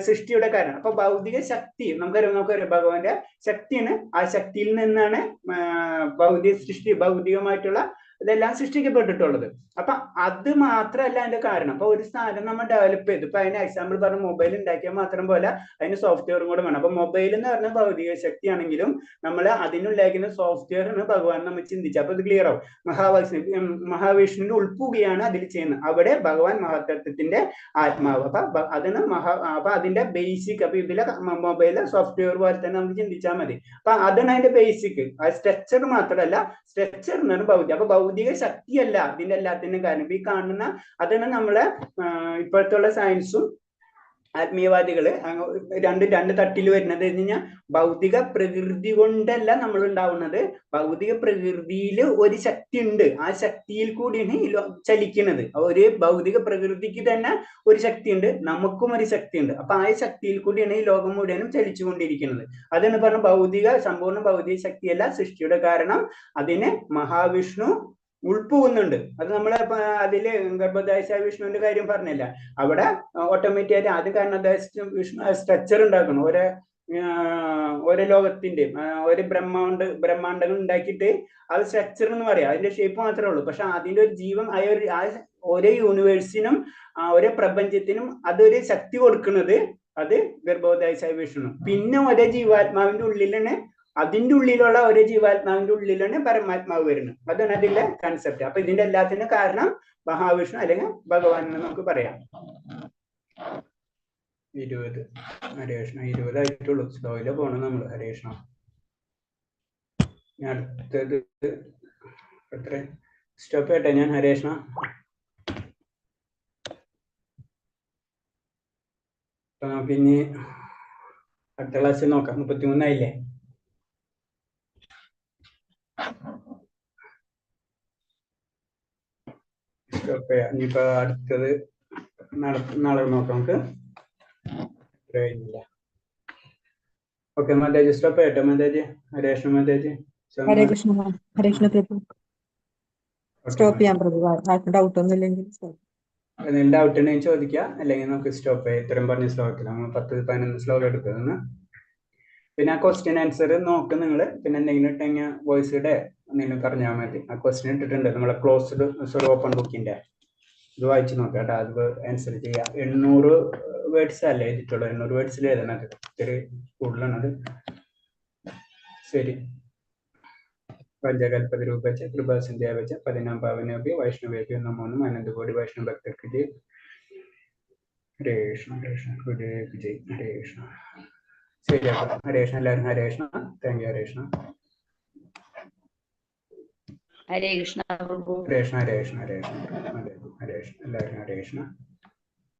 Speaker 1: സൃഷ്ടിയുടെ കാരണം. അപ്പൊ ഭൗതിക ശക്തി നമുക്കറിയാം ഭഗവാന്റെ ശക്തിയാണ്. ആ ശക്തിയിൽ നിന്നാണ് ഭൗതികമായിട്ടുള്ള ഇതെല്ലാം സൃഷ്ടിക്കപ്പെട്ടിട്ടുള്ളത്. അപ്പൊ അത് മാത്രമല്ല അതിന്റെ കാരണം. അപ്പൊ ഒരു സാധനം നമ്മൾ ഡെവലപ്പ് ചെയ്തു, ഇപ്പൊ അതിന് എക്സാമ്പിൾ പറഞ്ഞ മൊബൈൽ ഉണ്ടാക്കിയാൽ മാത്രം പോലെ അതിന് സോഫ്റ്റ്വെയറും കൂടെ വേണം. അപ്പൊ മൊബൈൽ എന്ന് പറഞ്ഞ ഭൗതിക ശക്തിയാണെങ്കിലും നമ്മൾ അതിനുണ്ടാക്കുന്ന സോഫ്റ്റ്വെയറിന് ഭഗവാൻ നമ്മൾ ചിന്തിച്ചു. അപ്പൊ ഇത് ക്ലിയർ ആവും. മഹാവിഷ്ണുവിന്റെ ഉൾപ്പുകയാണ് അതിൽ ചെയ്യുന്നത്. അവിടെ ഭഗവാൻ മഹത്തത്വത്തിന്റെ ആത്മാവ്. അപ്പൊ അതിന്റെ ബേസിക്. അപ്പൊ ഇതിലെ മൊബൈലിലെ സോഫ്റ്റ്വെയർ പോലെ തന്നെ നമുക്ക് ചിന്തിച്ചാൽ മതി. അപ്പൊ അതാണ് അതിന്റെ ബേസിക്. ആ സ്ട്രക്ചർ മാത്രമല്ല, സ്ട്രക്ചർ എന്നാണ് ഭൗതിക. അപ്പൊ ഭൗതിക ശക്തിയല്ല ഇതിന്റെ എല്ലാത്തിനും കാരണം. ഈ കാണുന്ന അതാണ് നമ്മളെ ഇപ്പോഴത്തുള്ള സയൻസും ആത്മീയവാദികള് രണ്ട് തട്ടിൽ വരുന്നത് എന്ന് കഴിഞ്ഞാൽ ഭൗതിക പ്രകൃതി കൊണ്ടല്ല നമ്മൾ ഉണ്ടാവുന്നത്. ഭൗതിക പ്രകൃതിയിൽ ഒരു ശക്തി ഉണ്ട്, ആ ശക്തിയിൽ കൂടിയാണ് ചലിക്കുന്നത്. ഒരു ഭൗതിക പ്രകൃതിക്ക് തന്നെ ഒരു ശക്തി ഉണ്ട്, നമുക്കും ഒരു ശക്തി ഉണ്ട്. അപ്പൊ ആ ശക്തിയിൽ കൂടിയാണ് ഈ ലോകം മുഴുവനും ചലിച്ചുകൊണ്ടിരിക്കുന്നത്. അതാണ് പറഞ്ഞ സമ്പൂർണ്ണ ഭൗതിക ശക്തിയല്ല സൃഷ്ടിയുടെ കാരണം. അതിന് മഹാവിഷ്ണു ഉൾപ്പോകുന്നുണ്ട്. അത് നമ്മളെ അതില് ഗർഭോദായ വിഷ്ണുവിന്റെ കാര്യം പറഞ്ഞില്ല, അവിടെ ഓട്ടോമാറ്റിക് ആയിട്ട് ആദ്യം കാരണം വിഷ്ണു സ്ട്രക്ചർ ഉണ്ടാക്കണം. ഓരോ ലോകത്തിന്റെ ഒരു ബ്രഹ്മാണ്ടങ്ങൾ ഉണ്ടാക്കിയിട്ട് അത് സ്ട്രക്ചർ എന്ന് പറയാം. അതിന്റെ ഷേപ്പ് മാത്രമേ ഉള്ളൂ. പക്ഷെ അതിന്റെ ഒരു ജീവൻ ഓരോ യൂണിവേഴ്സിനും ഓരോ പ്രപഞ്ചത്തിനും അതൊരു ശക്തി കൊടുക്കുന്നത് അത് ഗർഭോദായ വിഷ്ണു. പിന്നെ ഒരേ ജീവാത്മാവിന്റെ ഉള്ളിലാണ്, അതിന്റെ ഉള്ളിലുള്ള ഒരു ജീവാത്മാവിന്റെ ഉള്ളിലാണ് പരമാത്മാവ് വരുന്നത്. അതാണ് അതിന്റെ കൺസെപ്റ്റ്. അപ്പൊ ഇതിന്റെ എല്ലാത്തിനും കാരണം മഹാവിഷ്ണു അല്ലെങ്കിൽ ഭഗവാൻ എന്ന് നമുക്ക് പറയാം. 20 ഹരേഷ്ണ 20 ആയിട്ടുള്ളൂ. സ്ലോയില് പോണം നമ്മള്. ഹരേഷ്ണ അടുത്തത് എത്ര സ്റ്റോപ്പ് ചെയ്യട്ടെ ഞാൻ. ഹരേഷ്ണ നമുക്കിനി അടുത്ത ക്ലാസ്സിൽ നോക്കാം. 33 ആയില്ലേ? ഇനിയിപ്പോ അടുത്തത് നാളെ നോക്കാം നമുക്ക്. കഴിഞ്ഞില്ല. ഓക്കെ മാതാജി സ്റ്റോപ്പ് ചെയ്യട്ടെ. മാതാജി ഹരേഷ്ണ മാതാജി
Speaker 5: ഹരേ കൃഷ്ണ പ്രഭു. സ്റ്റോപ്പ് ചെയ്യാൻ പ്രഭു. ഡൗട്ട് ഒന്നും ഇല്ലെങ്കിൽ
Speaker 1: എന്തെങ്കിലും ഡൗട്ട് ഉണ്ടെങ്കിൽ ചോദിക്കുക, അല്ലെങ്കിൽ നമുക്ക് സ്റ്റോപ്പ് ചെയ്യാം. ഇത്രയും പറഞ്ഞ ശ്ലോകത്തിൽ നമ്മൾ 10-11 ശ്ലോകം എടുക്കുന്നത്. പിന്നെ ആ ക്വസ്റ്റ്യൻ ആൻസർ നോക്ക് നിങ്ങൾ. പിന്നെ എന്തെങ്കിലും ഇട്ടെങ്കിൽ വോയിസിടെ എന്തെങ്കിലും പറഞ്ഞാൽ മതി. ആ ക്വസ്റ്റ്യൻ ഇട്ടിട്ടുണ്ട് നമ്മളെ ക്ലോസ്ഡ് ഓപ്പൺ ബുക്കിന്റെ. ഇത് വായിച്ചു നോക്കാം കേട്ടോ. അത് ആൻസർ ചെയ്യാം. 800 വേർഡ്സ് അല്ലേ എഴുതിയിട്ടുള്ളൂ. 800 വേർഡ്സിൽ എഴുതണത് ഇത്തിരി കൂടുതലാണത്. ശരി. പഞ്ചകൽപതരൂപച്ച കൃപാസന്ധ്യാവച്ച പതിനാം പാവനോപി വൈഷ്ണവേപി നമോന്നും അനന്തകോടി വൈഷ്ണവ ഭക്തർക്ക് ജയ്. ഹരേ കൃഷ്ണ കൃഷ്ണ ഗുരുദേവ് ജയ്. ഹരേ കൃഷ്ണ. ശരി. ഹരേ കൃഷ്ണ. എല്ലാവരും ഹരേ കൃഷ്ണ. Thank you. ഹരേ കൃഷ്ണ.
Speaker 2: ഹരേ കൃഷ്ണ പ്രഭു.
Speaker 1: ഹരേ കൃഷ്ണ. ഹരേ കൃഷ്ണ. ഹരേ കൃഷ്ണ. ഹരേ കൃഷ്ണ. എല്ലാവരും ഹരേ കൃഷ്ണ.